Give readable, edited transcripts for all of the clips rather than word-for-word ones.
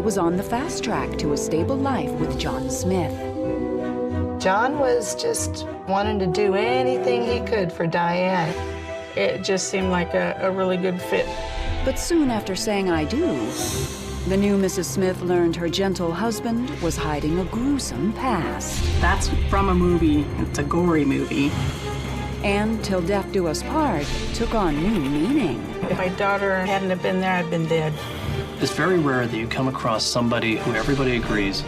was on the fast track to a stable life with John Smith. John was just wanting to do anything he could for Diane. It just seemed like a really good fit. But soon after saying I do, the new Mrs. Smith learned her gentle husband was hiding a gruesome past. That's from a movie. It's a gory movie. And Till Death Do Us Part took on new meaning. If my daughter hadn't have been there, I'd been dead. It's very rare that you come across somebody who everybody agrees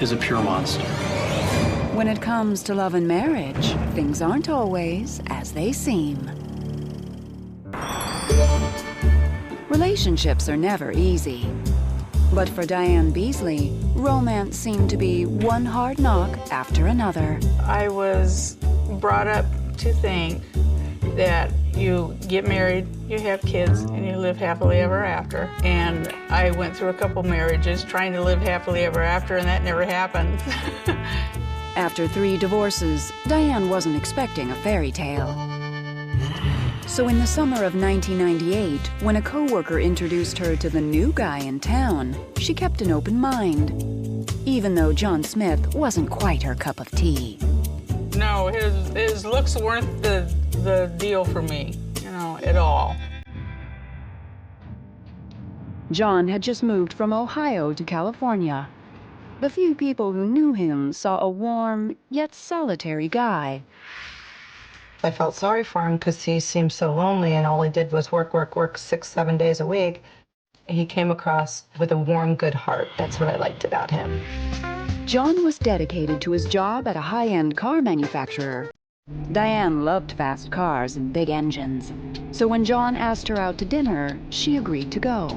is a pure monster. When it comes to love and marriage, things aren't always as they seem. Relationships are never easy. But for Diane Beasley, romance seemed to be one hard knock after another. I was brought up to think that you get married, you have kids, and you live happily ever after. And I went through a couple marriages trying to live happily ever after, and that never happened. After 3 divorces, Diane wasn't expecting a fairy tale. So in the summer of 1998, when a coworker introduced her to the new guy in town, she kept an open mind, even though John Smith wasn't quite her cup of tea. No, his looks weren't the deal for me, at all. John had just moved from Ohio to California. The few people who knew him saw a warm, yet solitary guy. I felt sorry for him because he seemed so lonely and all he did was work 6, 7 days a week. He came across with a warm, good heart. That's what I liked about him. John was dedicated to his job at a high-end car manufacturer. Diane loved fast cars and big engines. So when John asked her out to dinner, she agreed to go.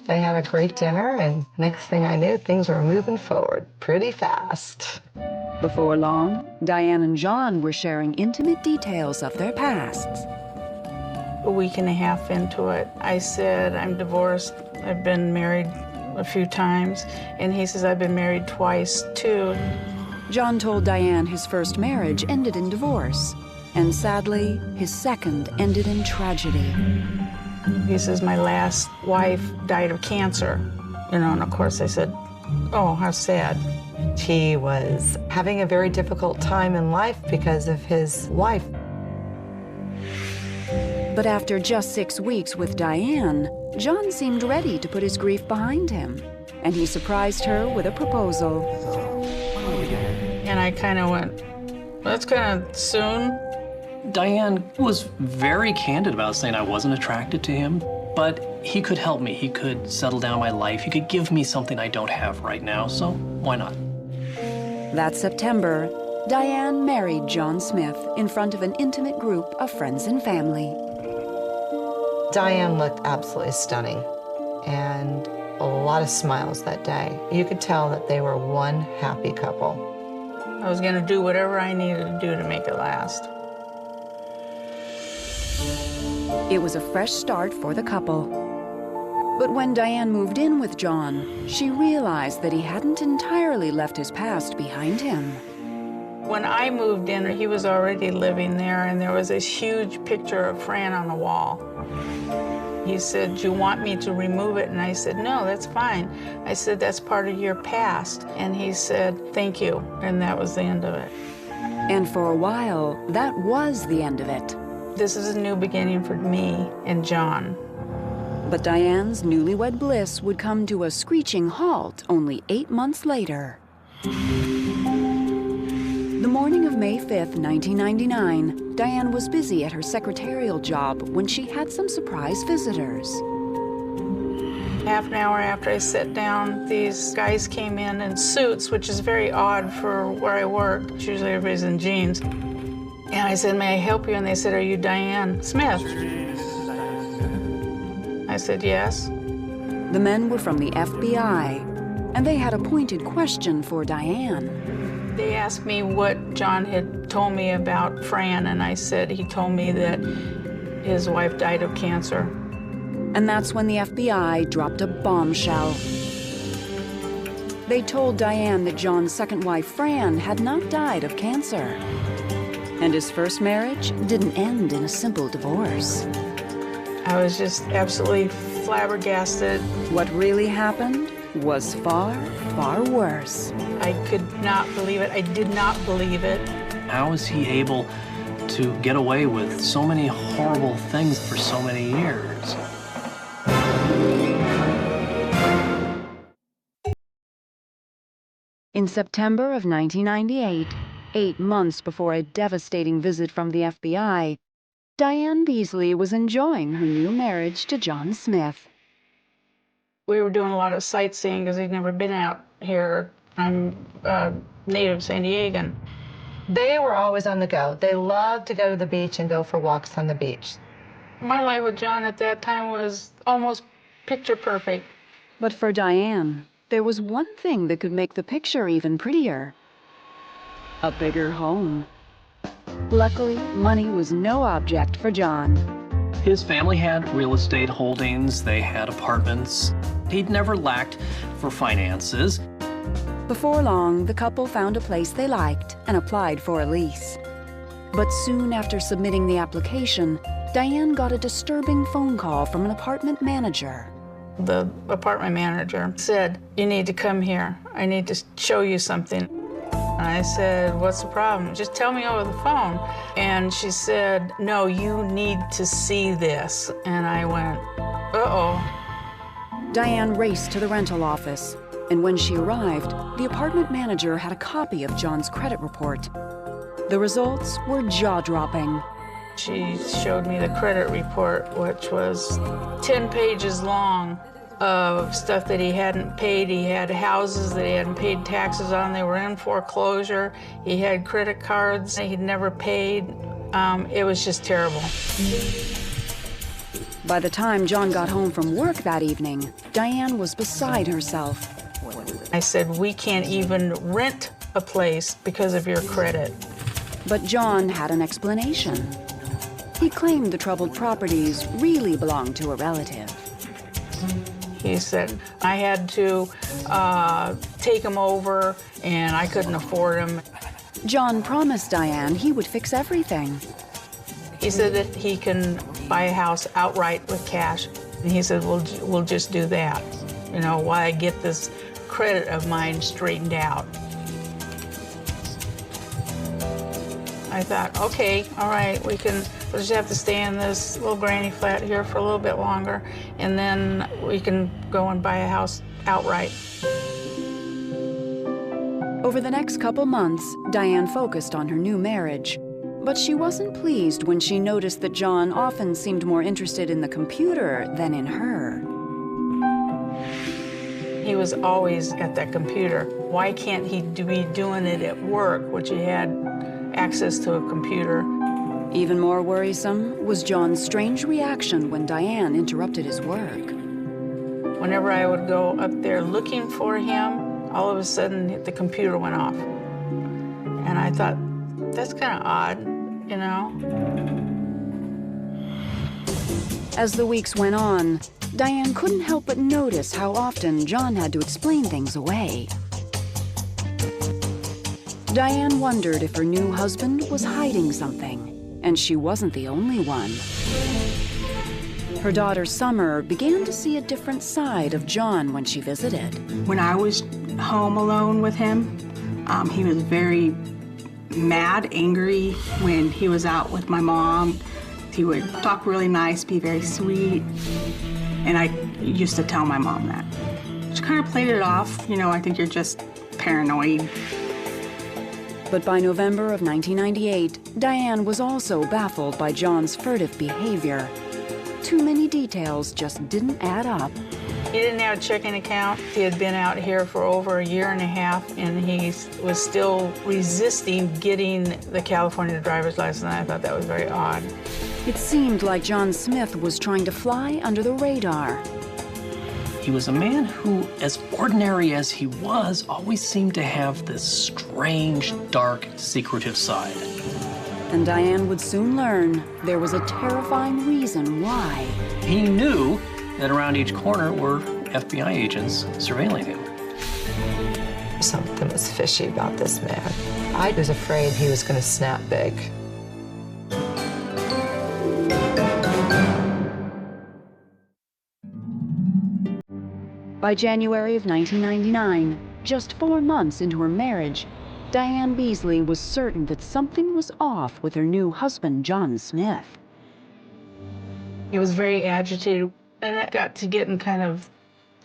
They had a great dinner, and next thing I knew, things were moving forward pretty fast. Before long, Diane and John were sharing intimate details of their pasts. A week and a half into it, I said, I'm divorced. I've been married a few times. And he says, I've been married twice, too. John told Diane his first marriage ended in divorce. And sadly, his second ended in tragedy. He says, my last wife died of cancer. And of course I said, oh, how sad. He was having a very difficult time in life because of his wife. But after just 6 weeks with Diane, John seemed ready to put his grief behind him, and he surprised her with a proposal. And I kind of went, that's kind of soon. Diane was very candid about saying I wasn't attracted to him, but he could help me. He could settle down my life. He could give me something I don't have right now, so why not? That September, Diane married John Smith in front of an intimate group of friends and family. Diane looked absolutely stunning, and a lot of smiles that day. You could tell that they were one happy couple. I was going to do whatever I needed to do to make it last. It was a fresh start for the couple. But when Diane moved in with John, she realized that he hadn't entirely left his past behind him. When I moved in, he was already living there, and there was this huge picture of Fran on the wall. He said, do you want me to remove it? And I said, no, that's fine. I said, that's part of your past. And he said, thank you. And that was the end of it. And for a while, that was the end of it. This is a new beginning for me and John. But Diane's newlywed bliss would come to a screeching halt only 8 months later. The morning of May 5th, 1999, Diane was busy at her secretarial job when she had some surprise visitors. Half an hour after I sat down, these guys came in suits, which is very odd for where I work. Usually everybody's in jeans. And I said, may I help you? And they said, are you Diane Smith? I said, yes. The men were from the FBI, and they had a pointed question for Diane. They asked me what John had told me about Fran, and I said he told me that his wife died of cancer. And that's when the FBI dropped a bombshell. They told Diane that John's second wife, Fran, had not died of cancer. And his first marriage didn't end in a simple divorce. I was just absolutely flabbergasted. What really happened was far, far worse. I could not believe it. I did not believe it. How is he able to get away with so many horrible things for so many years? In September of 1998, 8 months before a devastating visit from the FBI, Diane Beasley was enjoying her new marriage to John Smith. We were doing a lot of sightseeing because he'd never been out here. I'm native San Diegan. They were always on the go. They loved to go to the beach and go for walks on the beach. My life with John at that time was almost picture perfect. But for Diane, there was one thing that could make the picture even prettier: a bigger home. Luckily, money was no object for John. His family had real estate holdings, they had apartments. He'd never lacked for finances. Before long, the couple found a place they liked and applied for a lease. But soon after submitting the application, Diane got a disturbing phone call from an apartment manager. The apartment manager said, "You need to come here. I need to show you something." And I said, "What's the problem? Just tell me over the phone." And she said, "No, you need to see this." And I went, uh-oh. Diane raced to the rental office, and when she arrived, the apartment manager had a copy of John's credit report. The results were jaw-dropping. She showed me the credit report, which was 10 pages long of stuff that he hadn't paid. He had houses that he hadn't paid taxes on. They were in foreclosure. He had credit cards that he'd never paid. It was just terrible. By the time John got home from work that evening, Diane was beside herself. I said, "We can't even rent a place because of your credit." But John had an explanation. He claimed the troubled properties really belonged to a relative. He said, "I had to take them over and I couldn't afford them." John promised Diane he would fix everything. He said that he can buy a house outright with cash. And he said, we'll just do that, you know, while I get this credit of mine straightened out. I thought, okay, all right, we'll just have to stay in this little granny flat here for a little bit longer, and then we can go and buy a house outright. Over the next couple months, Diane focused on her new marriage. But she wasn't pleased when she noticed that John often seemed more interested in the computer than in her. He was always at that computer. Why can't he be doing it at work, which he had access to a computer? Even more worrisome was John's strange reaction when Diane interrupted his work. Whenever I would go up there looking for him, all of a sudden the computer went off. And I thought, that's kind of odd, you know? As the weeks went on, Diane couldn't help but notice how often John had to explain things away. Diane wondered if her new husband was hiding something, and she wasn't the only one. Her daughter Summer began to see a different side of John when she visited. When I was home alone with him, he was very mad, angry. When he was out with my mom, he would talk really nice, be very sweet. And I used to tell my mom that. She kind of played it off, you know, I think you're just paranoid. But by November of 1998, Diane was also baffled by John's furtive behavior. Too many details just didn't add up. He didn't have a checking account. He had been out here for over a year and a half, and he was still resisting getting the California driver's license. I thought that was very odd. It seemed like John Smith was trying to fly under the radar. He was a man who, as ordinary as he was, always seemed to have this strange, dark, secretive side. And Diane would soon learn there was a terrifying reason why. He knew that around each corner were FBI agents surveilling him. Something was fishy about this man. I was afraid he was going to snap big. By January of 1999, just 4 months into her marriage, Diane Beasley was certain that something was off with her new husband, John Smith. He was very agitated, and I got to getting kind of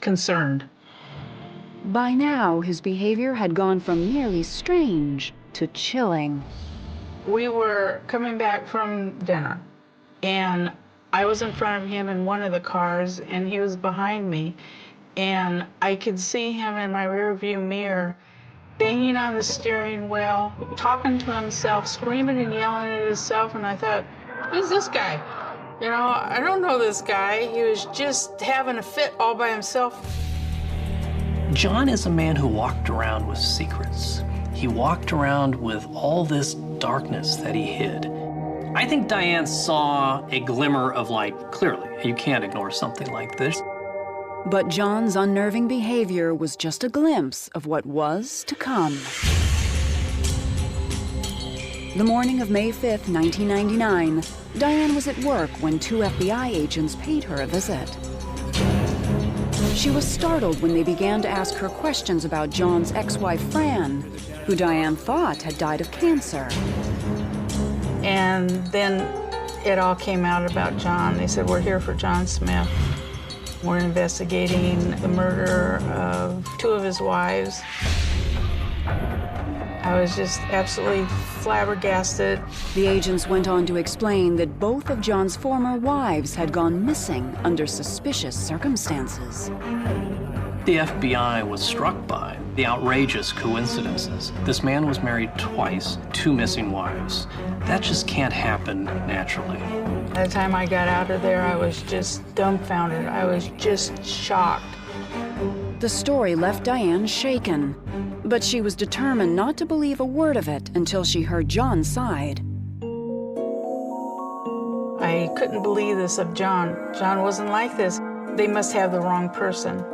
concerned. By now, his behavior had gone from merely strange to chilling. We were coming back from dinner, and I was in front of him in one of the cars, and he was behind me, and I could see him in my rearview mirror, banging on the steering wheel, talking to himself, screaming and yelling at himself, and I thought, who's this guy? You know, I don't know this guy. He was just having a fit all by himself. John is a man who walked around with secrets. He walked around with all this darkness that he hid. I think Diane saw a glimmer of light. Clearly, you can't ignore something like this. But John's unnerving behavior was just a glimpse of what was to come. The morning of May 5th, 1999, Diane was at work when 2 FBI agents paid her a visit. She was startled when they began to ask her questions about John's ex-wife, Fran, who Diane thought had died of cancer. And then it all came out about John. They said, we're here for John Smith. We're investigating the murder of 2 of his wives. I was just absolutely flabbergasted. The agents went on to explain that both of John's former wives had gone missing under suspicious circumstances. The FBI was struck by the outrageous coincidences. This man was married twice, 2 missing wives. That just can't happen naturally. By the time I got out of there, I was just dumbfounded. I was just shocked. The story left Diane shaken, but she was determined not to believe a word of it until she heard John's side. I couldn't believe this of John. John wasn't like this. They must have the wrong person.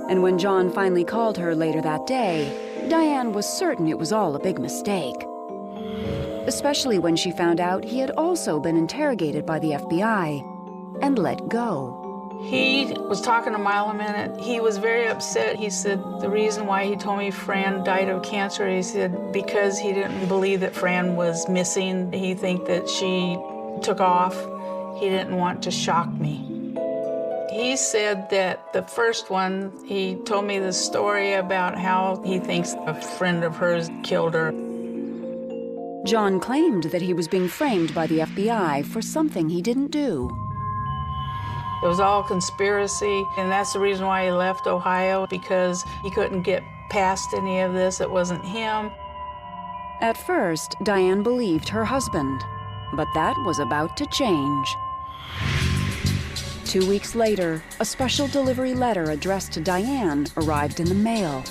And when John finally called her later that day, Diane was certain it was all a big mistake. Especially when she found out he had also been interrogated by the FBI and let go. He was talking a mile a minute. He was very upset. He said the reason why he told me Fran died of cancer, he said because he didn't believe that Fran was missing. He think that she took off. He didn't want to shock me. He said that the first one, he told me the story about how he thinks a friend of hers killed her. John claimed that he was being framed by the FBI for something he didn't do. It was all conspiracy, and that's the reason why he left Ohio, because he couldn't get past any of this. It wasn't him. At first, Diane believed her husband, but that was about to change. 2 weeks later, a special delivery letter addressed to Diane arrived in the mail.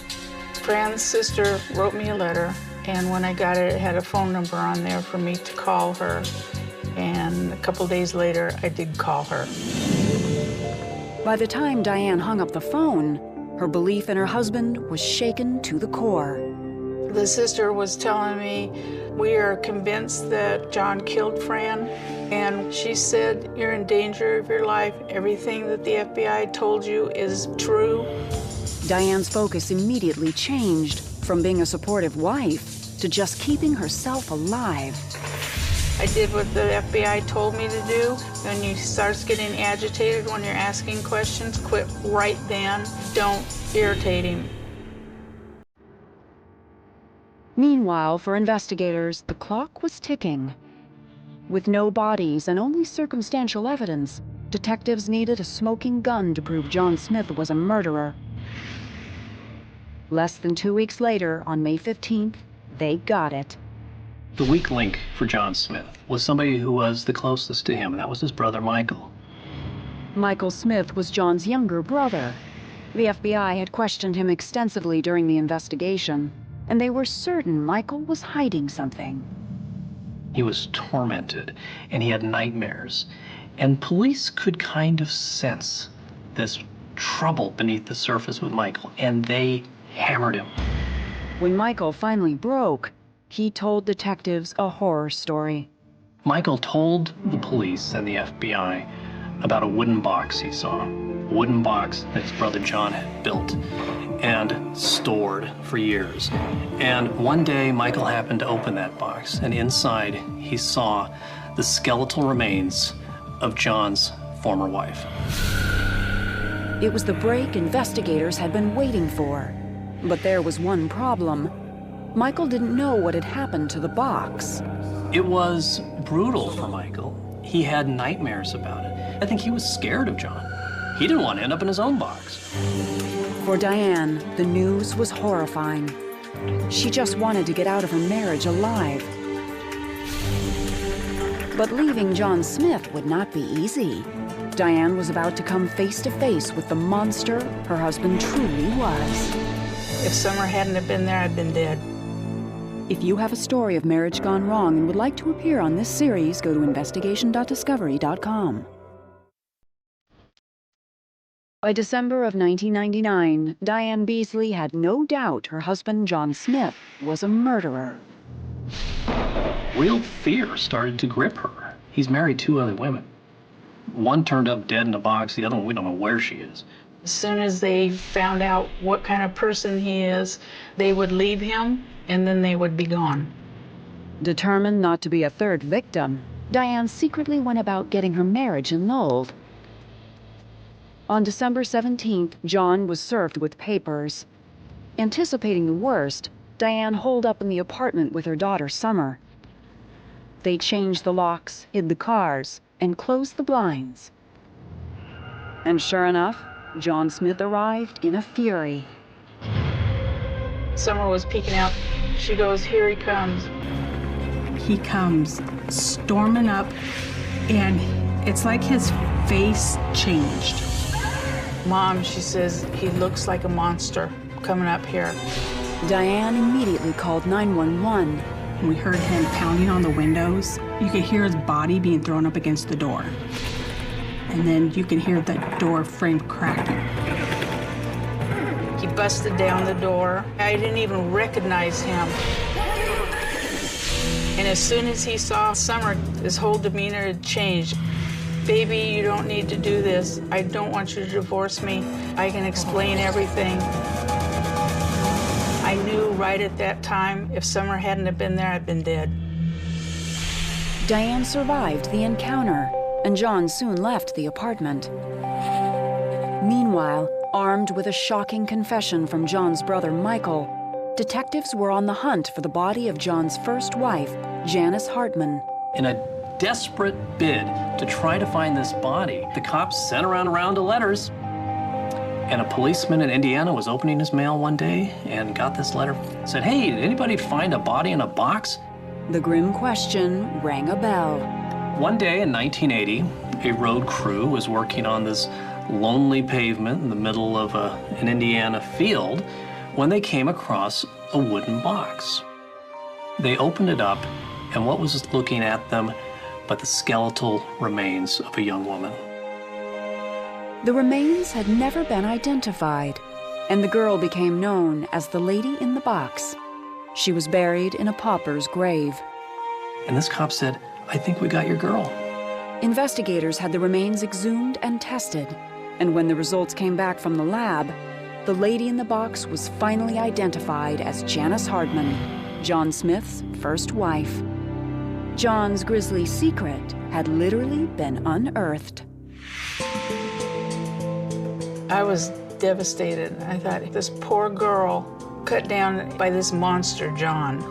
Fran's sister wrote me a letter, and when I got it, it had a phone number on there for me to call her. And a couple days later, I did call her. By the time Diane hung up the phone, her belief in her husband was shaken to the core. The sister was telling me, we are convinced that John killed Fran. And she said, you're in danger of your life. Everything that the FBI told you is true. Diane's focus immediately changed from being a supportive wife to just keeping herself alive. I did what the FBI told me to do. When you start getting agitated when you're asking questions, quit right then. Don't irritate him. Meanwhile, for investigators, the clock was ticking. With no bodies and only circumstantial evidence, detectives needed a smoking gun to prove John Smith was a murderer. Less than 2 weeks later, on May 15th, they got it. The weak link for John Smith was somebody who was the closest to him, and that was his brother Michael. Michael Smith was John's younger brother. The FBI had questioned him extensively during the investigation, and they were certain Michael was hiding something. He was tormented, and he had nightmares. And police could kind of sense this trouble beneath the surface with Michael, and they hammered him. When Michael finally broke, he told detectives a horror story. Michael told the police and the FBI about a wooden box he saw. A wooden box that his brother John had built and stored for years. And one day, Michael happened to open that box, and inside he saw the skeletal remains of John's former wife. It was the break investigators had been waiting for. But there was one problem. Michael didn't know what had happened to the box. It was brutal for Michael. He had nightmares about it. I think he was scared of John. He didn't want to end up in his own box. For Diane, the news was horrifying. She just wanted to get out of her marriage alive. But leaving John Smith would not be easy. Diane was about to come face to face with the monster her husband truly was. If Summer hadn't have been there, I'd been dead. If you have a story of marriage gone wrong and would like to appear on this series, go to investigation.discovery.com. By December of 1999, Diane Beasley had no doubt her husband, John Smith, was a murderer. Real fear started to grip her. He's married 2 other women. One turned up dead in a box, the other one, we don't know where she is. As soon as they found out what kind of person he is, they would leave him, and then they would be gone. Determined not to be a third victim, Diane secretly went about getting her marriage annulled. On December 17th, John was served with papers. Anticipating the worst, Diane holed up in the apartment with her daughter, Summer. They changed the locks, hid the cars, and closed the blinds. And sure enough, John Smith arrived in a fury. Summer was peeking out. She goes, "Here he comes." He comes storming up, and it's like his face changed. "Mom," she says, "he looks like a monster coming up here." Diane immediately called 911. We heard him pounding on the windows. You could hear his body being thrown up against the door. And then you could hear the door frame cracking. He busted down the door. I didn't even recognize him. And as soon as he saw Summer, his whole demeanor had changed. "Baby, you don't need to do this. I don't want you to divorce me. I can explain everything." I knew right at that time, if Summer hadn't have been there, I'd been dead. Diane survived the encounter, and John soon left the apartment. Meanwhile, armed with a shocking confession from John's brother Michael, detectives were on the hunt for the body of John's first wife, Janice Hartman. In a desperate bid to try to find this body, the cops sent around a round of letters. And a policeman in Indiana was opening his mail one day and got this letter. Said, "Hey, did anybody find a body in a box?" The grim question rang a bell. One day in 1980, a road crew was working on this lonely pavement in the middle of an Indiana field when they came across a wooden box. They opened it up, and what was looking at them but the skeletal remains of a young woman. The remains had never been identified, and the girl became known as the lady in the box. She was buried in a pauper's grave. And this cop said, "I think we got your girl." Investigators had the remains exhumed and tested, and when the results came back from the lab, the lady in the box was finally identified as Janice Hartman, John Smith's first wife. John's grisly secret had literally been unearthed. I was devastated. I thought, this poor girl cut down by this monster, John.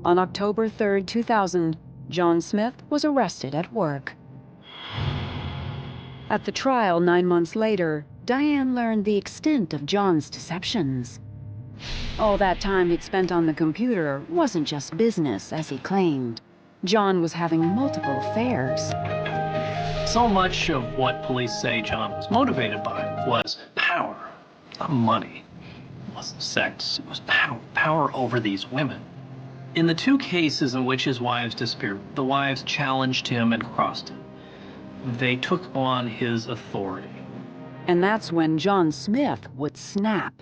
On October 3rd, 2000, John Smith was arrested at work. At the trial 9 months later, Diane learned the extent of John's deceptions. All that time he'd spent on the computer wasn't just business, as he claimed. John was having multiple affairs. So much of what police say John was motivated by was power, not money. It wasn't sex, it was power over these women. In the 2 cases in which his wives disappeared, the wives challenged him and crossed him. They took on his authority. And that's when John Smith would snap.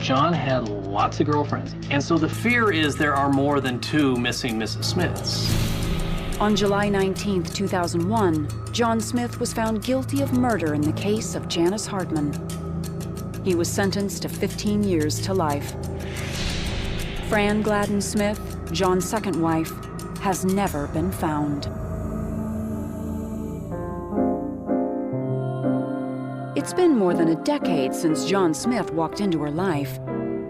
John had lots of girlfriends. And so the fear is there are more than 2 missing Mrs. Smiths. On July 19, 2001, John Smith was found guilty of murder in the case of Janice Hartman. He was sentenced to 15 years to life. Fran Gladden Smith, John's second wife, has never been found. It's been more than a decade since John Smith walked into her life,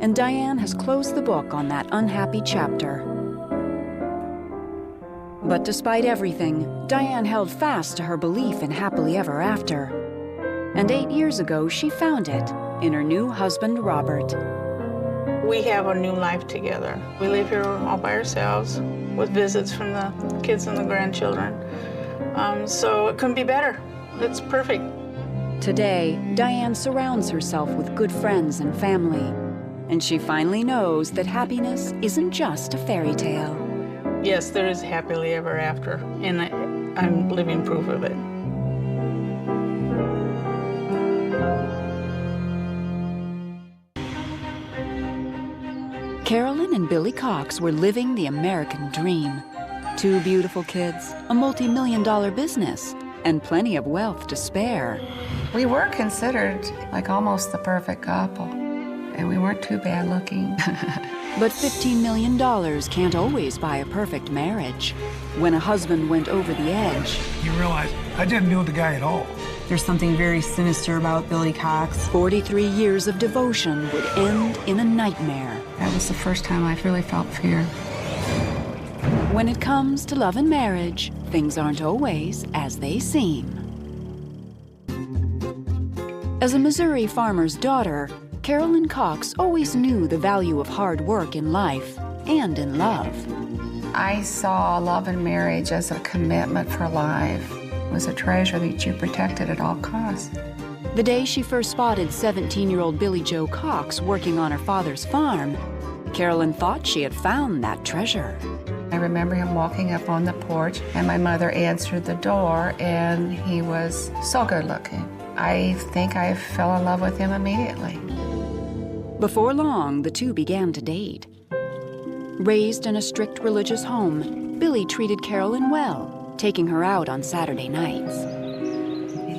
and Diane has closed the book on that unhappy chapter. But despite everything, Diane held fast to her belief in happily ever after. And 8 years ago, she found it in her new husband, Robert. We have a new life together. We live here all by ourselves with visits from the kids and the grandchildren. So it couldn't be better. It's perfect. Today, Diane surrounds herself with good friends and family, and she finally knows that happiness isn't just a fairy tale. Yes, there is happily ever after, and I'm living proof of it. Carolyn and Billy Cox were living the American dream. 2 beautiful kids, a multi-million-dollar business, and plenty of wealth to spare. We were considered like almost the perfect couple, and we weren't too bad looking. But $15 million can't always buy a perfect marriage. When a husband went over the edge, You realize I didn't know the guy at all. There's something very sinister about Billy Cox. 43 years of devotion would end in a nightmare. That was the first time I really felt fear. When it comes to love and marriage, things aren't always as they seem. As a Missouri farmer's daughter, Carolyn Cox always knew the value of hard work in life and in love. I saw love and marriage as a commitment for life. It was a treasure that you protected at all costs. The day she first spotted 17-year-old Billy Joe Cox working on her father's farm, Carolyn thought she had found that treasure. I remember him walking up on the porch, and my mother answered the door, and he was so good looking. I think I fell in love with him immediately. Before long, the two began to date. Raised in a strict religious home, Billy treated Carolyn well, taking her out on Saturday nights.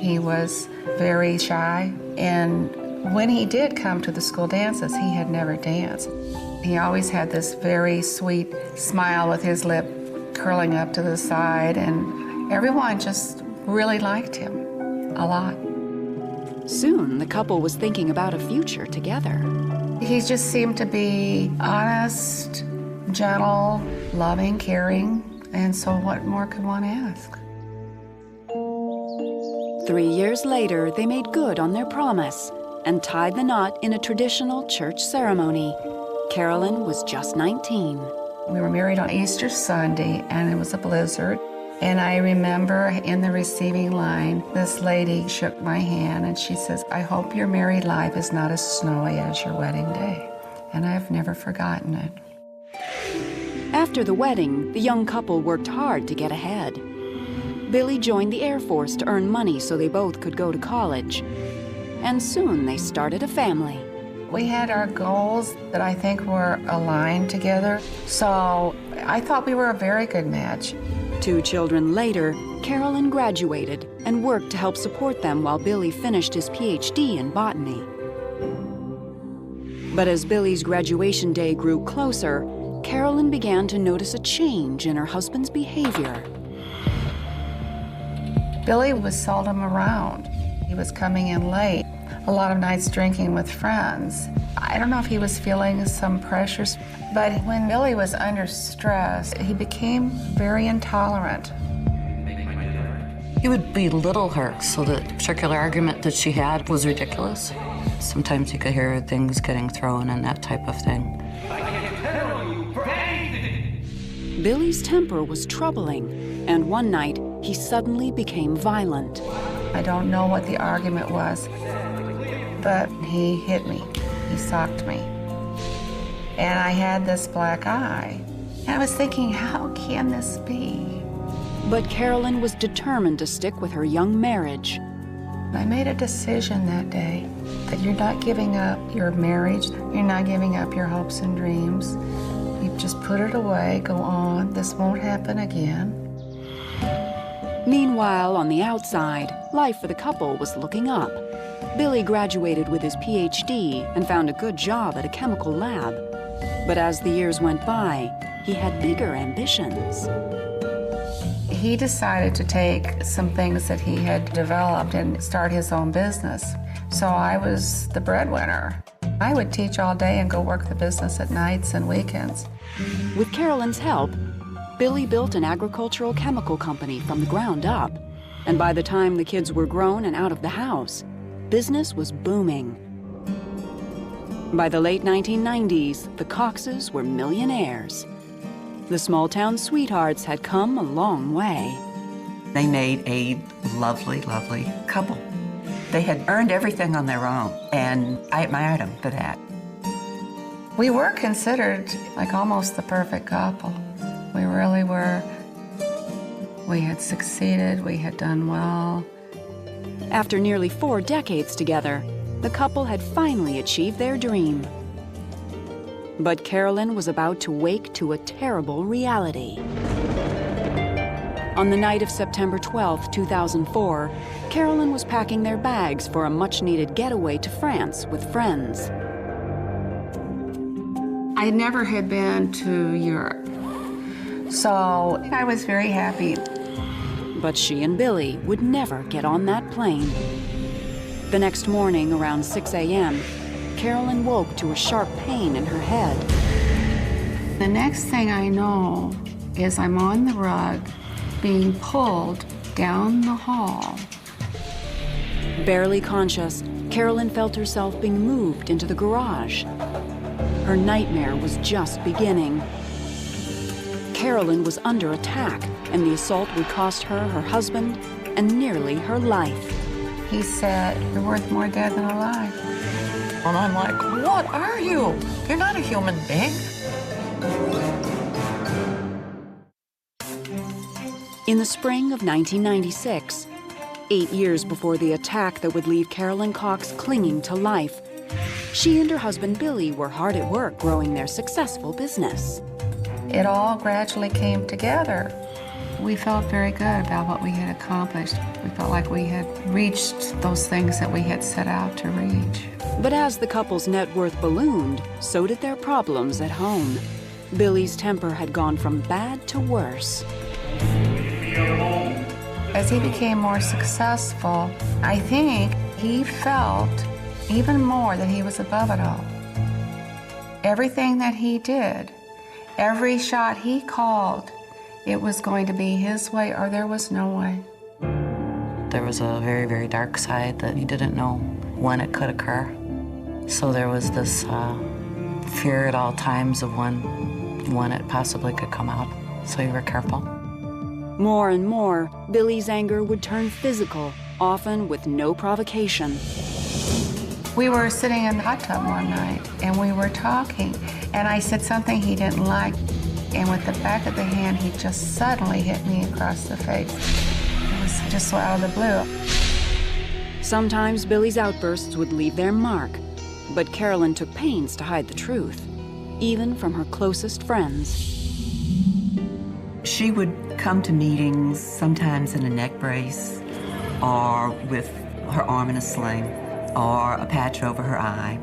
He was very shy, and when he did come to the school dances, he had never danced. He always had this very sweet smile with his lip curling up to the side, and everyone just really liked him a lot. Soon, the couple was thinking about a future together. He just seemed to be honest, gentle, loving, caring, and so what more could one ask? 3 years later, they made good on their promise and tied the knot in a traditional church ceremony. Carolyn was just 19. We were married on Easter Sunday, and it was a blizzard. And I remember in the receiving line, this lady shook my hand and she says, "I hope your married life is not as snowy as your wedding day." And I've never forgotten it. After the wedding, the young couple worked hard to get ahead. Billy joined the Air Force to earn money so they both could go to college. And soon they started a family. We had our goals that I think were aligned together. So I thought we were a very good match. 2 children later, Carolyn graduated and worked to help support them while Billy finished his PhD in botany. But as Billy's graduation day grew closer, Carolyn began to notice a change in her husband's behavior. Billy was seldom around. He was coming in late, a lot of nights drinking with friends. I don't know if he was feeling some pressures, but when Billy was under stress, he became very intolerant. He would belittle her, so the particular argument that she had was ridiculous. Sometimes you could hear things getting thrown and that type of thing. Billy's temper was troubling, and one night he suddenly became violent. I don't know what the argument was, but he hit me. He socked me. And I had this black eye. And I was thinking, how can this be? But Carolyn was determined to stick with her young marriage. I made a decision that day that you're not giving up your marriage, you're not giving up your hopes and dreams. You just put it away, go on, this won't happen again. Meanwhile, on the outside, life for the couple was looking up. Billy graduated with his PhD and found a good job at a chemical lab. But as the years went by, he had bigger ambitions. He decided to take some things that he had developed and start his own business. So I was the breadwinner. I would teach all day and go work the business at nights and weekends. With Carolyn's help, Billy built an agricultural chemical company from the ground up. And by the time the kids were grown and out of the house, business was booming. By the late 1990s, the Coxes were millionaires. The small-town sweethearts had come a long way. They made a lovely, lovely couple. They had earned everything on their own, and I admired them for that. We were considered like almost the perfect couple. We really were. We had succeeded, we had done well. After nearly 4 decades together, the couple had finally achieved their dream. But Carolyn was about to wake to a terrible reality. On the night of September 12, 2004, Carolyn was packing their bags for a much-needed getaway to France with friends. I never had been to Europe, so I was very happy. But she and Billy would never get on that plane. The next morning, around 6 a.m., Carolyn woke to a sharp pain in her head. The next thing I know is I'm on the rug being pulled down the hall. Barely conscious, Carolyn felt herself being moved into the garage. Her nightmare was just beginning. Carolyn was under attack, and the assault would cost her her husband and nearly her life. He said, "You're worth more dead than alive." And I'm like, what are you? You're not a human being. In the spring of 1996, 8 years before the attack that would leave Carolyn Cox clinging to life, she and her husband Billy were hard at work growing their successful business. It all gradually came together. We felt very good about what we had accomplished. We felt like we had reached those things that we had set out to reach. But as the couple's net worth ballooned, so did their problems at home. Billy's temper had gone from bad to worse. As he became more successful, I think he felt even more that he was above it all. Everything that he did, every shot he called, it was going to be his way or there was no way. There was a very, very dark side that he didn't know when it could occur. So there was this fear at all times of when it possibly could come out. So you were careful. More and more, Billy's anger would turn physical, often with no provocation. We were sitting in the hot tub one night and we were talking and I said something he didn't like, and with the back of the hand he just suddenly hit me across the face. It was just so out of the blue. Sometimes Billy's outbursts would leave their mark, but Carolyn took pains to hide the truth, even from her closest friends. She would come to meetings sometimes in a neck brace or with her arm in a sling or a patch over her eye.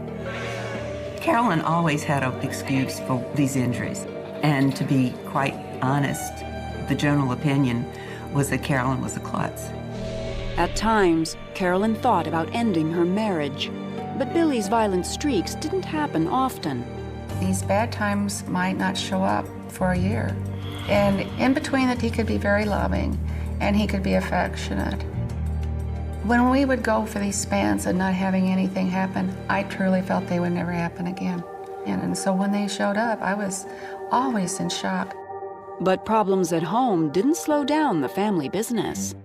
Carolyn always had an excuse for these injuries. And to be quite honest, the general opinion was that Carolyn was a klutz. At times, Carolyn thought about ending her marriage, but Billy's violent streaks didn't happen often. These bad times might not show up for a year. And in between it, he could be very loving and he could be affectionate. When we would go for these spans and not having anything happen, I truly felt they would never happen again. And so when they showed up, I was always in shock. But problems at home didn't slow down the family business.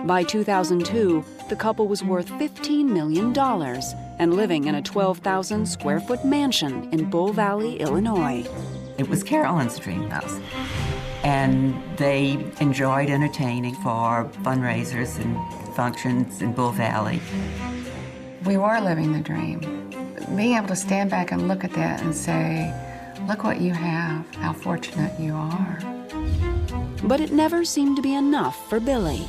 By 2002, the couple was worth $15 million and living in a 12,000 square foot mansion in Bull Valley, Illinois. It was Carolyn's dream house. And they enjoyed entertaining for fundraisers and functions in Bull Valley. We were living the dream. Being able to stand back and look at that and say, look what you have, how fortunate you are. But it never seemed to be enough for Billy.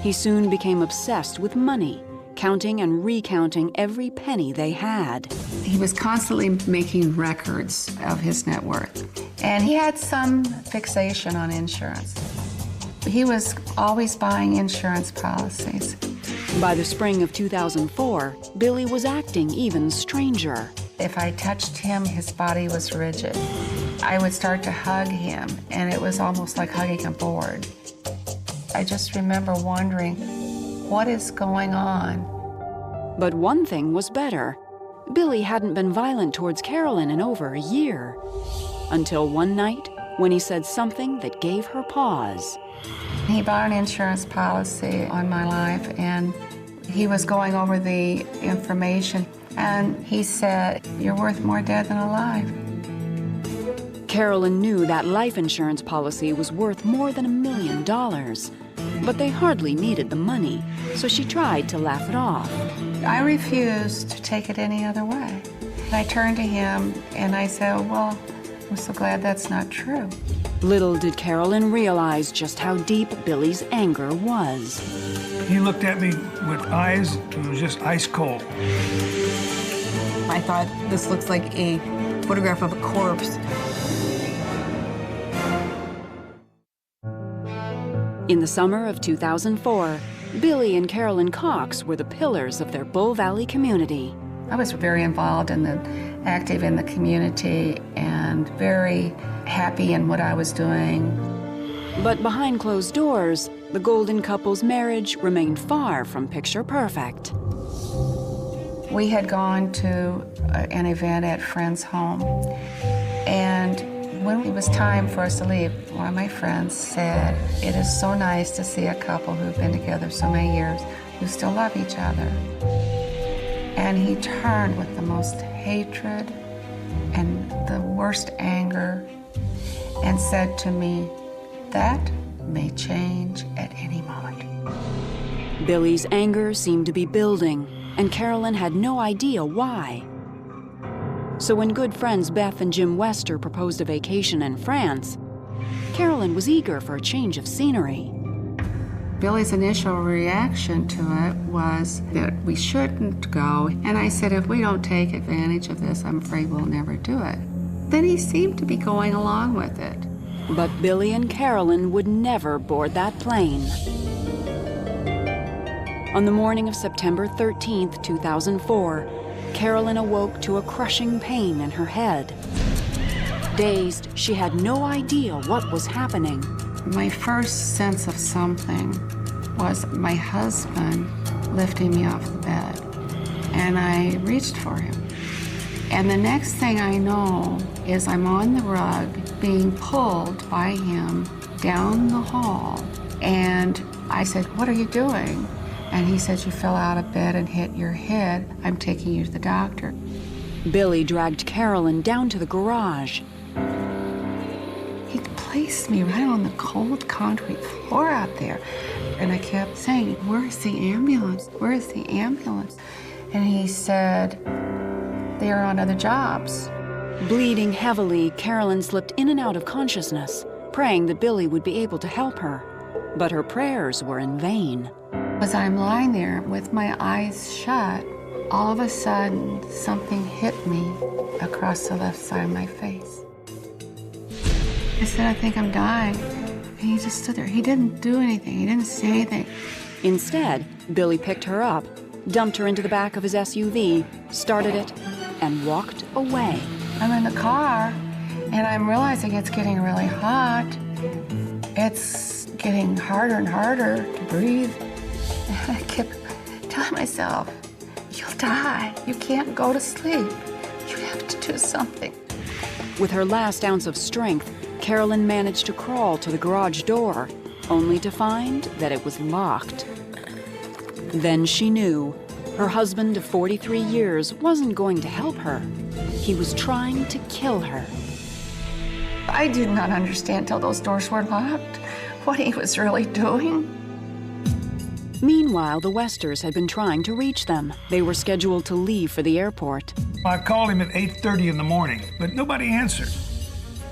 He soon became obsessed with money, counting and recounting every penny they had. He was constantly making records of his net worth, and he had some fixation on insurance. He was always buying insurance policies. By the spring of 2004, Billy was acting even stranger. If I touched him, his body was rigid. I would start to hug him, and it was almost like hugging a board. I just remember wondering, what is going on? But one thing was better. Billy hadn't been violent towards Carolyn in over a year. Until one night, when he said something that gave her pause. He bought an insurance policy on my life, and he was going over the information, and he said, "You're worth more dead than alive." Carolyn knew that life insurance policy was worth more than $1 million, but they hardly needed the money, so she tried to laugh it off. I refused to take it any other way. I turned to him and I said, "Well, I'm so glad that's not true." Little did Carolyn realize just how deep Billy's anger was. He looked at me with eyes that was just ice cold. I thought, this looks like a photograph of a corpse. In the summer of 2004, Billy and Carolyn Cox were the pillars of their Bull Valley community. I was very involved active in the community and very happy in what I was doing. But behind closed doors, the Golden couple's marriage remained far from picture perfect. We had gone to an event at a friend's home, and when it was time for us to leave, one of my friends said, "It is so nice to see a couple who've been together so many years who still love each other." And he turned with the most hatred and the worst anger and said to me, "That may change at any moment." Billy's anger seemed to be building, and Carolyn had no idea why. So when good friends Beth and Jim Wester proposed a vacation in France, Carolyn was eager for a change of scenery. Billy's initial reaction to it was that we shouldn't go, and I said, "If we don't take advantage of this, I'm afraid we'll never do it." Then he seemed to be going along with it. But Billy and Carolyn would never board that plane. On the morning of September 13th, 2004, Carolyn awoke to a crushing pain in her head. Dazed, she had no idea what was happening. My first sense of something was my husband lifting me off the bed, and I reached for him. And the next thing I know is I'm on the rug being pulled by him down the hall, and I said, "What are you doing?" And he said, "You fell out of bed and hit your head. I'm taking you to the doctor." Billy dragged Carolyn down to the garage. He placed me right on the cold concrete floor out there. And I kept saying, "Where's the ambulance? Where's the ambulance?" And he said, "They are on other jobs." Bleeding heavily, Carolyn slipped in and out of consciousness, praying that Billy would be able to help her. But her prayers were in vain. As I'm lying there with my eyes shut, all of a sudden, something hit me across the left side of my face. I said, "I think I'm dying." And he just stood there. He didn't do anything. He didn't say anything. Instead, Billy picked her up, dumped her into the back of his SUV, started it, and walked away. I'm in the car, and I'm realizing it's getting really hot. It's getting harder and harder to breathe. And I kept telling myself, "You'll die. You can't go to sleep. You have to do something." With her last ounce of strength, Carolyn managed to crawl to the garage door, only to find that it was locked. Then she knew her husband of 43 years wasn't going to help her. He was trying to kill her. I did not understand till those doors were locked what he was really doing. Meanwhile, the Westers had been trying to reach them. They were scheduled to leave for the airport. I called him at 8:30 in the morning, but nobody answered.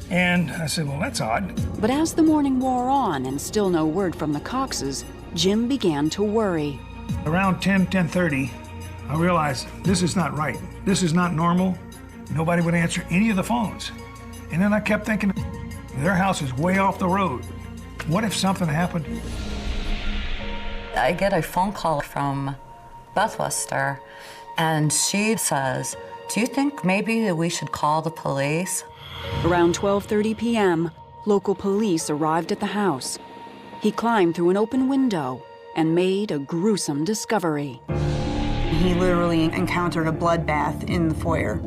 And I said, well, that's odd. But as the morning wore on and still no word from the Coxes, Jim began to worry. Around 10:30, I realized this is not right. This is not normal. Nobody would answer any of the phones. And then I kept thinking, their house is way off the road. What if something happened? I get a phone call from Beth Wester, and she says, do you think maybe that we should call the police? Around 12:30 p.m., local police arrived at the house. He climbed through an open window and made a gruesome discovery. He literally encountered a bloodbath in the foyer.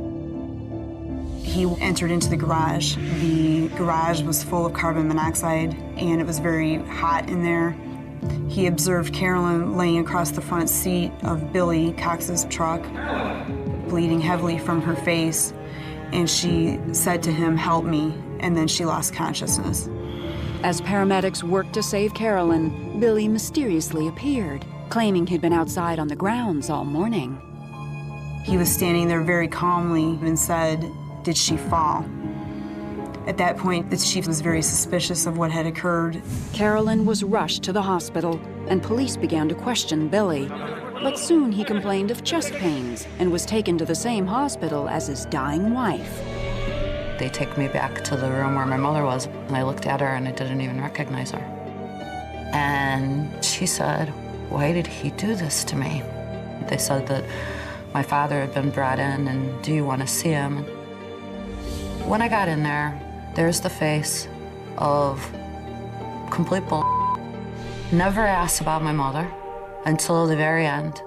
He entered into the garage. The garage was full of carbon monoxide, and it was very hot in there. He observed Carolyn laying across the front seat of Billy Cox's truck, bleeding heavily from her face, and she said to him, "Help me," and then she lost consciousness. As paramedics worked to save Carolyn, Billy mysteriously appeared, claiming he'd been outside on the grounds all morning. He was standing there very calmly and said, "Did she fall?" At that point, the chief was very suspicious of what had occurred. Carolyn was rushed to the hospital, and police began to question Billy. But soon he complained of chest pains and was taken to the same hospital as his dying wife. They take me back to the room where my mother was, and I looked at her and I didn't even recognize her. And she said, "Why did he do this to me?" They said that my father had been brought in, and do you want to see him? When I got in there, there's the face of complete bull. Never asked about my mother until the very end.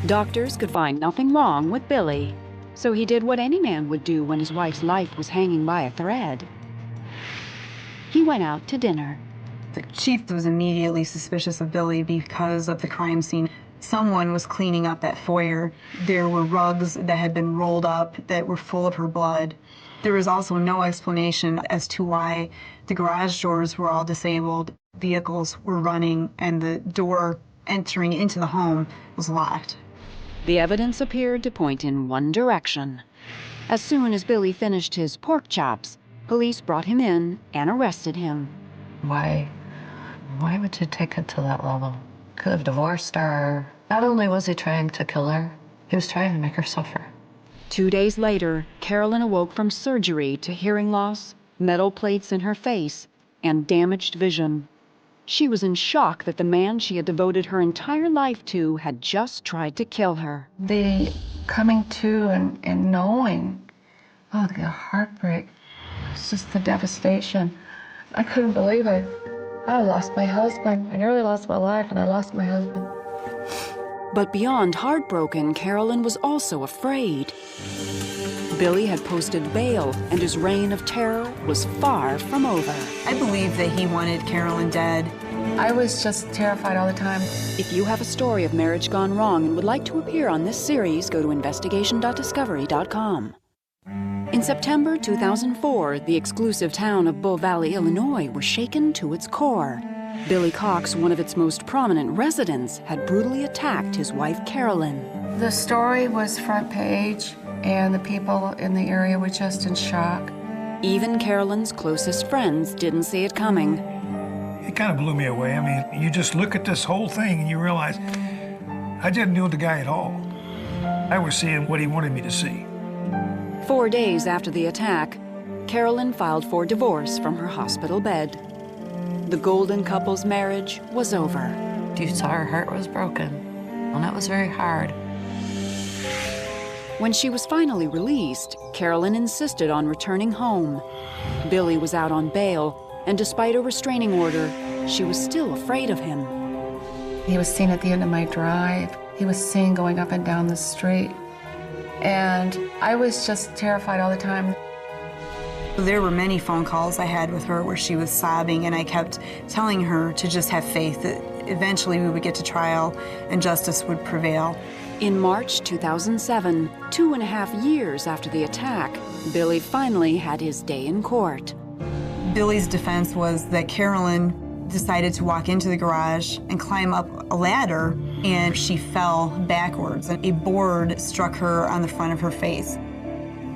Doctors could find nothing wrong with Billy, so he did what any man would do when his wife's life was hanging by a thread. He went out to dinner. The chief was immediately suspicious of Billy because of the crime scene. Someone was cleaning up that foyer. There were rugs that had been rolled up that were full of her blood. There was also no explanation as to why the garage doors were all disabled, vehicles were running, and the door entering into the home was locked. The evidence appeared to point in one direction. As soon as Billy finished his pork chops, police brought him in and arrested him. Why would you take it to that level? Could have divorced her. Not only was he trying to kill her, he was trying to make her suffer. 2 days later, Carolyn awoke from surgery to hearing loss, metal plates in her face, and damaged vision. She was in shock that the man she had devoted her entire life to had just tried to kill her. The coming to and knowing, oh, the heartbreak, it's just the devastation. I couldn't believe it. I lost my husband. I nearly lost my life, and I lost my husband. But beyond heartbroken, Carolyn was also afraid. Billy had posted bail, and his reign of terror was far from over. I believe that he wanted Carolyn dead. I was just terrified all the time. If you have a story of marriage gone wrong and would like to appear on this series, go to investigation.discovery.com. In September 2004, the exclusive town of Bull Valley, Illinois, was shaken to its core. Billy Cox, one of its most prominent residents, had brutally attacked his wife, Carolyn. The story was front page, and the people in the area were just in shock. Even Carolyn's closest friends didn't see it coming. It kind of blew me away. I mean, you just look at this whole thing and you realize I didn't know the guy at all. I was seeing what he wanted me to see. 4 days after the attack, Carolyn filed for divorce from her hospital bed. The golden couple's marriage was over. You saw her heart was broken, and that was very hard. When she was finally released, Carolyn insisted on returning home. Billy was out on bail, and despite a restraining order, she was still afraid of him. He was seen at the end of my drive. He was seen going up and down the street. And I was just terrified all the time. There were many phone calls I had with her where she was sobbing, and I kept telling her to just have faith that eventually we would get to trial and justice would prevail. In March 2007, 2.5 years after the attack, Billy finally had his day in court. Billy's defense was that Carolyn decided to walk into the garage and climb up a ladder, and she fell backwards, and a board struck her on the front of her face.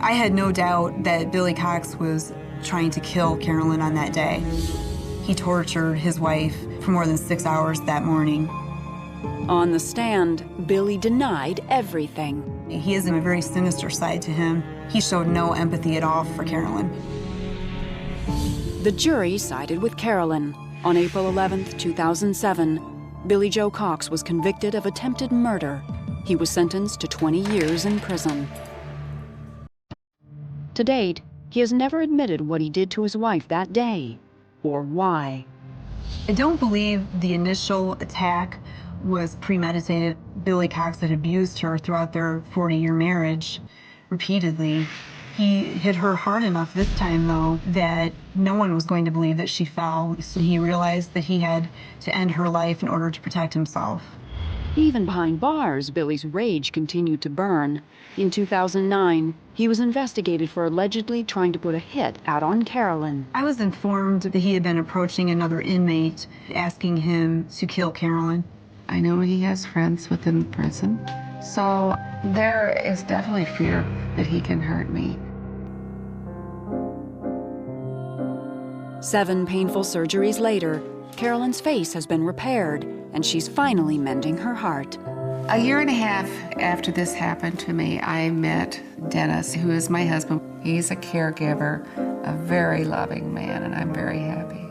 I had no doubt that Billy Cox was trying to kill Carolyn on that day. He tortured his wife for more than 6 hours that morning. On the stand, Billy denied everything. He has a very sinister side to him. He showed no empathy at all for Carolyn. The jury sided with Carolyn. On April 11, 2007, Billy Joe Cox was convicted of attempted murder. He was sentenced to 20 years in prison. To date, he has never admitted what he did to his wife that day, or why. I don't believe the initial attack was premeditated. Billy Cox had abused her throughout their 40-year marriage repeatedly. He hit her hard enough this time, though, that no one was going to believe that she fell. So he realized that he had to end her life in order to protect himself. Even behind bars, Billy's rage continued to burn. In 2009, he was investigated for allegedly trying to put a hit out on Carolyn. I was informed that he had been approaching another inmate, asking him to kill Carolyn. I know he has friends within the prison, so there is definitely fear that he can hurt me. 7 painful surgeries later, Carolyn's face has been repaired, and she's finally mending her heart. A year and a half after this happened to me, I met Dennis, who is my husband. He's a caregiver, a very loving man, and I'm very happy.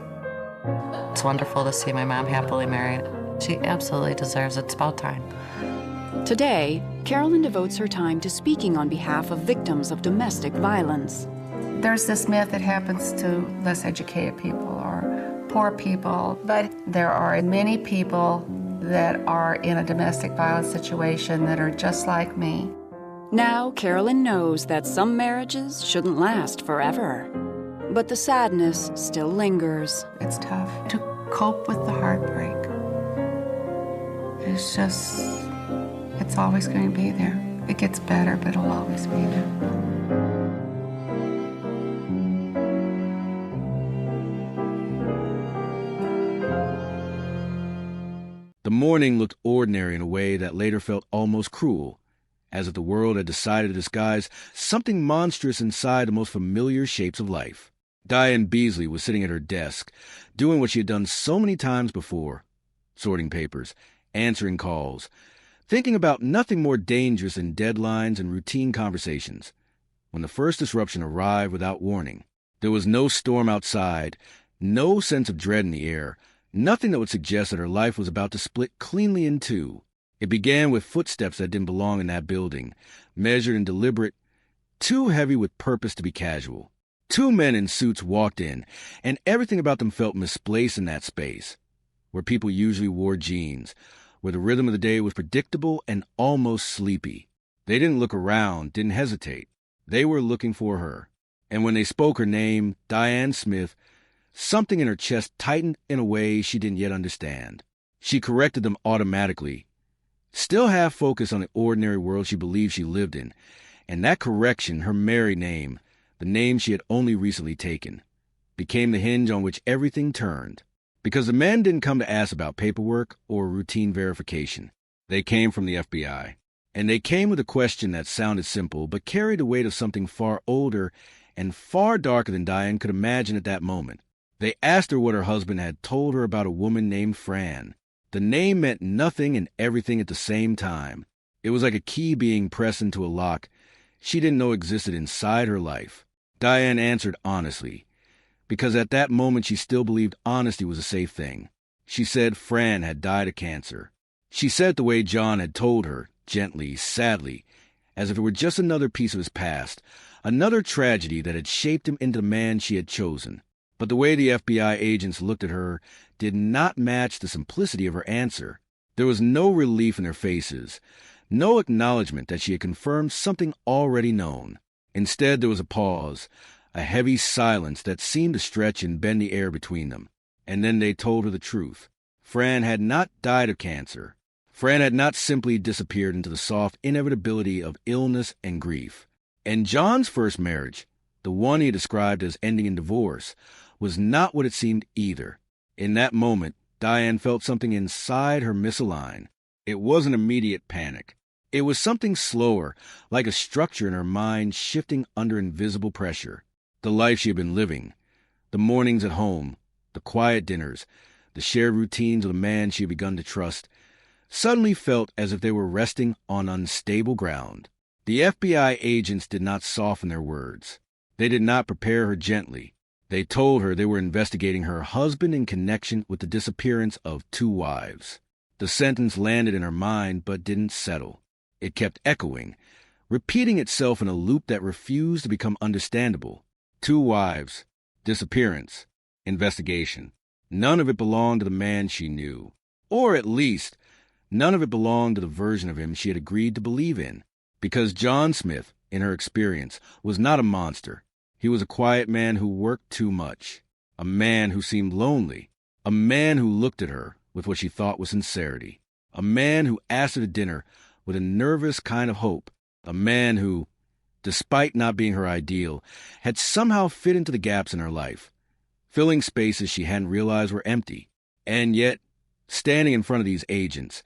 It's wonderful to see my mom happily married. She absolutely deserves it. It's about time. Today, Carolyn devotes her time to speaking on behalf of victims of domestic violence. There's this myth that happens to less educated people or poor people, but there are many people that are in a domestic violence situation that are just like me. Now, Carolyn knows that some marriages shouldn't last forever. But the sadness still lingers. It's tough to cope with the heartbreak. It's always going to be there. It gets better, but it'll always be there. The morning looked ordinary in a way that later felt almost cruel, as if the world had decided to disguise something monstrous inside the most familiar shapes of life. Diane Beasley was sitting at her desk, doing what she had done so many times before, sorting papers, answering calls, thinking about nothing more dangerous than deadlines and routine conversations. When the first disruption arrived without warning, there was no storm outside, no sense of dread in the air, nothing that would suggest that her life was about to split cleanly in two. It began with footsteps that didn't belong in that building, measured and deliberate, too heavy with purpose to be casual. 2 men in suits walked in, and everything about them felt misplaced in that space, where people usually wore jeans, where the rhythm of the day was predictable and almost sleepy. They didn't look around, didn't hesitate. They were looking for her. And when they spoke her name, Diane Smith, something in her chest tightened in a way she didn't yet understand. She corrected them automatically, still half focused on the ordinary world she believed she lived in, and that correction, her married name, the name she had only recently taken, became the hinge on which everything turned. Because the men didn't come to ask about paperwork or routine verification. They came from the FBI. And they came with a question that sounded simple, but carried the weight of something far older and far darker than Diane could imagine at that moment. They asked her what her husband had told her about a woman named Fran. The name meant nothing and everything at the same time. It was like a key being pressed into a lock she didn't know existed inside her life. Diane answered honestly, because at that moment she still believed honesty was a safe thing. She said Fran had died of cancer. She said it the way John had told her, gently, sadly, as if it were just another piece of his past, another tragedy that had shaped him into the man she had chosen. But the way the FBI agents looked at her did not match the simplicity of her answer. There was no relief in their faces, no acknowledgement that she had confirmed something already known. Instead, there was a pause, a heavy silence that seemed to stretch and bend the air between them. And then they told her the truth. Fran had not died of cancer. Fran had not simply disappeared into the soft inevitability of illness and grief. And John's first marriage, the one he described as ending in divorce, was not what it seemed either. In that moment, Diane felt something inside her misalign. It wasn't immediate panic. It was something slower, like a structure in her mind shifting under invisible pressure. The life she had been living, the mornings at home, the quiet dinners, the shared routines of the man she had begun to trust, suddenly felt as if they were resting on unstable ground. The FBI agents did not soften their words. They did not prepare her gently. They told her they were investigating her husband in connection with the disappearance of 2 wives. The sentence landed in her mind but didn't settle. It kept echoing, repeating itself in a loop that refused to become understandable. 2 wives, disappearance, investigation. None of it belonged to the man she knew. Or at least, none of it belonged to the version of him she had agreed to believe in. Because John Smith, in her experience, was not a monster. He was a quiet man who worked too much. A man who seemed lonely. A man who looked at her with what she thought was sincerity. A man who asked her to dinner with a nervous kind of hope. A man who, despite not being her ideal, had somehow fit into the gaps in her life, filling spaces she hadn't realized were empty. And yet, standing in front of these agents,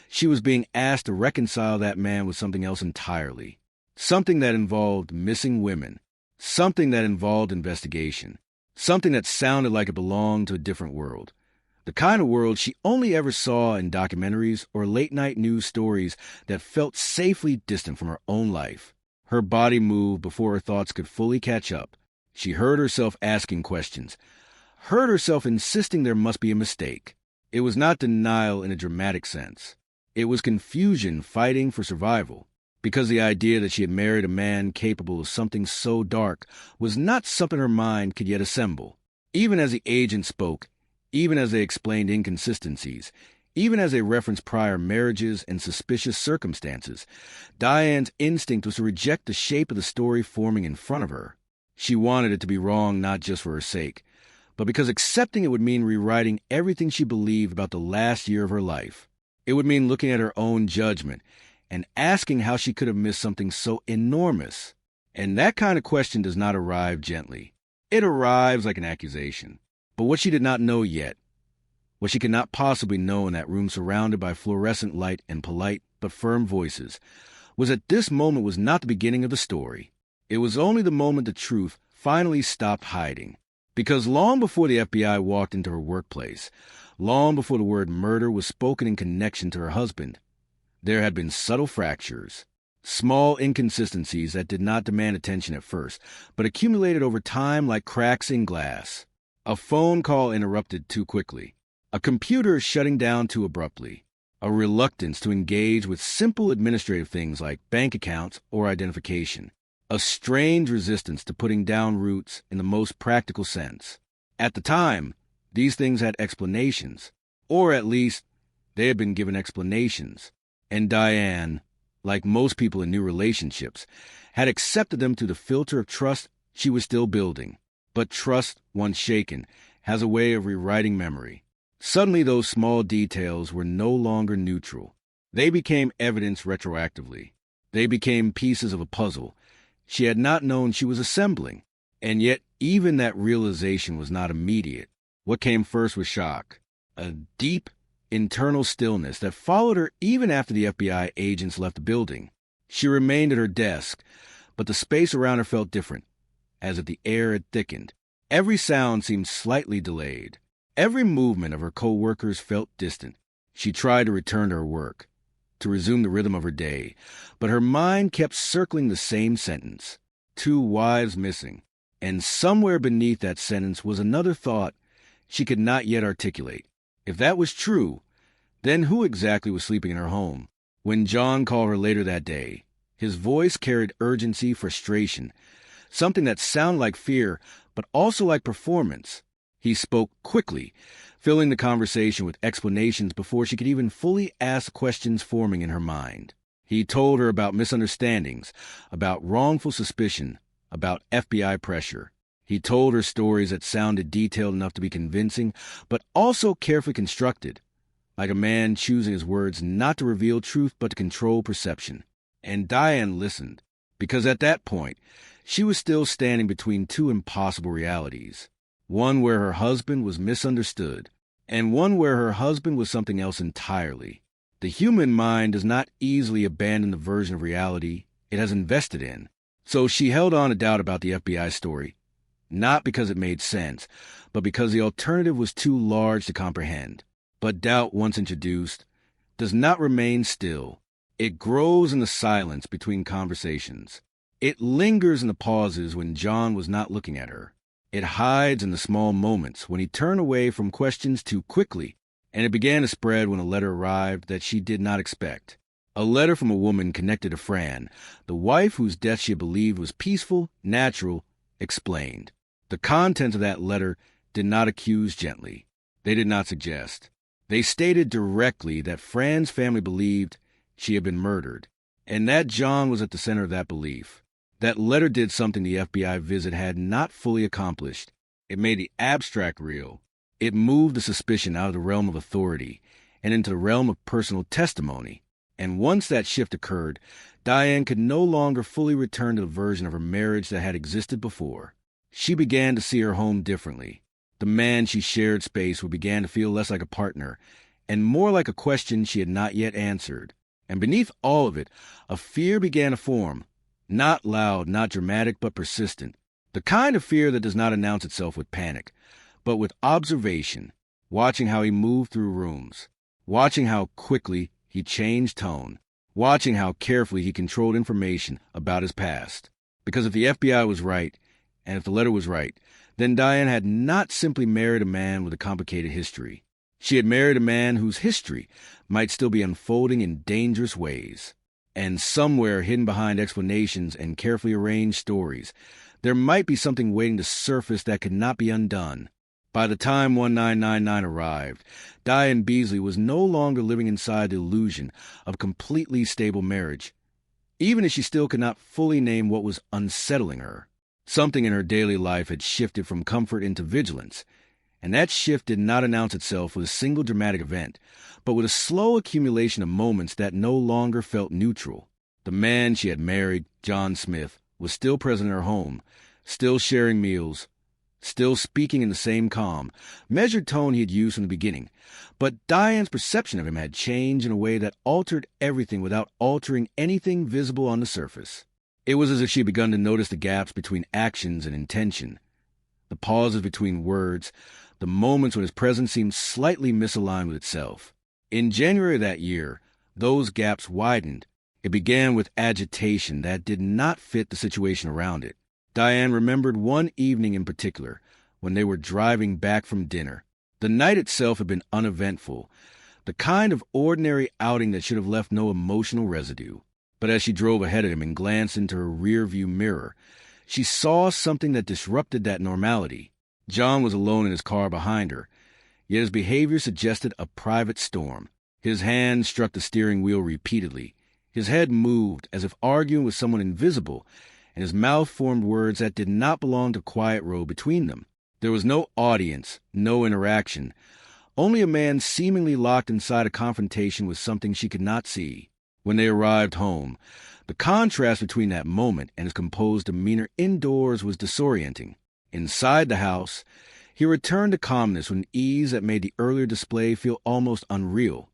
she was being asked to reconcile that man with something else entirely. Something that involved missing women. Something that involved investigation. Something that sounded like it belonged to a different world. The kind of world she only ever saw in documentaries or late-night news stories that felt safely distant from her own life. Her body moved before her thoughts could fully catch up. She heard herself asking questions, heard herself insisting there must be a mistake. It was not denial in a dramatic sense. It was confusion fighting for survival, because the idea that she had married a man capable of something so dark was not something her mind could yet assemble. Even as the agent spoke, even as they explained inconsistencies, even as they referenced prior marriages and suspicious circumstances, Diane's instinct was to reject the shape of the story forming in front of her. She wanted it to be wrong not just for her sake, but because accepting it would mean rewriting everything she believed about the last year of her life. It would mean looking at her own judgment and asking how she could have missed something so enormous. And that kind of question does not arrive gently. It arrives like an accusation. But what she did not know yet, what she could not possibly know in that room surrounded by fluorescent light and polite but firm voices, was that this moment was not the beginning of the story. It was only the moment the truth finally stopped hiding. Because long before the FBI walked into her workplace, long before the word murder was spoken in connection to her husband, there had been subtle fractures, small inconsistencies that did not demand attention at first, but accumulated over time like cracks in glass. A phone call interrupted too quickly, a computer shutting down too abruptly, a reluctance to engage with simple administrative things like bank accounts or identification, a strange resistance to putting down roots in the most practical sense. At the time, these things had explanations, or at least they had been given explanations, and Diane, like most people in new relationships, had accepted them through the filter of trust she was still building. But trust, once shaken, has a way of rewriting memory. Suddenly those small details were no longer neutral. They became evidence retroactively. They became pieces of a puzzle she had not known she was assembling. And yet even that realization was not immediate. What came first was shock. A deep, internal stillness that followed her even after the FBI agents left the building. She remained at her desk, but the space around her felt different, as if the air had thickened. Every sound seemed slightly delayed. Every movement of her co-workers felt distant. She tried to return to her work, to resume the rhythm of her day, but her mind kept circling the same sentence. 2 wives missing. And somewhere beneath that sentence was another thought she could not yet articulate. If that was true, then who exactly was sleeping in her home? When John called her later that day, his voice carried urgency, frustration, something that sounded like fear, but also like performance. He spoke quickly, filling the conversation with explanations before she could even fully ask questions forming in her mind. He told her about misunderstandings, about wrongful suspicion, about FBI pressure. He told her stories that sounded detailed enough to be convincing, but also carefully constructed, like a man choosing his words not to reveal truth but to control perception. And Diane listened, because at that point, she was still standing between 2 impossible realities. One where her husband was misunderstood, and one where her husband was something else entirely. The human mind does not easily abandon the version of reality it has invested in. So she held on to doubt about the FBI story, not because it made sense, but because the alternative was too large to comprehend. But doubt, once introduced, does not remain still. It grows in the silence between conversations. It lingers in the pauses when John was not looking at her. It hides in the small moments when he turned away from questions too quickly, and it began to spread when a letter arrived that she did not expect. A letter from a woman connected to Fran, the wife whose death she believed was peaceful, natural, explained. The contents of that letter did not accuse gently. They did not suggest. They stated directly that Fran's family believed she had been murdered, and that John was at the center of that belief. That letter did something the FBI visit had not fully accomplished. It made the abstract real. It moved the suspicion out of the realm of authority and into the realm of personal testimony. And once that shift occurred, Diane could no longer fully return to the version of her marriage that had existed before. She began to see her home differently. The man she shared space with began to feel less like a partner and more like a question she had not yet answered. And beneath all of it, a fear began to form. Not loud, not dramatic, but persistent. The kind of fear that does not announce itself with panic, but with observation, watching how he moved through rooms, watching how quickly he changed tone, watching how carefully he controlled information about his past. Because if the FBI was right, and if the letter was right, then Diane had not simply married a man with a complicated history. She had married a man whose history might still be unfolding in dangerous ways. And somewhere hidden behind explanations and carefully arranged stories, there might be something waiting to surface that could not be undone. By the time 1999 arrived, Diane Beasley was no longer living inside the illusion of completely stable marriage, even as she still could not fully name what was unsettling her. Something in her daily life had shifted from comfort into vigilance, and that shift did not announce itself with a single dramatic event, but with a slow accumulation of moments that no longer felt neutral. The man she had married, John Smith, was still present in her home, still sharing meals, still speaking in the same calm, measured tone he had used from the beginning. But Diane's perception of him had changed in a way that altered everything without altering anything visible on the surface. It was as if she had begun to notice the gaps between actions and intention, the pauses between words, the moments when his presence seemed slightly misaligned with itself. In January of that year, those gaps widened. It began with agitation that did not fit the situation around it. Diane remembered one evening in particular, when they were driving back from dinner. The night itself had been uneventful, the kind of ordinary outing that should have left no emotional residue. But as she drove ahead of him and glanced into her rear-view mirror, she saw something that disrupted that normality. John was alone in his car behind her, yet his behavior suggested a private storm. His hand struck the steering wheel repeatedly. His head moved as if arguing with someone invisible, and his mouth formed words that did not belong to the quiet road between them. There was no audience, no interaction, only a man seemingly locked inside a confrontation with something she could not see. When they arrived home, the contrast between that moment and his composed demeanor indoors was disorienting. Inside the house, he returned to calmness with an ease that made the earlier display feel almost unreal,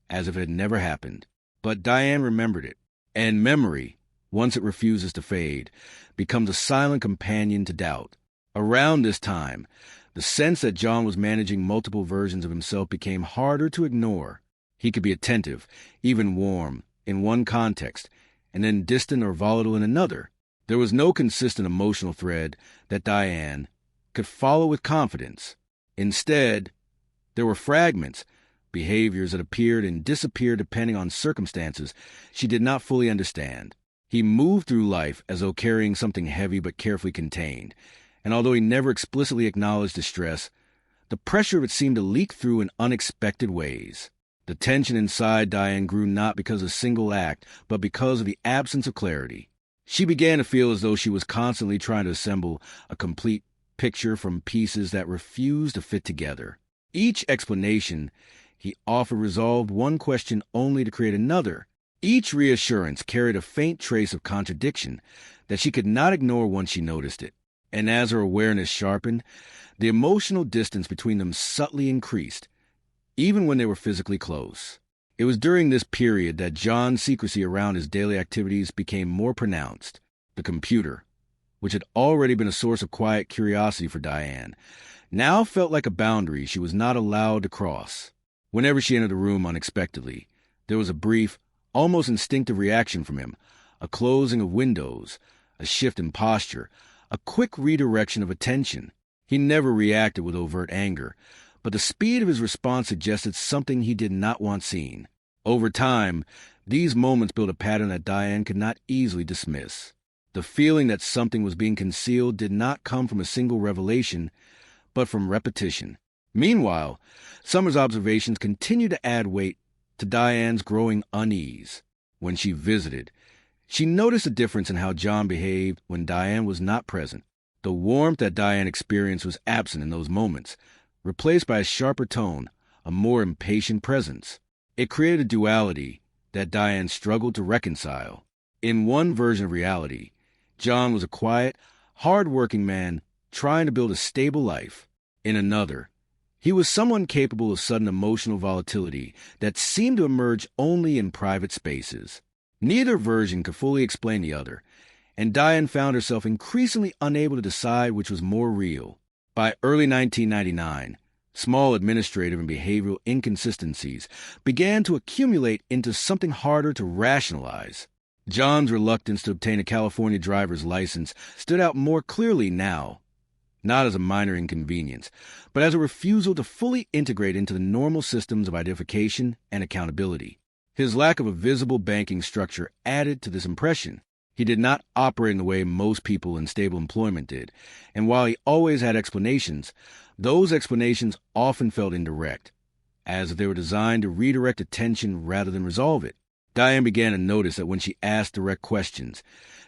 as if it had never happened. But Diane remembered it, and memory, once it refuses to fade, becomes a silent companion to doubt. Around this time, the sense that John was managing multiple versions of himself became harder to ignore. He could be attentive, even warm, in one context, and then distant or volatile in another. There was no consistent emotional thread that Diane could follow with confidence. Instead, there were fragments, behaviors that appeared and disappeared depending on circumstances she did not fully understand. He moved through life as though carrying something heavy but carefully contained, and although he never explicitly acknowledged distress, the pressure of it seemed to leak through in unexpected ways. The tension inside Diane grew not because of a single act, but because of the absence of clarity. She began to feel as though she was constantly trying to assemble a complete picture from pieces that refused to fit together. Each explanation he offered resolved one question only to create another. Each reassurance carried a faint trace of contradiction that she could not ignore once she noticed it. And as her awareness sharpened, the emotional distance between them subtly increased, even when they were physically close. It was during this period that John's secrecy around his daily activities became more pronounced. The computer, which had already been a source of quiet curiosity for Diane, now felt like a boundary she was not allowed to cross. Whenever she entered the room unexpectedly, there was a brief, almost instinctive reaction from him, a closing of windows, a shift in posture, a quick redirection of attention. He never reacted with overt anger, but the speed of his response suggested something he did not want seen. Over time, these moments built a pattern that Diane could not easily dismiss. The feeling that something was being concealed did not come from a single revelation, but from repetition. Meanwhile, Summer's observations continued to add weight to Diane's growing unease. When she visited, she noticed a difference in how John behaved when Diane was not present. The warmth that Diane experienced was absent in those moments, replaced by a sharper tone, a more impatient presence. It created a duality that Diane struggled to reconcile. In one version of reality, John was a quiet, hard-working man trying to build a stable life. In another, he was someone capable of sudden emotional volatility that seemed to emerge only in private spaces. Neither version could fully explain the other, and Diane found herself increasingly unable to decide which was more real. By early 1999, small administrative and behavioral inconsistencies began to accumulate into something harder to rationalize. John's reluctance to obtain a California driver's license stood out more clearly now, not as a minor inconvenience, but as a refusal to fully integrate into the normal systems of identification and accountability. His lack of a visible banking structure added to this impression. He did not operate in the way most people in stable employment did, and while he always had explanations, those explanations often felt indirect, as if they were designed to redirect attention rather than resolve it. Diane began to notice that when she asked direct questions,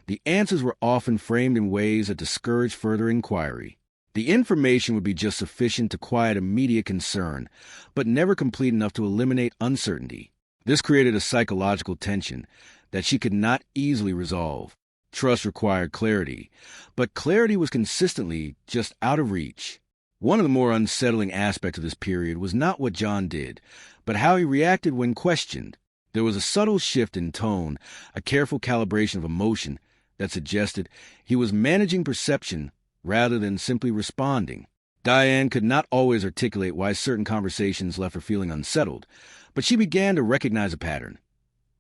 the answers were often framed in ways that discouraged further inquiry. The information would be just sufficient to quiet immediate concern, but never complete enough to eliminate uncertainty. This created a psychological tension that she could not easily resolve. Trust required clarity, but clarity was consistently just out of reach. One of the more unsettling aspects of this period was not what John did, but how he reacted when questioned. There was a subtle shift in tone, a careful calibration of emotion that suggested he was managing perception rather than simply responding. Diane could not always articulate why certain conversations left her feeling unsettled, but she began to recognize a pattern.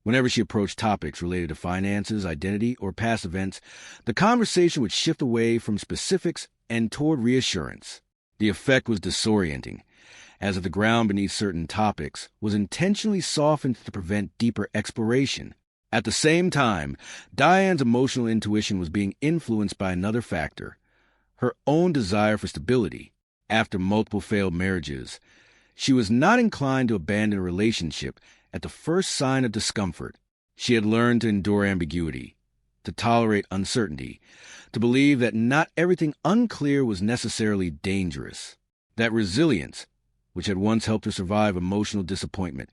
Whenever she approached topics related to finances, identity, or past events, the conversation would shift away from specifics and toward reassurance. The effect was disorienting, as if the ground beneath certain topics was intentionally softened to prevent deeper exploration. At the same time, Diane's emotional intuition was being influenced by another factor: her own desire for stability. After multiple failed marriages, she was not inclined to abandon a relationship at the first sign of discomfort. She had learned to endure ambiguity, to tolerate uncertainty, to believe that not everything unclear was necessarily dangerous. That resilience, which had once helped her survive emotional disappointment,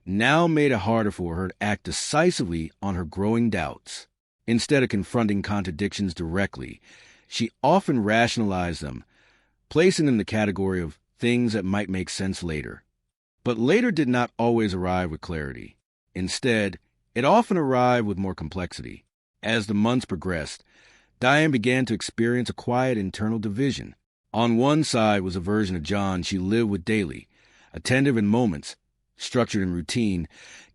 now made it harder for her to act decisively on her growing doubts. Instead of confronting contradictions directly, she often rationalized them, placing them in the category of things that might make sense later. But later did not always arrive with clarity. Instead, it often arrived with more complexity. As the months progressed, Diane began to experience a quiet internal division. On one side was a version of John she lived with daily, attentive in moments, structured in routine,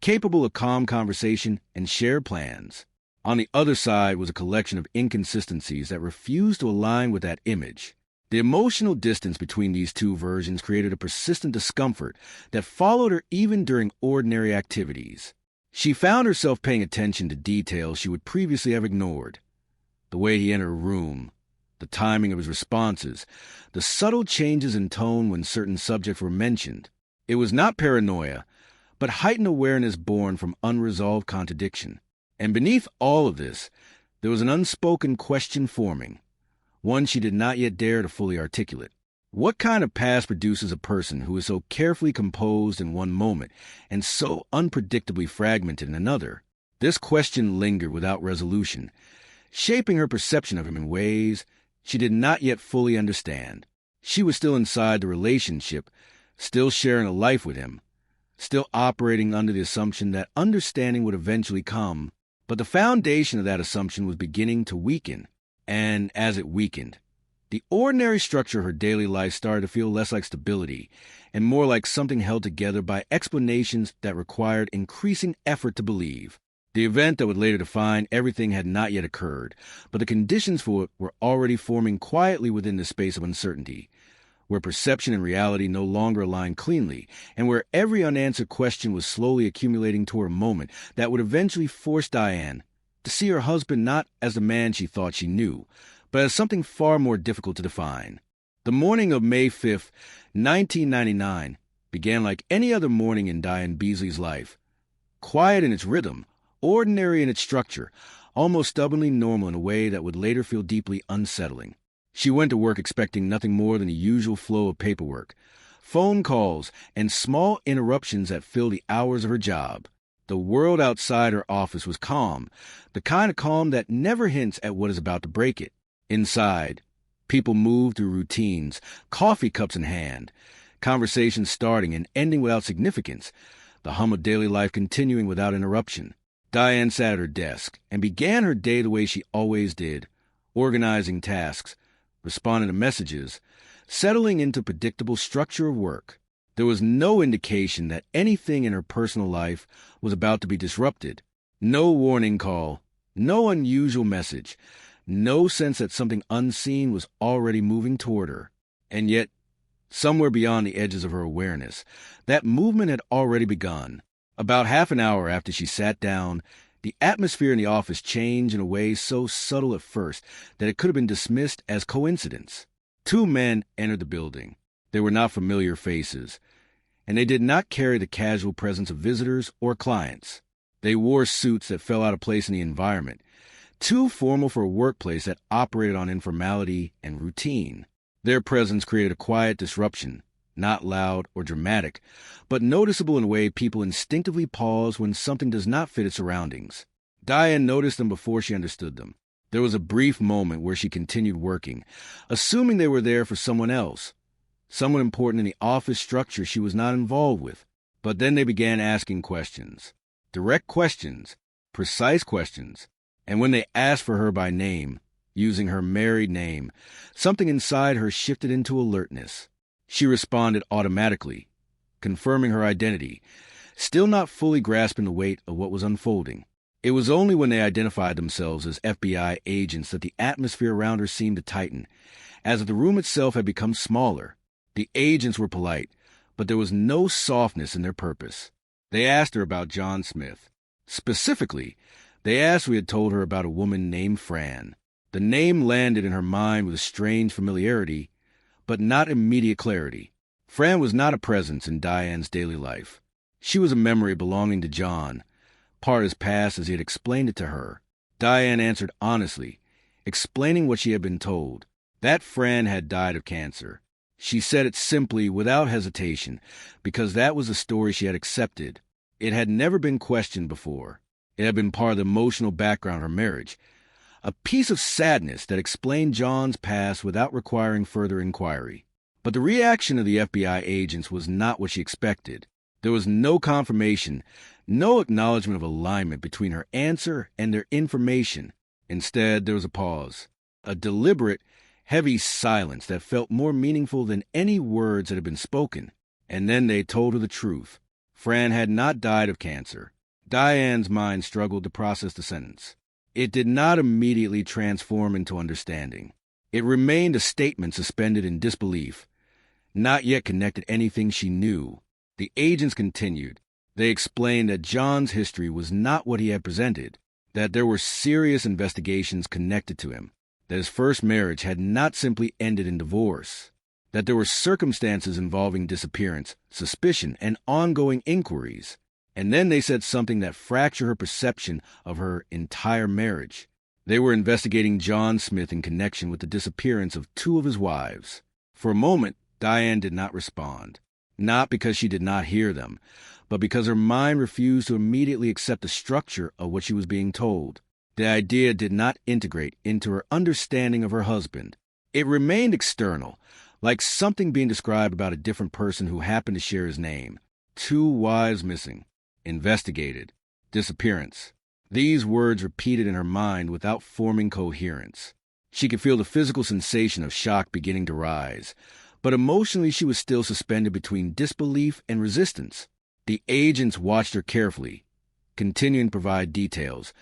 capable of calm conversation and shared plans. On the other side was a collection of inconsistencies that refused to align with that image. The emotional distance between these two versions created a persistent discomfort that followed her even during ordinary activities. She found herself paying attention to details she would previously have ignored: the way he entered a room, the timing of his responses, the subtle changes in tone when certain subjects were mentioned. It was not paranoia, but heightened awareness born from unresolved contradiction. And beneath all of this, there was an unspoken question forming, one she did not yet dare to fully articulate. What kind of past produces a person who is so carefully composed in one moment and so unpredictably fragmented in another? This question lingered without resolution, shaping her perception of him in ways she did not yet fully understand. She was still inside the relationship, still sharing a life with him, still operating under the assumption that understanding would eventually come. But the foundation of that assumption was beginning to weaken, and as it weakened, the ordinary structure of her daily life started to feel less like stability and more like something held together by explanations that required increasing effort to believe. The event that would later define everything had not yet occurred, but the conditions for it were already forming quietly within the space of uncertainty, where perception and reality no longer aligned cleanly, and where every unanswered question was slowly accumulating toward a moment that would eventually force Diane to see her husband not as the man she thought she knew, but as something far more difficult to define. The morning of May 5th, 1999, began like any other morning in Diane Beasley's life. Quiet in its rhythm, ordinary in its structure, almost stubbornly normal in a way that would later feel deeply unsettling. She went to work expecting nothing more than the usual flow of paperwork, phone calls, and small interruptions that filled the hours of her job. The world outside her office was calm, the kind of calm that never hints at what is about to break it. Inside, people moved through routines, coffee cups in hand, conversations starting and ending without significance, the hum of daily life continuing without interruption. Diane sat at her desk and began her day the way she always did, organizing tasks, responding to messages, settling into predictable structure of work. There was no indication that anything in her personal life was about to be disrupted. No warning call, no unusual message, no sense that something unseen was already moving toward her. And yet, somewhere beyond the edges of her awareness, that movement had already begun. About half an hour after she sat down, the atmosphere in the office changed in a way so subtle at first that it could have been dismissed as coincidence. Two men entered the building. They were not familiar faces, and they did not carry the casual presence of visitors or clients. They wore suits that fell out of place in the environment, too formal for a workplace that operated on informality and routine. Their presence created a quiet disruption, not loud or dramatic, but noticeable in a way people instinctively pause when something does not fit its surroundings. Diane noticed them before she understood them. There was a brief moment where she continued working, assuming they were there for someone else, someone important in the office structure she was not involved with. But then they began asking questions. Direct questions, precise questions, and when they asked for her by name, using her married name, something inside her shifted into alertness. She responded automatically, confirming her identity, still not fully grasping the weight of what was unfolding. It was only when they identified themselves as FBI agents that the atmosphere around her seemed to tighten, as if the room itself had become smaller. The agents were polite, but there was no softness in their purpose. They asked her about John Smith. Specifically, they asked if we had told her about a woman named Fran. The name landed in her mind with a strange familiarity, but not immediate clarity. Fran was not a presence in Diane's daily life. She was a memory belonging to John, part of his past as he had explained it to her. Diane answered honestly, explaining what she had been told, that Fran had died of cancer. She said it simply, without hesitation, because that was the story she had accepted. It had never been questioned before. It had been part of the emotional background of her marriage, a piece of sadness that explained John's past without requiring further inquiry. But the reaction of the FBI agents was not what she expected. There was no confirmation, no acknowledgement of alignment between her answer and their information. Instead, there was a pause, a deliberate, heavy silence that felt more meaningful than any words that had been spoken. And then they told her the truth. Fran had not died of cancer. Diane's mind struggled to process the sentence. It did not immediately transform into understanding. It remained a statement suspended in disbelief, not yet connected to anything she knew. The agents continued. They explained that John's history was not what he had presented, that there were serious investigations connected to him, that his first marriage had not simply ended in divorce, that there were circumstances involving disappearance, suspicion, and ongoing inquiries. And then they said something that fractured her perception of her entire marriage. They were investigating John Smith in connection with the disappearance of two of his wives. For a moment, Diane did not respond, not because she did not hear them, but because her mind refused to immediately accept the structure of what she was being told. The idea did not integrate into her understanding of her husband. It remained external, like something being described about a different person who happened to share his name. 2 wives missing. Investigated. Disappearance. These words repeated in her mind without forming coherence. She could feel the physical sensation of shock beginning to rise, but emotionally she was still suspended between disbelief and resistance. The agents watched her carefully, continuing to provide details,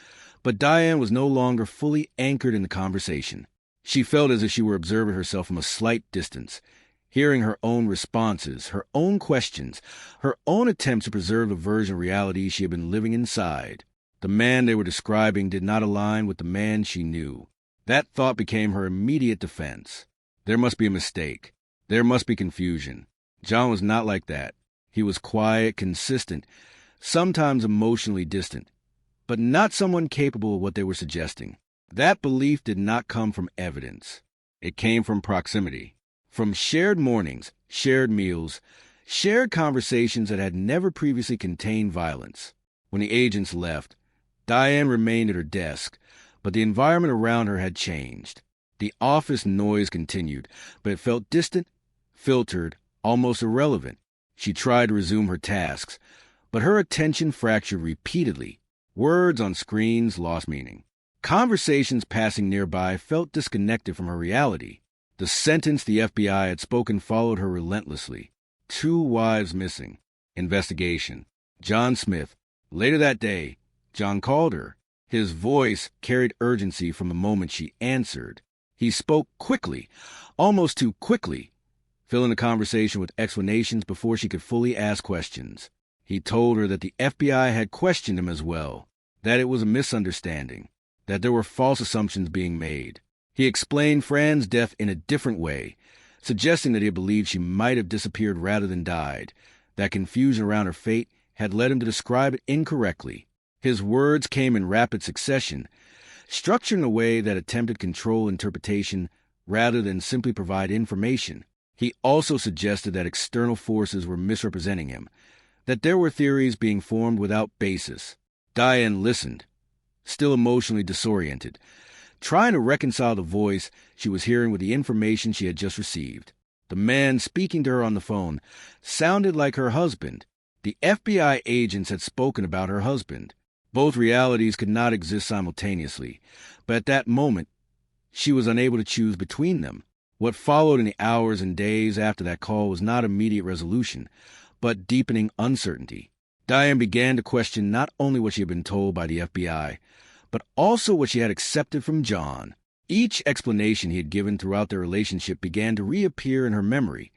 but Diane was no longer fully anchored in the conversation. She felt as if she were observing herself from a slight distance, hearing her own responses, her own questions, her own attempts to preserve the version of reality she had been living inside. The man they were describing did not align with the man she knew. That thought became her immediate defense. There must be a mistake. There must be confusion. John was not like that. He was quiet, consistent, sometimes emotionally distant, but not someone capable of what they were suggesting. That belief did not come from evidence. It came from proximity, from shared mornings, shared meals, shared conversations that had never previously contained violence. When the agents left, Diane remained at her desk, but the environment around her had changed. The office noise continued, but it felt distant, filtered, almost irrelevant. She tried to resume her tasks, but her attention fractured repeatedly. Words on screens lost meaning. Conversations passing nearby felt disconnected from her reality. The sentence the FBI had spoken followed her relentlessly. 2 wives missing. Investigation. John Smith. Later that day, John called her. His voice carried urgency from the moment she answered. He spoke quickly, almost too quickly, filling the conversation with explanations before she could fully ask questions. He told her that the FBI had questioned him as well, that it was a misunderstanding, that there were false assumptions being made. He explained Fran's death in a different way, suggesting that he believed she might have disappeared rather than died. That confusion around her fate had led him to describe it incorrectly. His words came in rapid succession, structured in a way that attempted control interpretation rather than simply provide information. He also suggested that external forces were misrepresenting him, that there were theories being formed without basis. Diane listened, still emotionally disoriented, trying to reconcile the voice she was hearing with the information she had just received. The man speaking to her on the phone sounded like her husband. The FBI agents had spoken about her husband. Both realities could not exist simultaneously, but at that moment, she was unable to choose between them. What followed in the hours and days after that call was not immediate resolution, but deepening uncertainty. Diane began to question not only what she had been told by the FBI, but also what she had accepted from John. Each explanation he had given throughout their relationship began to reappear in her memory,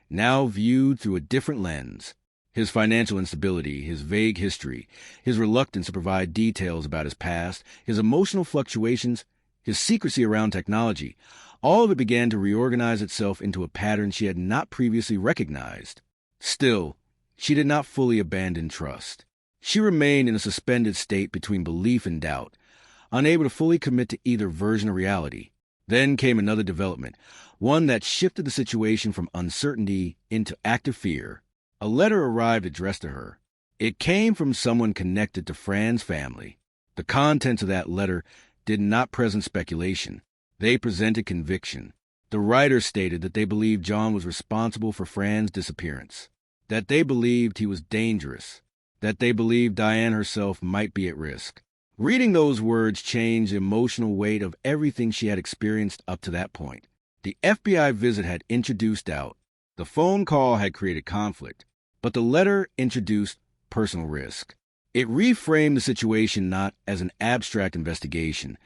now viewed through a different lens. His financial instability, his vague history, his reluctance to provide details about his past, his emotional fluctuations, his secrecy around technology, all of it began to reorganize itself into a pattern she had not previously recognized. Still, she did not fully abandon trust. She remained in a suspended state between belief and doubt, unable to fully commit to either version of reality. Then came another development, one that shifted the situation from uncertainty into active fear. A letter arrived addressed to her. It came from someone connected to Fran's family. The contents of that letter did not present speculation. They presented conviction. The writer stated that they believed John was responsible for Fran's disappearance, that they believed he was dangerous, that they believed Diane herself might be at risk. Reading those words changed the emotional weight of everything she had experienced up to that point. The FBI visit had introduced doubt. The phone call had created conflict, but the letter introduced personal risk. It reframed the situation not as an abstract investigation,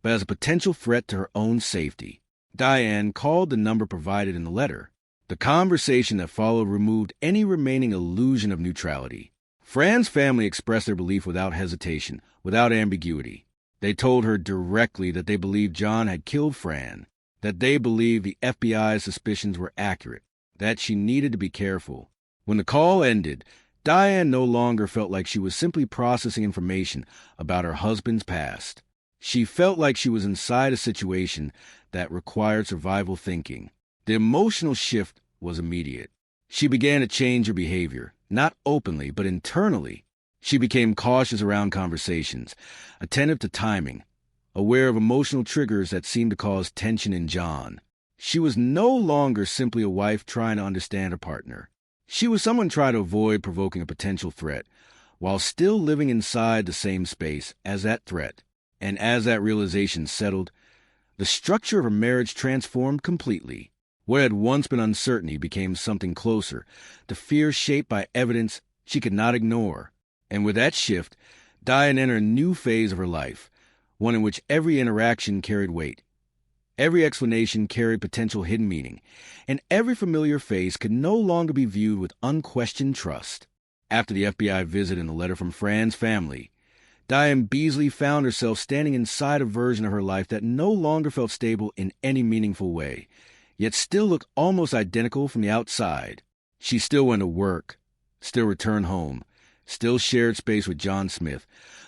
but as a potential threat to her own safety. Diane called the number provided in the letter. The conversation that followed removed any remaining illusion of neutrality. Fran's family expressed their belief without hesitation, without ambiguity. They told her directly that they believed John had killed Fran, that they believed the FBI's suspicions were accurate, that she needed to be careful. When the call ended, Diane no longer felt like she was simply processing information about her husband's past. She felt like she was inside a situation that required survival thinking. The emotional shift was immediate. She began to change her behavior, not openly, but internally. She became cautious around conversations, attentive to timing, aware of emotional triggers that seemed to cause tension in John. She was no longer simply a wife trying to understand her partner. She was someone trying to avoid provoking a potential threat, while still living inside the same space as that threat. And as that realization settled, the structure of her marriage transformed completely. What had once been uncertainty became something closer, the fear shaped by evidence she could not ignore. And with that shift, Diane entered a new phase of her life, one in which every interaction carried weight. Every explanation carried potential hidden meaning, and every familiar face could no longer be viewed with unquestioned trust. After the FBI visit and the letter from Fran's family, Diane Beasley found herself standing inside a version of her life that no longer felt stable in any meaningful way, yet still looked almost identical from the outside. She still went to work, still returned home, still shared space with John Smith,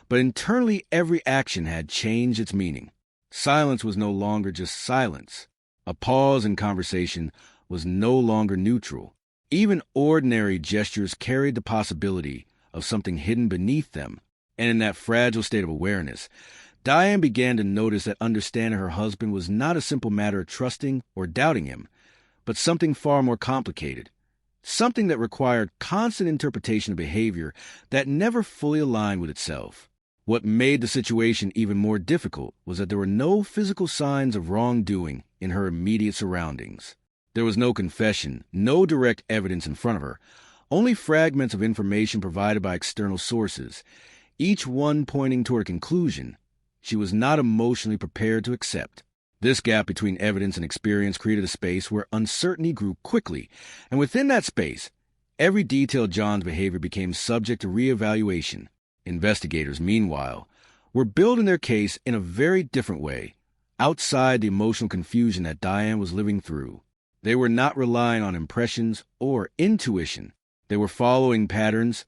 but internally every action had changed its meaning. Silence was no longer just silence. A pause in conversation was no longer neutral. Even ordinary gestures carried the possibility of something hidden beneath them. And in that fragile state of awareness, Diane began to notice that understanding her husband was not a simple matter of trusting or doubting him, but something far more complicated. Something that required constant interpretation of behavior that never fully aligned with itself. What made the situation even more difficult was that there were no physical signs of wrongdoing in her immediate surroundings. There was no confession, no direct evidence in front of her, only fragments of information provided by external sources, each one pointing toward a conclusion she was not emotionally prepared to accept. This gap between evidence and experience created a space where uncertainty grew quickly, and within that space, every detail of John's behavior became subject to reevaluation. Investigators, meanwhile, were building their case in a very different way, outside the emotional confusion that Diane was living through. They were not relying on impressions or intuition. They were following patterns,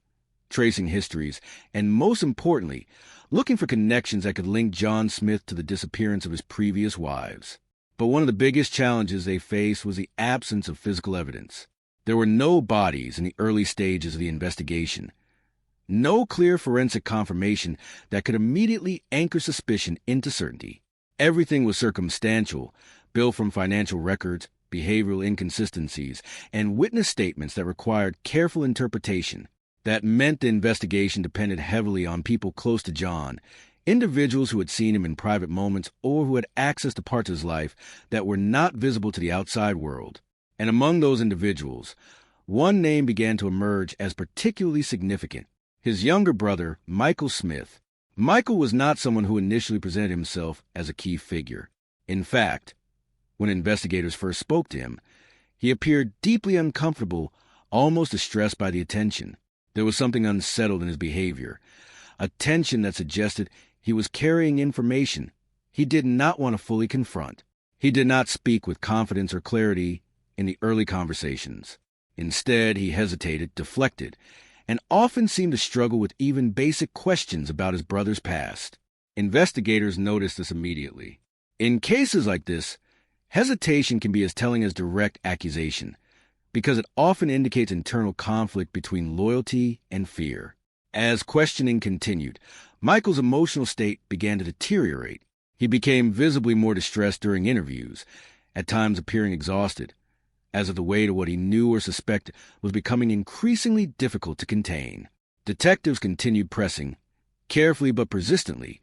tracing histories, and most importantly, looking for connections that could link John Smith to the disappearance of his previous wives. But one of the biggest challenges they faced was the absence of physical evidence. There were no bodies in the early stages of the investigation. No clear forensic confirmation that could immediately anchor suspicion into certainty. Everything was circumstantial, built from financial records, behavioral inconsistencies, and witness statements that required careful interpretation. That meant the investigation depended heavily on people close to John, individuals who had seen him in private moments or who had access to parts of his life that were not visible to the outside world. And among those individuals, one name began to emerge as particularly significant: his younger brother, Michael Smith. Michael was not someone who initially presented himself as a key figure. In fact, when investigators first spoke to him, he appeared deeply uncomfortable, almost distressed by the attention. There was something unsettled in his behavior, a tension that suggested he was carrying information he did not want to fully confront. He did not speak with confidence or clarity in the early conversations. Instead, he hesitated, deflected, and often seemed to struggle with even basic questions about his brother's past. Investigators noticed this immediately. In cases like this, hesitation can be as telling as direct accusation, because it often indicates internal conflict between loyalty and fear. As questioning continued, Michael's emotional state began to deteriorate. He became visibly more distressed during interviews, at times appearing exhausted, as if the weight of what he knew or suspected was becoming increasingly difficult to contain. Detectives continued pressing, carefully but persistently,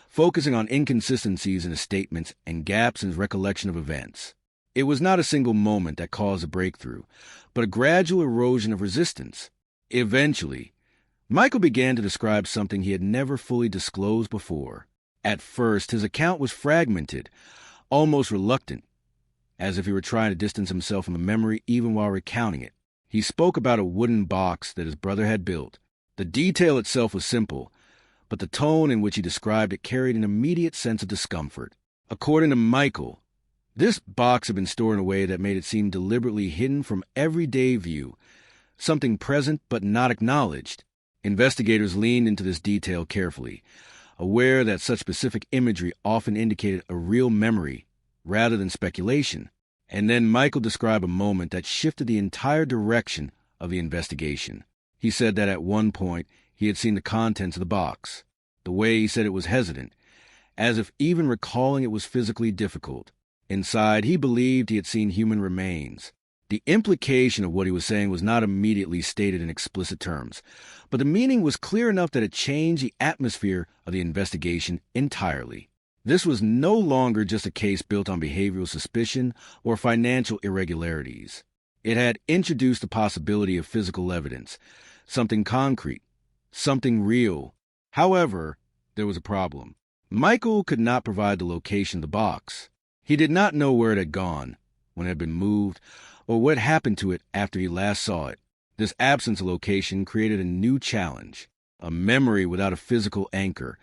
focusing on inconsistencies in his statements and gaps in his recollection of events. It was not a single moment that caused a breakthrough, but a gradual erosion of resistance. Eventually, Michael began to describe something he had never fully disclosed before. At first, his account was fragmented, almost reluctant, as if he were trying to distance himself from the memory even while recounting it. He spoke about a wooden box that his brother had built. The detail itself was simple, but the tone in which he described it carried an immediate sense of discomfort. According to Michael, this box had been stored in a way that made it seem deliberately hidden from everyday view, something present but not acknowledged. Investigators leaned into this detail carefully, aware that such specific imagery often indicated a real memory rather than speculation. And then Michael described a moment that shifted the entire direction of the investigation. He said that at one point he had seen the contents of the box. The way he said it was hesitant, as if even recalling it was physically difficult. Inside, he believed he had seen human remains. The implication of what he was saying was not immediately stated in explicit terms, but the meaning was clear enough that it changed the atmosphere of the investigation entirely. This was no longer just a case built on behavioral suspicion or financial irregularities. It had introduced the possibility of physical evidence, something concrete, something real. However, there was a problem. Michael could not provide the location of the box. He did not know where it had gone, when it had been moved, or what happened to it after he last saw it. This absence of location created a new challenge. A memory without a physical anchor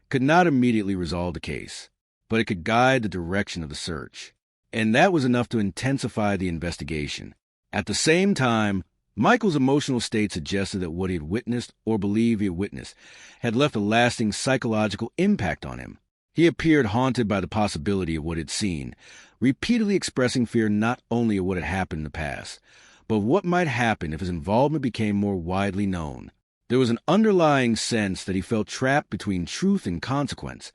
could not immediately resolve the case, but it could guide the direction of the search. And that was enough to intensify the investigation. At the same time, Michael's emotional state suggested that what he had witnessed or believed he had witnessed had left a lasting psychological impact on him. He appeared haunted by the possibility of what he'd seen, repeatedly expressing fear not only of what had happened in the past, but of what might happen if his involvement became more widely known. There was an underlying sense that he felt trapped between truth and consequence,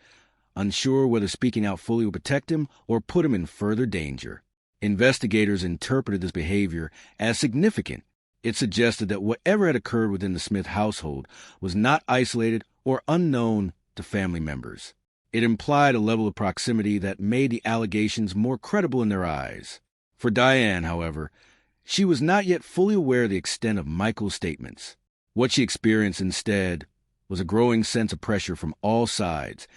unsure whether speaking out fully would protect him or put him in further danger. Investigators interpreted this behavior as significant. It suggested that whatever had occurred within the Smith household was not isolated or unknown to family members. It implied a level of proximity that made the allegations more credible in their eyes. For Diane, however, she was not yet fully aware of the extent of Michael's statements. What she experienced instead was a growing sense of pressure from all sides.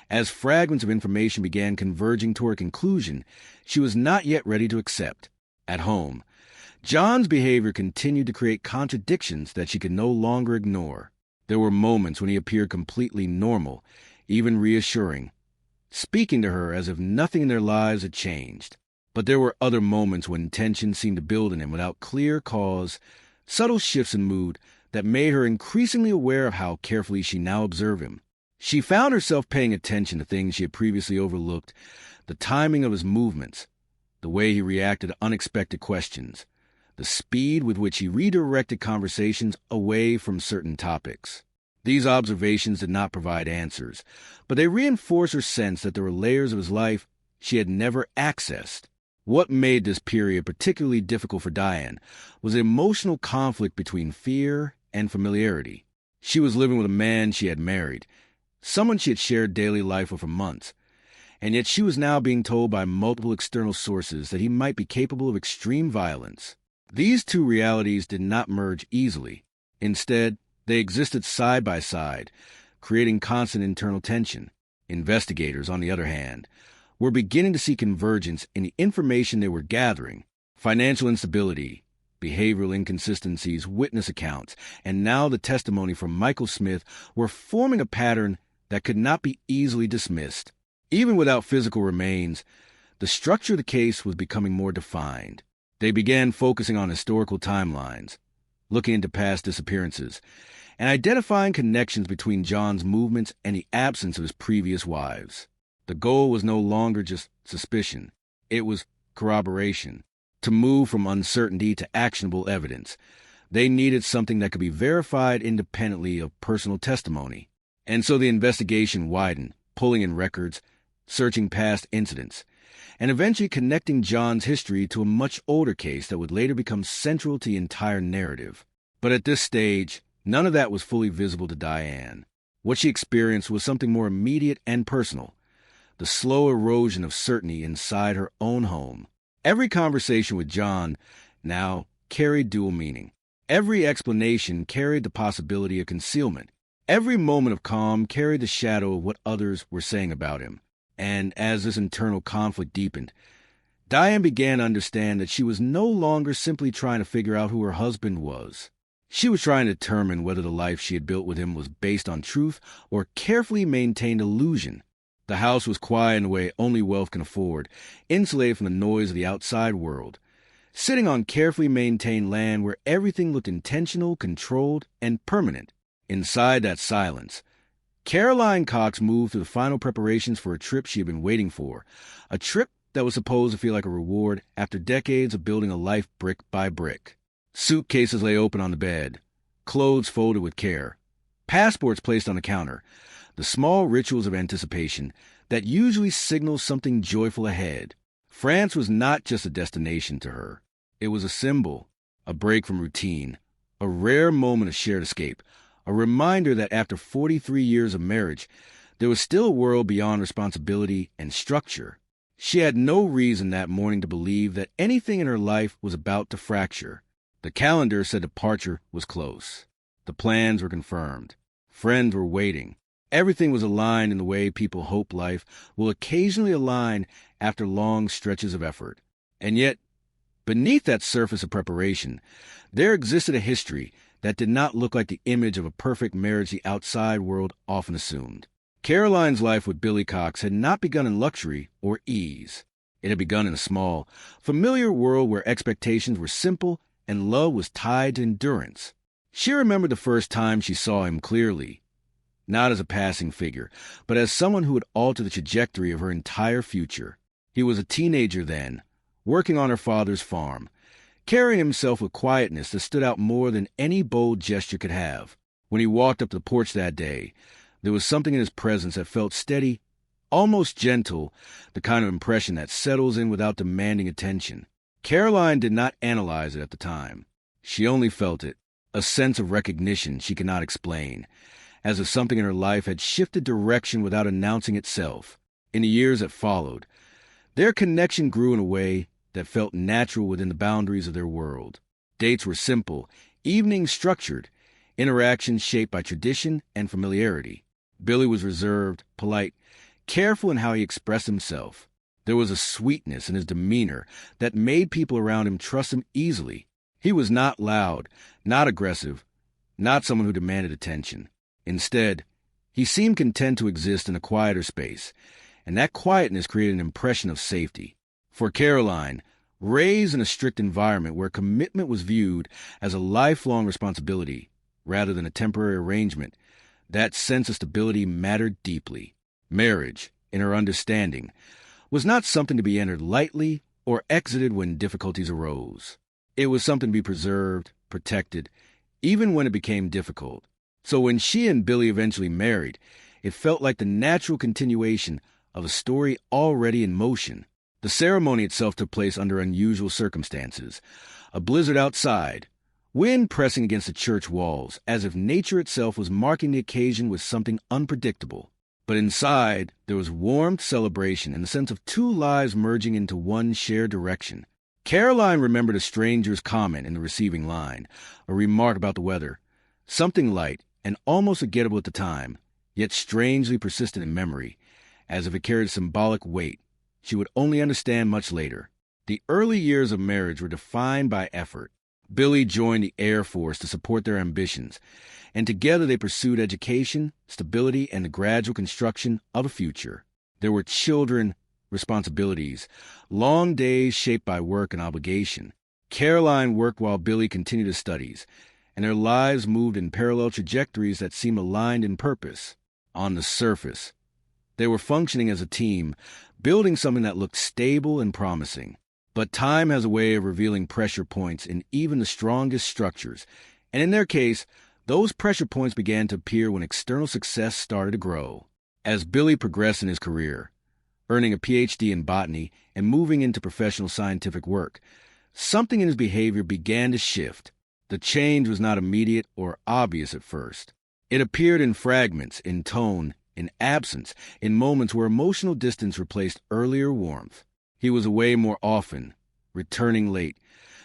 As fragments of information began converging toward a conclusion she was not yet ready to accept. At home, John's behavior continued to create contradictions that she could no longer ignore. There were moments when he appeared completely normal, even reassuring, speaking to her as if nothing in their lives had changed. But there were other moments when tension seemed to build in him without clear cause, subtle shifts in mood that made her increasingly aware of how carefully she now observed him. She found herself paying attention to things she had previously overlooked, the timing of his movements, the way he reacted to unexpected questions, the speed with which he redirected conversations away from certain topics. These observations did not provide answers, but they reinforced her sense that there were layers of his life she had never accessed. What made this period particularly difficult for Diane was the emotional conflict between fear and familiarity. She was living with a man she had married, someone she had shared daily life with for months, and yet she was now being told by multiple external sources that he might be capable of extreme violence. These two realities did not merge easily. Instead, they existed side by side, creating constant internal tension. Investigators, on the other hand, were beginning to see convergence in the information they were gathering. Financial instability, behavioral inconsistencies, witness accounts, and now the testimony from Michael Smith were forming a pattern that could not be easily dismissed. Even without physical remains, the structure of the case was becoming more defined. They began focusing on historical timelines, looking into past disappearances, and identifying connections between John's movements and the absence of his previous wives. The goal was no longer just suspicion. It was corroboration. To move from uncertainty to actionable evidence, they needed something that could be verified independently of personal testimony. And so the investigation widened, pulling in records, searching past incidents, and eventually connecting John's history to a much older case that would later become central to the entire narrative. But at this stage, none of that was fully visible to Diane. What she experienced was something more immediate and personal, the slow erosion of certainty inside her own home. Every conversation with John now carried dual meaning. Every explanation carried the possibility of concealment. Every moment of calm carried the shadow of what others were saying about him. And as this internal conflict deepened, Diane began to understand that she was no longer simply trying to figure out who her husband was. She was trying to determine whether the life she had built with him was based on truth or carefully maintained illusion. The house was quiet in a way only wealth can afford, insulated from the noise of the outside world, sitting on carefully maintained land where everything looked intentional, controlled, and permanent. Inside that silence, Caroline Cox moved through the final preparations for a trip she had been waiting for, a trip that was supposed to feel like a reward after decades of building a life brick by brick. Suitcases lay open on the bed, clothes folded with care, passports placed on the counter, the small rituals of anticipation that usually signal something joyful ahead. France was not just a destination to her. It was a symbol, a break from routine, a rare moment of shared escape, a reminder that after 43 years of marriage, there was still a world beyond responsibility and structure. She had no reason that morning to believe that anything in her life was about to fracture. The calendar said departure was close. The plans were confirmed. Friends were waiting. Everything was aligned in the way people hope life will occasionally align after long stretches of effort. And yet, beneath that surface of preparation, there existed a history that did not look like the image of a perfect marriage the outside world often assumed. Caroline's life with Billy Cox had not begun in luxury or ease. It had begun in a small, familiar world where expectations were simple and love was tied to endurance. She remembered the first time she saw him clearly, not as a passing figure, but as someone who would alter the trajectory of her entire future. He was a teenager then, working on her father's farm, carrying himself with quietness that stood out more than any bold gesture could have. When he walked up the porch that day, there was something in his presence that felt steady, almost gentle, the kind of impression that settles in without demanding attention. Caroline did not analyze it at the time. She only felt it, a sense of recognition she could not explain, as if something in her life had shifted direction without announcing itself. In the years that followed, their connection grew in a way that felt natural within the boundaries of their world. Dates were simple, evenings structured, interactions shaped by tradition and familiarity. Billy was reserved, polite, careful in how he expressed himself. There was a sweetness in his demeanor that made people around him trust him easily. He was not loud, not aggressive, not someone who demanded attention. Instead, he seemed content to exist in a quieter space, and that quietness created an impression of safety. For Caroline, raised in a strict environment where commitment was viewed as a lifelong responsibility rather than a temporary arrangement, that sense of stability mattered deeply. Marriage, in her understanding, was not something to be entered lightly or exited when difficulties arose. It was something to be preserved, protected, even when it became difficult. So when she and Billy eventually married, it felt like the natural continuation of a story already in motion. The ceremony itself took place under unusual circumstances. A blizzard outside, wind pressing against the church walls, as if nature itself was marking the occasion with something unpredictable. But inside, there was warmth, celebration, and the sense of two lives merging into one shared direction. Caroline remembered a stranger's comment in the receiving line, a remark about the weather, something light and almost forgettable at the time, yet strangely persistent in memory, as if it carried symbolic weight she would only understand much later. The early years of marriage were defined by effort. Billy joined the Air Force to support their ambitions, and together they pursued education, stability, and the gradual construction of a future. There were children, responsibilities, long days shaped by work and obligation. Caroline worked while Billy continued his studies, and their lives moved in parallel trajectories that seemed aligned in purpose. On the surface, they were functioning as a team, building something that looked stable and promising. But time has a way of revealing pressure points in even the strongest structures, and in their case, those pressure points began to appear when external success started to grow. As Billy progressed in his career, earning a PhD in botany and moving into professional scientific work, something in his behavior began to shift. The change was not immediate or obvious at first. It appeared in fragments, in tone, in absence, in moments where emotional distance replaced earlier warmth. He was away more often, returning late,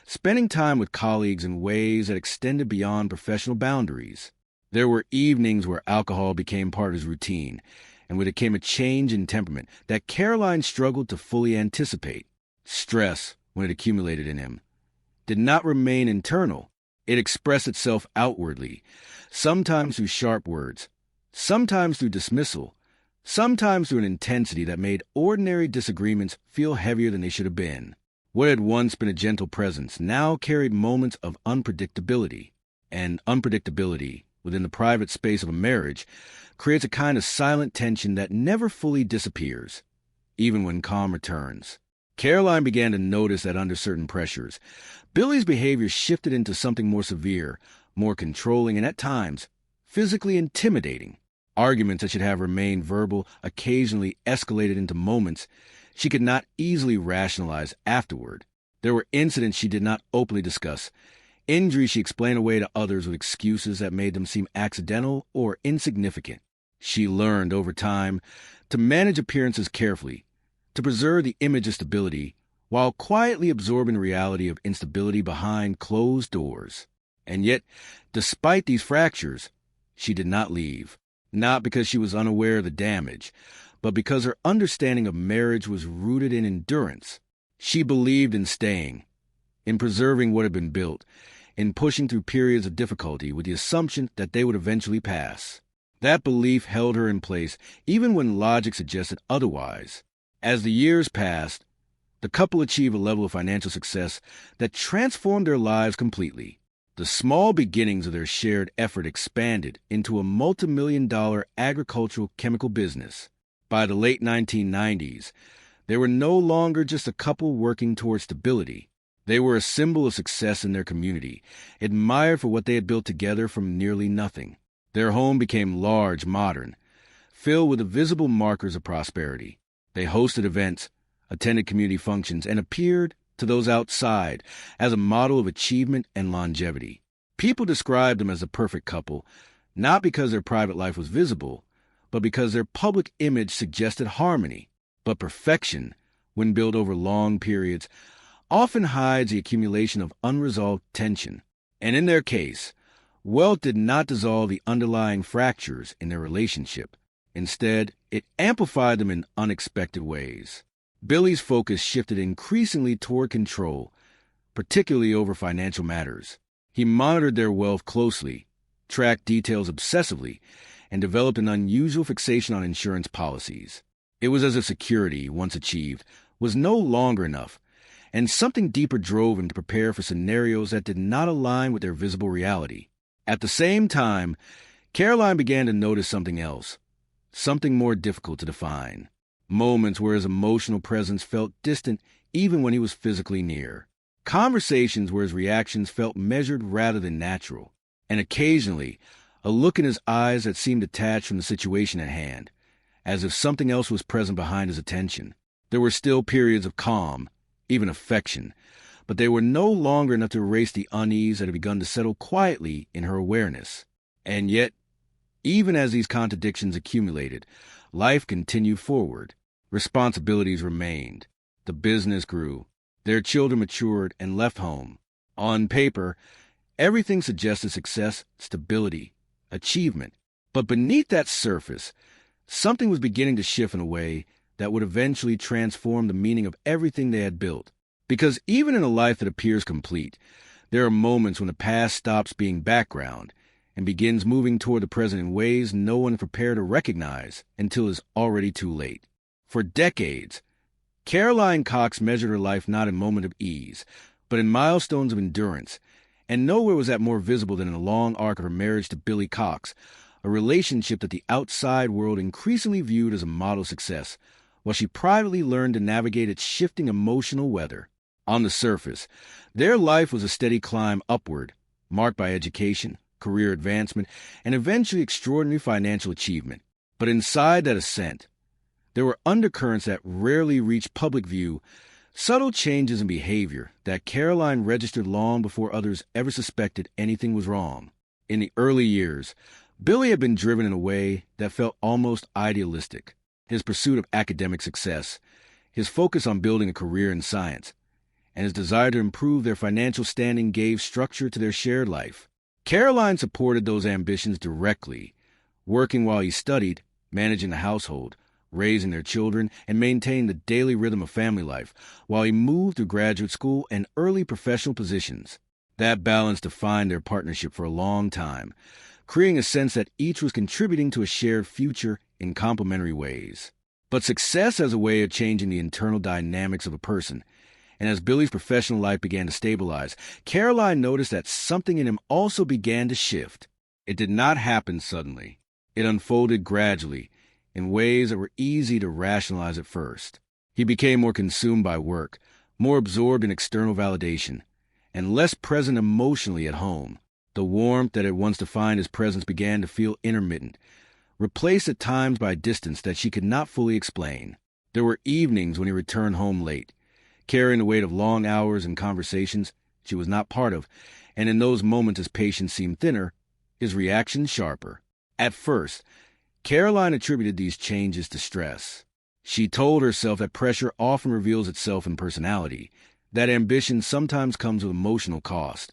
spending time with colleagues in ways that extended beyond professional boundaries. There were evenings where alcohol became part of his routine, and where there came a change in temperament that Caroline struggled to fully anticipate. Stress, when it accumulated in him, did not remain internal. It expressed itself outwardly, sometimes through sharp words, sometimes through dismissal, sometimes through an intensity that made ordinary disagreements feel heavier than they should have been. What had once been a gentle presence now carried moments of unpredictability, and unpredictability within the private space of a marriage creates a kind of silent tension that never fully disappears, even when calm returns. Caroline began to notice that under certain pressures, Billy's behavior shifted into something more severe, more controlling, and at times, physically intimidating. Arguments that should have remained verbal occasionally escalated into moments she could not easily rationalize afterward. There were incidents she did not openly discuss, injuries she explained away to others with excuses that made them seem accidental or insignificant. She learned over time to manage appearances carefully, to preserve the image of stability, while quietly absorbing the reality of instability behind closed doors. And yet, despite these fractures, she did not leave. Not because she was unaware of the damage, but because her understanding of marriage was rooted in endurance. She believed in staying, in preserving what had been built, in pushing through periods of difficulty with the assumption that they would eventually pass. That belief held her in place even when logic suggested otherwise. As the years passed, the couple achieved a level of financial success that transformed their lives completely. The small beginnings of their shared effort expanded into a multi-million-dollar agricultural chemical business. By the late 1990s, they were no longer just a couple working toward stability. They were a symbol of success in their community, admired for what they had built together from nearly nothing. Their home became large, modern, filled with the visible markers of prosperity. They hosted events, attended community functions, and appeared to those outside as a model of achievement and longevity. People described them as a perfect couple, not because their private life was visible, but because their public image suggested harmony. But perfection, when built over long periods, often hides the accumulation of unresolved tension. And in their case, wealth did not dissolve the underlying fractures in their relationship. Instead, it amplified them in unexpected ways. Billy's focus shifted increasingly toward control, particularly over financial matters. He monitored their wealth closely, tracked details obsessively, and developed an unusual fixation on insurance policies. It was as if security, once achieved, was no longer enough, and something deeper drove him to prepare for scenarios that did not align with their visible reality. At the same time, Caroline began to notice something else, something more difficult to define. Moments where his emotional presence felt distant even when he was physically near. Conversations where his reactions felt measured rather than natural. And occasionally, a look in his eyes that seemed detached from the situation at hand, as if something else was present behind his attention. There were still periods of calm, even affection, but they were no longer enough to erase the unease that had begun to settle quietly in her awareness. And yet, even as these contradictions accumulated, life continued forward. Responsibilities remained. The business grew. Their children matured and left home. On paper, everything suggested success, stability, achievement. But beneath that surface, something was beginning to shift in a way that would eventually transform the meaning of everything they had built. Because even in a life that appears complete, there are moments when the past stops being background and begins moving toward the present in ways no one is prepared to recognize until it's already too late. For decades, Caroline Cox measured her life not in moments of ease, but in milestones of endurance, and nowhere was that more visible than in the long arc of her marriage to Billy Cox, a relationship that the outside world increasingly viewed as a model of success, while she privately learned to navigate its shifting emotional weather. On the surface, their life was a steady climb upward, marked by education, career advancement, and eventually extraordinary financial achievement. But inside that ascent, there were undercurrents that rarely reached public view, subtle changes in behavior that Caroline registered long before others ever suspected anything was wrong. In the early years, Billy had been driven in a way that felt almost idealistic. His pursuit of academic success, his focus on building a career in science, and his desire to improve their financial standing gave structure to their shared life. Caroline supported those ambitions directly, working while he studied, managing the household, raising their children, and maintaining the daily rhythm of family life, while he moved through graduate school and early professional positions. That balance defined their partnership for a long time, creating a sense that each was contributing to a shared future in complementary ways. But success as a way of changing the internal dynamics of a person, and as Billy's professional life began to stabilize, Caroline noticed that something in him also began to shift. It did not happen suddenly. It unfolded gradually, in ways that were easy to rationalize at first. He became more consumed by work, more absorbed in external validation, and less present emotionally at home. The warmth that had once defined his presence began to feel intermittent, replaced at times by distance that she could not fully explain. There were evenings when he returned home late, carrying the weight of long hours and conversations she was not part of, and in those moments his patience seemed thinner, his reactions sharper. At first, Caroline attributed these changes to stress. She told herself that pressure often reveals itself in personality, that ambition sometimes comes with emotional cost,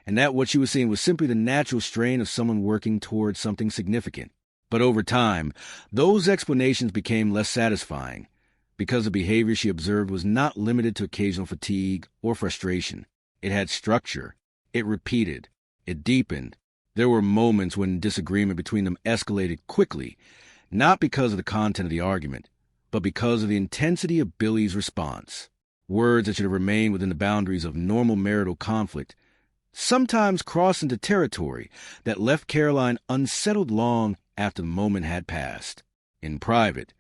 and that what she was seeing was simply the natural strain of someone working towards something significant. But over time, those explanations became less satisfying, because the behavior she observed was not limited to occasional fatigue or frustration. It had structure. It repeated. It deepened. There were moments when disagreement between them escalated quickly, not because of the content of the argument, but because of the intensity of Billy's response. Words that should have remained within the boundaries of normal marital conflict sometimes crossed into territory that left Caroline unsettled long after the moment had passed. In private,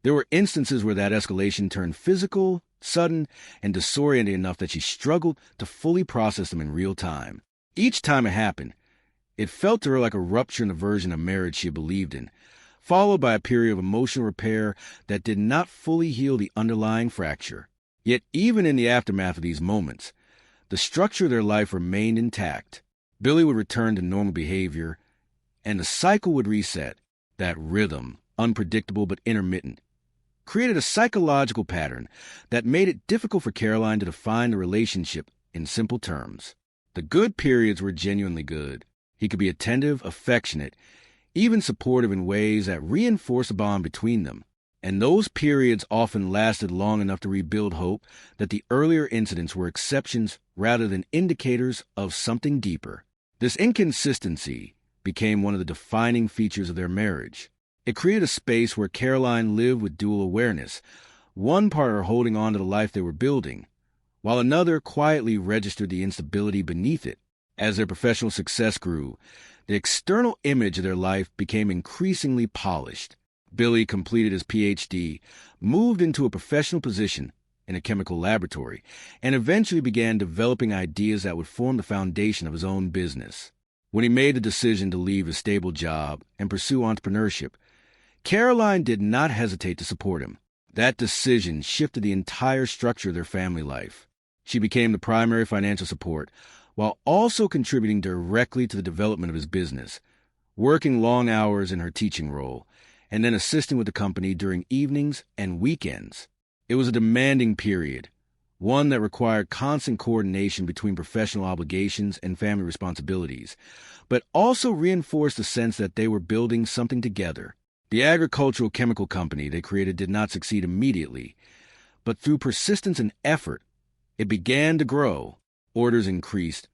there were instances where that escalation turned physical, sudden, and disorienting enough that she struggled to fully process them in real time. Each time it happened, it felt to her like a rupture in the version of marriage she believed in, followed by a period of emotional repair that did not fully heal the underlying fracture. Yet even in the aftermath of these moments, the structure of their life remained intact. Billy would return to normal behavior, and the cycle would reset. That rhythm, unpredictable but intermittent, created a psychological pattern that made it difficult for Caroline to define the relationship in simple terms. The good periods were genuinely good. He could be attentive, affectionate, even supportive in ways that reinforced a bond between them. And those periods often lasted long enough to rebuild hope that the earlier incidents were exceptions rather than indicators of something deeper. This inconsistency became one of the defining features of their marriage. It created a space where Caroline lived with dual awareness, one partner holding on to the life they were building, while another quietly registered the instability beneath it. As their professional success grew, the external image of their life became increasingly polished. Billy completed his Ph.D., moved into a professional position in a chemical laboratory, and eventually began developing ideas that would form the foundation of his own business. When he made the decision to leave his stable job and pursue entrepreneurship, Caroline did not hesitate to support him. That decision shifted the entire structure of their family life. She became the primary financial support, while also contributing directly to the development of his business, working long hours in her teaching role, and then assisting with the company during evenings and weekends. It was a demanding period, one that required constant coordination between professional obligations and family responsibilities, but also reinforced the sense that they were building something together. The agricultural chemical company they created did not succeed immediately, but through persistence and effort, it began to grow. Orders increased,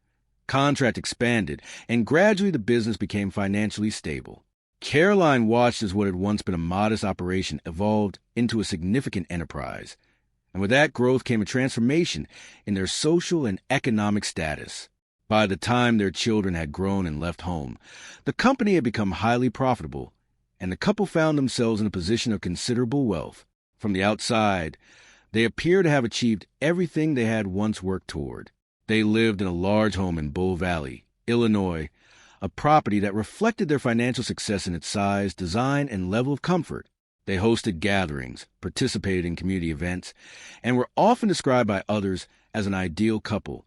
contract expanded, and gradually the business became financially stable. Caroline watched as what had once been a modest operation evolved into a significant enterprise, and with that growth came a transformation in their social and economic status. By the time their children had grown and left home, the company had become highly profitable, and the couple found themselves in a position of considerable wealth. From the outside, they appear to have achieved everything they had once worked toward. They lived in a large home in Bull Valley, Illinois, a property that reflected their financial success in its size, design, and level of comfort. They hosted gatherings, participated in community events, and were often described by others as an ideal couple,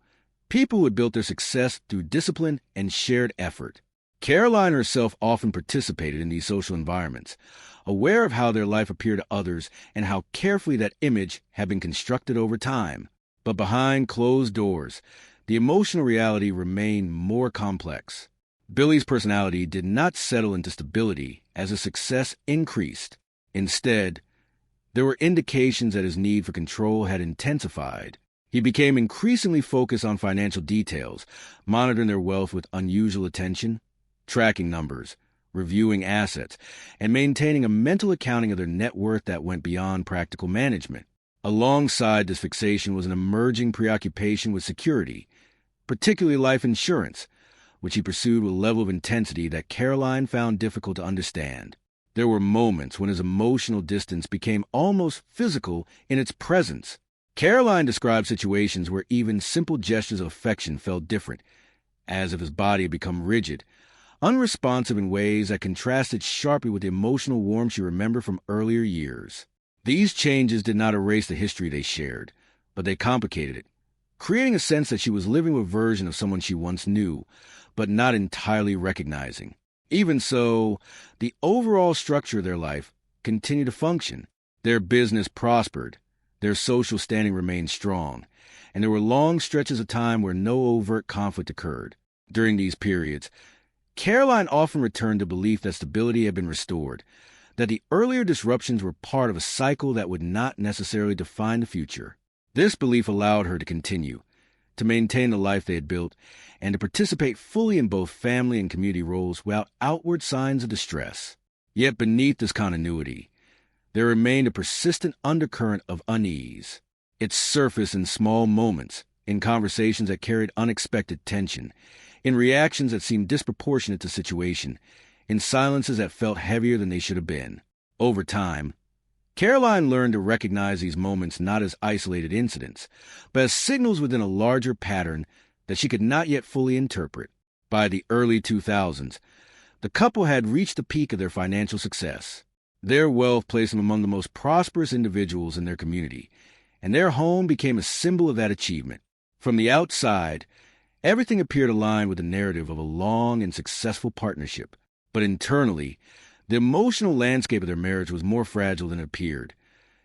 people who had built their success through discipline and shared effort. Caroline herself often participated in these social environments, aware of how their life appeared to others and how carefully that image had been constructed over time. But behind closed doors, the emotional reality remained more complex. Billy's personality did not settle into stability as his success increased. Instead, there were indications that his need for control had intensified. He became increasingly focused on financial details, monitoring their wealth with unusual attention, tracking numbers, reviewing assets, and maintaining a mental accounting of their net worth that went beyond practical management. Alongside this fixation was an emerging preoccupation with security, particularly life insurance, which he pursued with a level of intensity that Caroline found difficult to understand. There were moments when his emotional distance became almost physical in its presence. Caroline described situations where even simple gestures of affection felt different, as if his body had become rigid, unresponsive in ways that contrasted sharply with the emotional warmth she remembered from earlier years. These changes did not erase the history they shared, but they complicated it, creating a sense that she was living with a version of someone she once knew, but not entirely recognizing. Even so, the overall structure of their life continued to function. Their business prospered, their social standing remained strong, and there were long stretches of time where no overt conflict occurred. During these periods, Caroline often returned to belief that stability had been restored, that the earlier disruptions were part of a cycle that would not necessarily define the future. This belief allowed her to continue, to maintain the life they had built, and to participate fully in both family and community roles without outward signs of distress. Yet beneath this continuity, there remained a persistent undercurrent of unease. It surfaced in small moments, in conversations that carried unexpected tension, in reactions that seemed disproportionate to the situation, in silences that felt heavier than they should have been. Over time, Caroline learned to recognize these moments not as isolated incidents, but as signals within a larger pattern that she could not yet fully interpret. By the early 2000s, the couple had reached the peak of their financial success. Their wealth placed them among the most prosperous individuals in their community, and their home became a symbol of that achievement. From the outside, everything appeared aligned with the narrative of a long and successful partnership, but internally, the emotional landscape of their marriage was more fragile than it appeared,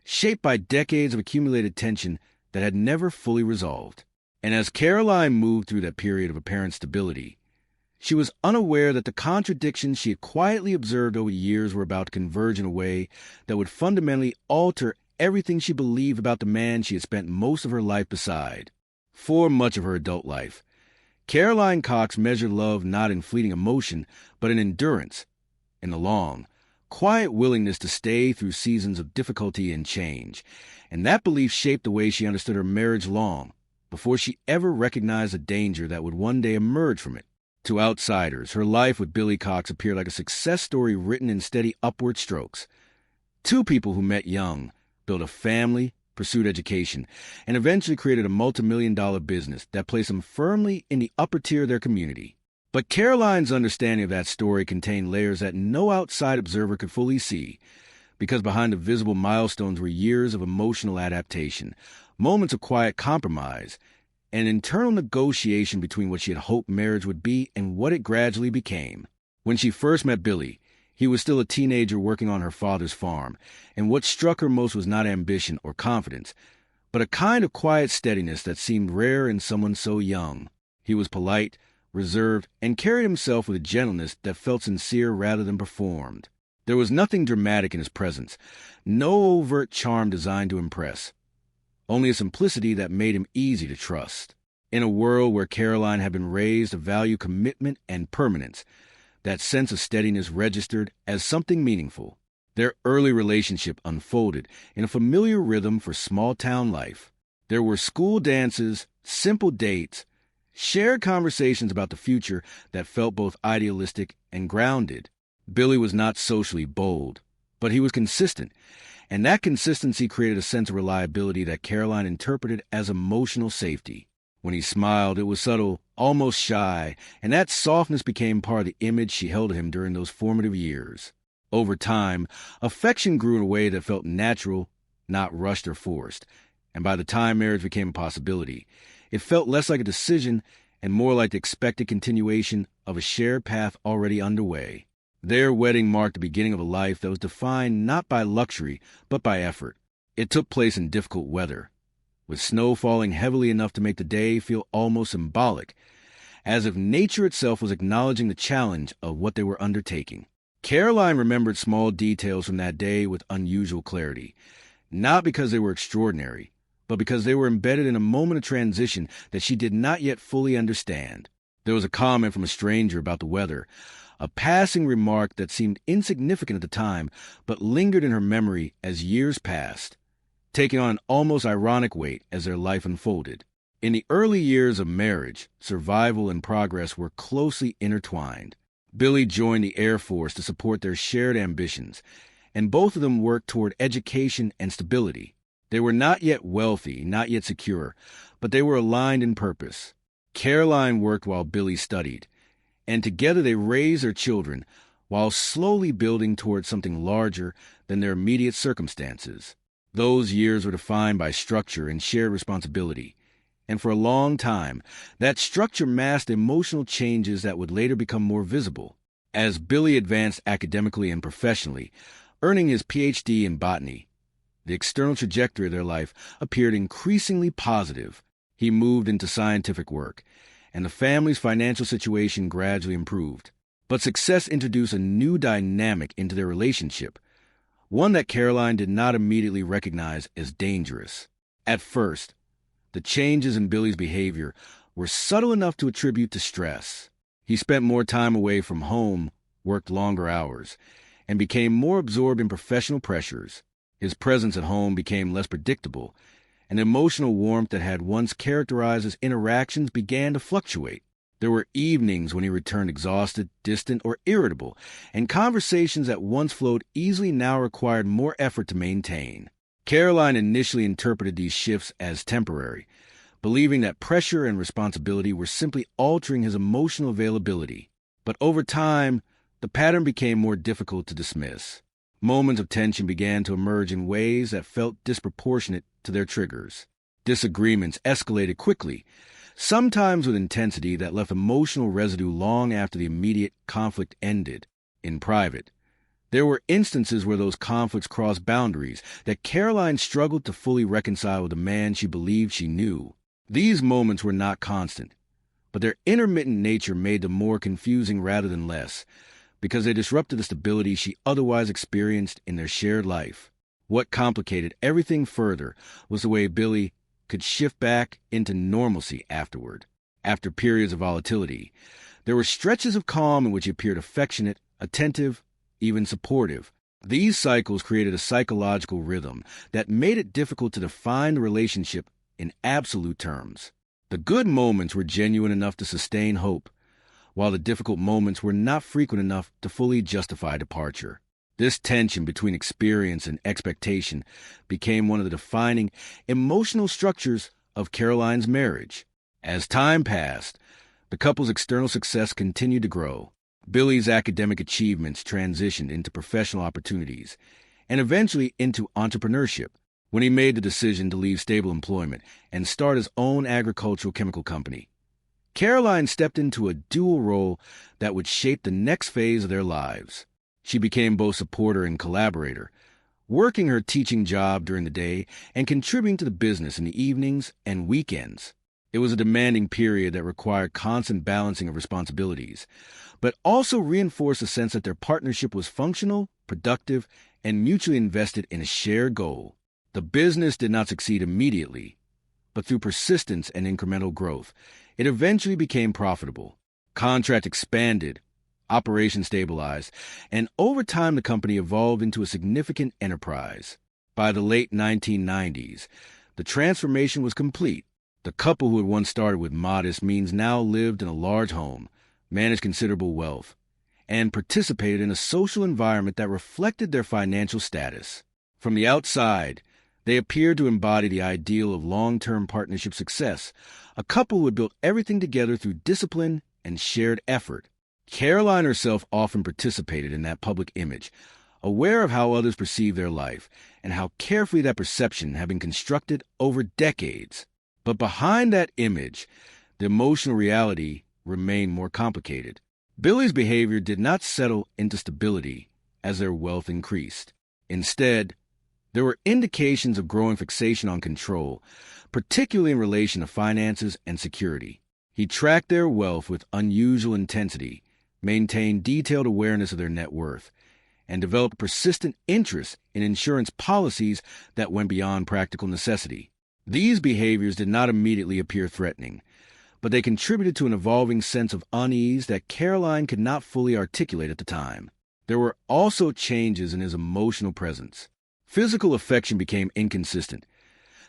shaped by decades of accumulated tension that had never fully resolved. And as Caroline moved through that period of apparent stability, she was unaware that the contradictions she had quietly observed over the years were about to converge in a way that would fundamentally alter everything she believed about the man she had spent most of her life beside. For much of her adult life, Caroline Cox measured love not in fleeting emotion, but in endurance, in the long, quiet willingness to stay through seasons of difficulty and change, and that belief shaped the way she understood her marriage long before she ever recognized the danger that would one day emerge from it. To outsiders, her life with Billy Cox appeared like a success story written in steady upward strokes. Two people who met young, built a family, pursued education, and eventually created a multi-million-dollar business that placed them firmly in the upper tier of their community. But Caroline's understanding of that story contained layers that no outside observer could fully see, because behind the visible milestones were years of emotional adaptation, moments of quiet compromise, and internal negotiation between what she had hoped marriage would be and what it gradually became. When she first met Billy, he was still a teenager working on her father's farm, and what struck her most was not ambition or confidence, but a kind of quiet steadiness that seemed rare in someone so young. He was polite, reserved, and carried himself with a gentleness that felt sincere rather than performed. There was nothing dramatic in his presence, no overt charm designed to impress, only a simplicity that made him easy to trust. In a world where Caroline had been raised to value commitment and permanence, that sense of steadiness registered as something meaningful. Their early relationship unfolded in a familiar rhythm for small-town life. There were school dances, simple dates, shared conversations about the future that felt both idealistic and grounded. Billy was not socially bold, but he was consistent, and that consistency created a sense of reliability that Caroline interpreted as emotional safety. When he smiled, it was subtle, almost shy, and that softness became part of the image she held of him during those formative years. Over time, affection grew in a way that felt natural, not rushed or forced, and by the time marriage became a possibility, it felt less like a decision and more like the expected continuation of a shared path already underway. Their wedding marked the beginning of a life that was defined not by luxury, but by effort. It took place in difficult weather, with snow falling heavily enough to make the day feel almost symbolic, as if nature itself was acknowledging the challenge of what they were undertaking. Caroline remembered small details from that day with unusual clarity, not because they were extraordinary, but because they were embedded in a moment of transition that she did not yet fully understand. There was a comment from a stranger about the weather, a passing remark that seemed insignificant at the time, but lingered in her memory as years passed, taking on an almost ironic weight as their life unfolded. In the early years of marriage, survival and progress were closely intertwined. Billy joined the Air Force to support their shared ambitions, and both of them worked toward education and stability. They were not yet wealthy, not yet secure, but they were aligned in purpose. Caroline worked while Billy studied, and together they raised their children while slowly building toward something larger than their immediate circumstances. Those years were defined by structure and shared responsibility. And for a long time, that structure masked emotional changes that would later become more visible. As Billy advanced academically and professionally, earning his Ph.D. in botany, the external trajectory of their life appeared increasingly positive. He moved into scientific work, and the family's financial situation gradually improved. But success introduced a new dynamic into their relationship, one that Caroline did not immediately recognize as dangerous. At first, the changes in Billy's behavior were subtle enough to attribute to stress. He spent more time away from home, worked longer hours, and became more absorbed in professional pressures. His presence at home became less predictable, and the emotional warmth that had once characterized his interactions began to fluctuate. There were evenings when he returned exhausted, distant, or irritable, and conversations that once flowed easily now required more effort to maintain. Caroline initially interpreted these shifts as temporary, believing that pressure and responsibility were simply altering his emotional availability. But over time, the pattern became more difficult to dismiss. Moments of tension began to emerge in ways that felt disproportionate to their triggers. Disagreements escalated quickly, sometimes with intensity that left emotional residue long after the immediate conflict ended. In private, there were instances where those conflicts crossed boundaries that Caroline struggled to fully reconcile with the man she believed she knew. These moments were not constant, but their intermittent nature made them more confusing rather than less, because they disrupted the stability she otherwise experienced in their shared life. What complicated everything further was the way Billy could shift back into normalcy afterward. After periods of volatility, there were stretches of calm in which he appeared affectionate, attentive, even supportive. These cycles created a psychological rhythm that made it difficult to define the relationship in absolute terms. The good moments were genuine enough to sustain hope, while the difficult moments were not frequent enough to fully justify departure. This tension between experience and expectation became one of the defining emotional structures of Caroline's marriage. As time passed, the couple's external success continued to grow. Billy's academic achievements transitioned into professional opportunities and eventually into entrepreneurship when he made the decision to leave stable employment and start his own agricultural chemical company. Caroline stepped into a dual role that would shape the next phase of their lives. She became both supporter and collaborator, working her teaching job during the day and contributing to the business in the evenings and weekends. It was a demanding period that required constant balancing of responsibilities, but also reinforced a sense that their partnership was functional, productive, and mutually invested in a shared goal. The business did not succeed immediately, but through persistence and incremental growth, it eventually became profitable. Contract expanded, operations stabilized, and over time the company evolved into a significant enterprise. By the late 1990s, the transformation was complete. The couple who had once started with modest means now lived in a large home, managed considerable wealth, and participated in a social environment that reflected their financial status. From the outside, they appeared to embody the ideal of long-term partnership success, a couple who had built everything together through discipline and shared effort. Caroline herself often participated in that public image, aware of how others perceived their life and how carefully that perception had been constructed over decades. But behind that image, the emotional reality remained more complicated. Billy's behavior did not settle into stability as their wealth increased. Instead, there were indications of growing fixation on control, particularly in relation to finances and security. He tracked their wealth with unusual intensity, maintained detailed awareness of their net worth, and developed persistent interest in insurance policies that went beyond practical necessity. These behaviors did not immediately appear threatening, but they contributed to an evolving sense of unease that Caroline could not fully articulate at the time. There were also changes in his emotional presence. Physical affection became inconsistent,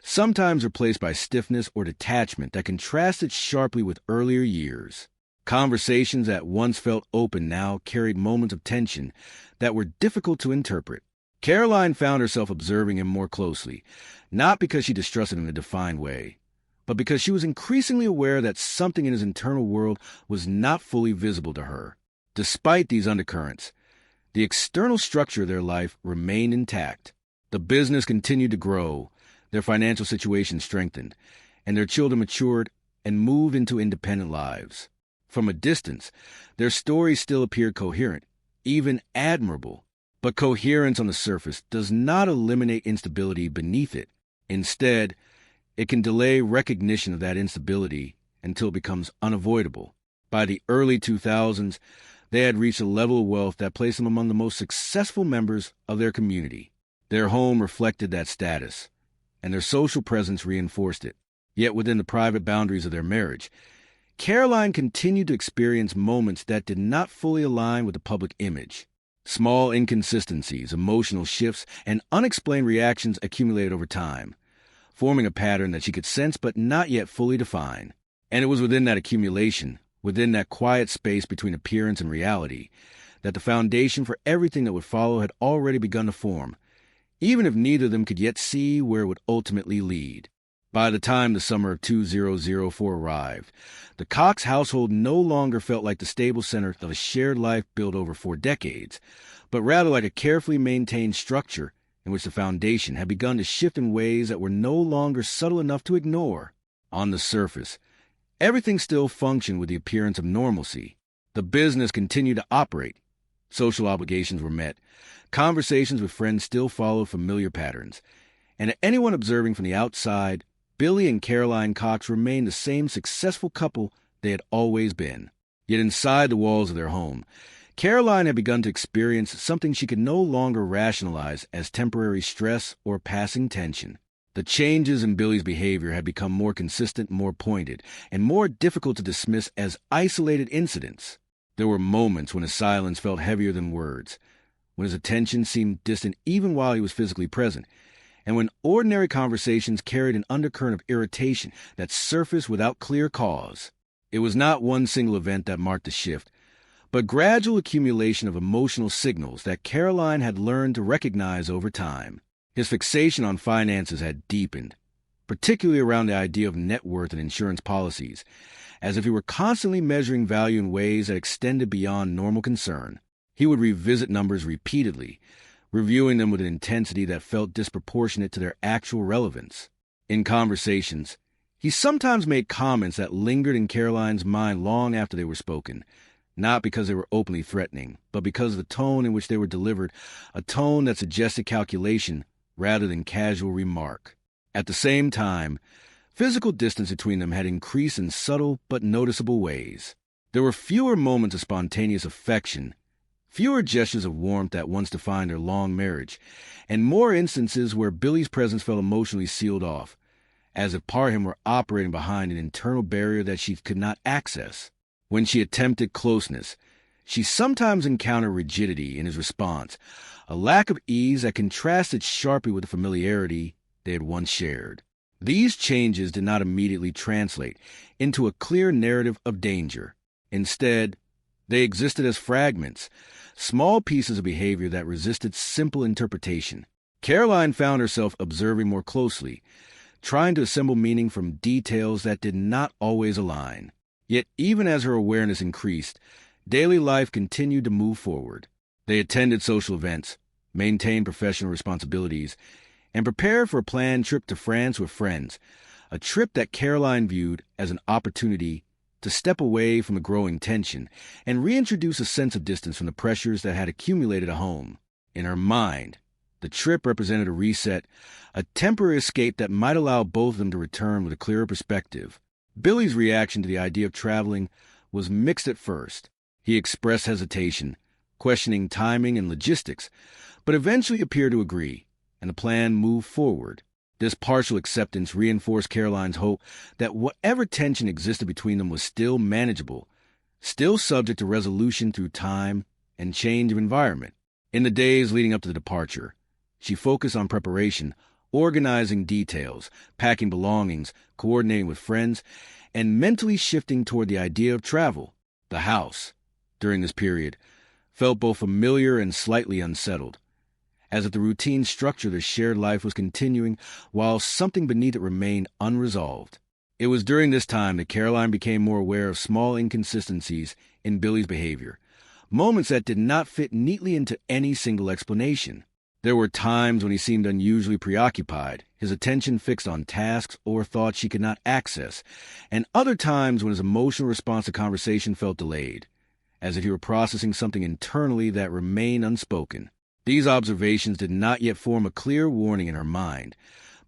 sometimes replaced by stiffness or detachment that contrasted sharply with earlier years. Conversations that once felt open now carried moments of tension that were difficult to interpret. Caroline found herself observing him more closely, not because she distrusted him in a defined way, but because she was increasingly aware that something in his internal world was not fully visible to her. Despite these undercurrents, the external structure of their life remained intact. The business continued to grow, their financial situation strengthened, and their children matured and moved into independent lives. From a distance, their stories still appeared coherent, even admirable. But coherence on the surface does not eliminate instability beneath it. Instead, it can delay recognition of that instability until it becomes unavoidable. By the early 2000s, they had reached a level of wealth that placed them among the most successful members of their community. Their home reflected that status, and their social presence reinforced it. Yet within the private boundaries of their marriage, Caroline continued to experience moments that did not fully align with the public image. Small inconsistencies, emotional shifts, and unexplained reactions accumulated over time, forming a pattern that she could sense but not yet fully define. And it was within that accumulation, within that quiet space between appearance and reality, that the foundation for everything that would follow had already begun to form, even if neither of them could yet see where it would ultimately lead. By the time the summer of 2004 arrived, the Cox household no longer felt like the stable center of a shared life built over 4 decades, but rather like a carefully maintained structure in which the foundation had begun to shift in ways that were no longer subtle enough to ignore. On the surface, everything still functioned with the appearance of normalcy. The business continued to operate. Social obligations were met. Conversations with friends still followed familiar patterns. And to anyone observing from the outside, Billy and Caroline Cox remained the same successful couple they had always been. Yet inside the walls of their home, Caroline had begun to experience something she could no longer rationalize as temporary stress or passing tension. The changes in Billy's behavior had become more consistent, more pointed, and more difficult to dismiss as isolated incidents. There were moments when his silence felt heavier than words, when his attention seemed distant even while he was physically present, and when ordinary conversations carried an undercurrent of irritation that surfaced without clear cause. It was not one single event that marked the shift, but gradual accumulation of emotional signals that Caroline had learned to recognize over time. His fixation on finances had deepened, particularly around the idea of net worth and insurance policies, as if he were constantly measuring value in ways that extended beyond normal concern. He would revisit numbers repeatedly, reviewing them with an intensity that felt disproportionate to their actual relevance. In conversations, he sometimes made comments that lingered in Caroline's mind long after they were spoken, not because they were openly threatening, but because of the tone in which they were delivered, a tone that suggested calculation rather than casual remark. At the same time, physical distance between them had increased in subtle but noticeable ways. There were fewer moments of spontaneous affection, fewer gestures of warmth that once defined their long marriage, and more instances where Billy's presence felt emotionally sealed off, as if part of him were operating behind an internal barrier that she could not access. When she attempted closeness, she sometimes encountered rigidity in his response, a lack of ease that contrasted sharply with the familiarity they had once shared. These changes did not immediately translate into a clear narrative of danger. Instead, they existed as fragments, small pieces of behavior that resisted simple interpretation. Caroline found herself observing more closely, trying to assemble meaning from details that did not always align. Yet even as her awareness increased, daily life continued to move forward. They attended social events, maintained professional responsibilities, and prepared for a planned trip to France with friends, a trip that Caroline viewed as an opportunity to step away from the growing tension and reintroduce a sense of distance from the pressures that had accumulated at home. In her mind, the trip represented a reset, a temporary escape that might allow both of them to return with a clearer perspective. Billy's reaction to the idea of traveling was mixed at first. He expressed hesitation, questioning timing and logistics, but eventually appeared to agree, and the plan moved forward. This partial acceptance reinforced Caroline's hope that whatever tension existed between them was still manageable, still subject to resolution through time and change of environment. In the days leading up to the departure, she focused on preparation, organizing details, packing belongings, coordinating with friends, and mentally shifting toward the idea of travel. The house, during this period, felt both familiar and slightly unsettled, as if the routine structure of their shared life was continuing while something beneath it remained unresolved. It was during this time that Caroline became more aware of small inconsistencies in Billy's behavior, moments that did not fit neatly into any single explanation. There were times when he seemed unusually preoccupied, his attention fixed on tasks or thoughts she could not access, and other times when his emotional response to conversation felt delayed, as if he were processing something internally that remained unspoken. These observations did not yet form a clear warning in her mind,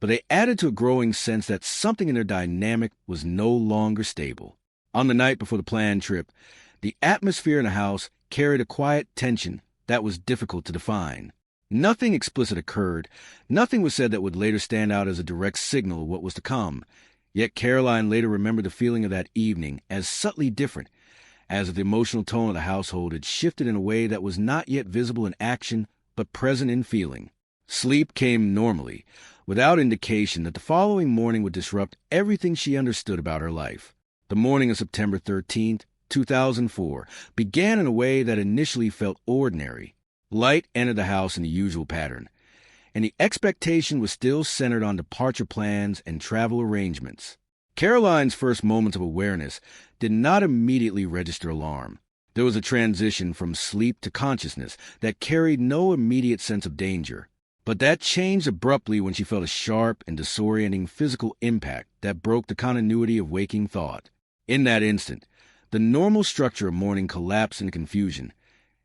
but they added to a growing sense that something in their dynamic was no longer stable. On the night before the planned trip, the atmosphere in the house carried a quiet tension that was difficult to define. Nothing explicit occurred, nothing was said that would later stand out as a direct signal of what was to come, yet Caroline later remembered the feeling of that evening as subtly different, as if the emotional tone of the household had shifted in a way that was not yet visible in action, but present in feeling. Sleep came normally, without indication that the following morning would disrupt everything she understood about her life. The morning of September 13th, 2004, began in a way that initially felt ordinary. Light entered the house in the usual pattern, and the expectation was still centered on departure plans and travel arrangements. Caroline's first moments of awareness did not immediately register alarm. There was a transition from sleep to consciousness that carried no immediate sense of danger. But that changed abruptly when she felt a sharp and disorienting physical impact that broke the continuity of waking thought. In that instant, the normal structure of morning collapsed into confusion,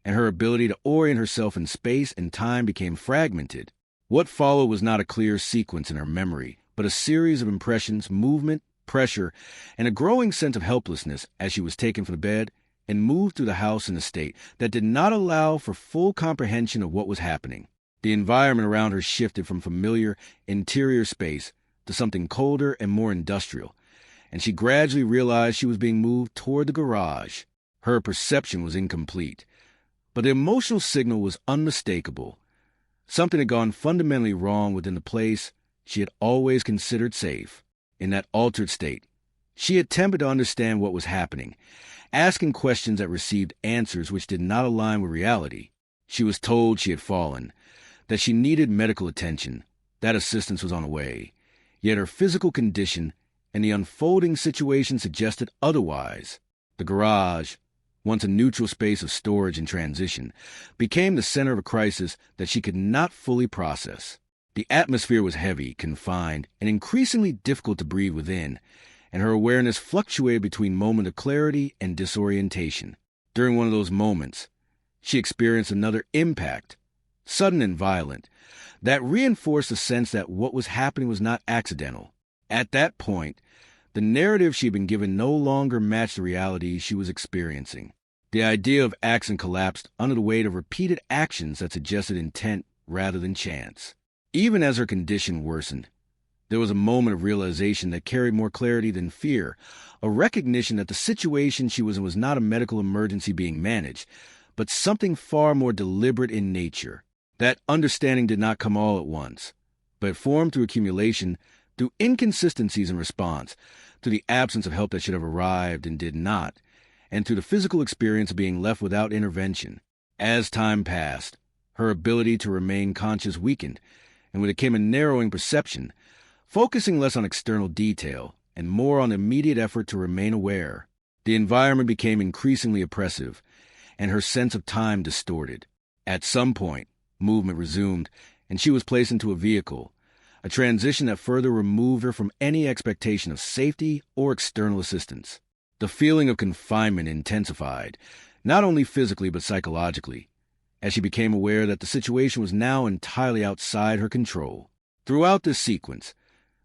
and her ability to orient herself in space and time became fragmented. What followed was not a clear sequence in her memory, but a series of impressions, movement, pressure, and a growing sense of helplessness as she was taken from the bed and moved through the house in a state that did not allow for full comprehension of what was happening. The environment around her shifted from familiar interior space to something colder and more industrial, and she gradually realized she was being moved toward the garage. Her perception was incomplete, but the emotional signal was unmistakable. Something had gone fundamentally wrong within the place she had always considered safe. In that altered state, she attempted to understand what was happening, asking questions that received answers which did not align with reality. She was told she had fallen, that she needed medical attention, that assistance was on the way, yet her physical condition and the unfolding situation suggested otherwise. The garage, once a neutral space of storage and transition, became the center of a crisis that she could not fully process. The atmosphere was heavy, confined, and increasingly difficult to breathe within, and her awareness fluctuated between moments of clarity and disorientation. During one of those moments, she experienced another impact, sudden and violent, that reinforced the sense that what was happening was not accidental. At that point, the narrative she had been given no longer matched the reality she was experiencing. The idea of accident collapsed under the weight of repeated actions that suggested intent rather than chance. Even as her condition worsened, there was a moment of realization that carried more clarity than fear, a recognition that the situation she was in was not a medical emergency being managed, but something far more deliberate in nature. That understanding did not come all at once, but it formed through accumulation, through inconsistencies in response, through the absence of help that should have arrived and did not, and through the physical experience of being left without intervention. As time passed, her ability to remain conscious weakened, and with it came a narrowing perception, focusing less on external detail and more on immediate effort to remain aware. The environment became increasingly oppressive, and her sense of time distorted. At some point, movement resumed, and she was placed into a vehicle, a transition that further removed her from any expectation of safety or external assistance. The feeling of confinement intensified, not only physically but psychologically, as she became aware that the situation was now entirely outside her control. Throughout this sequence,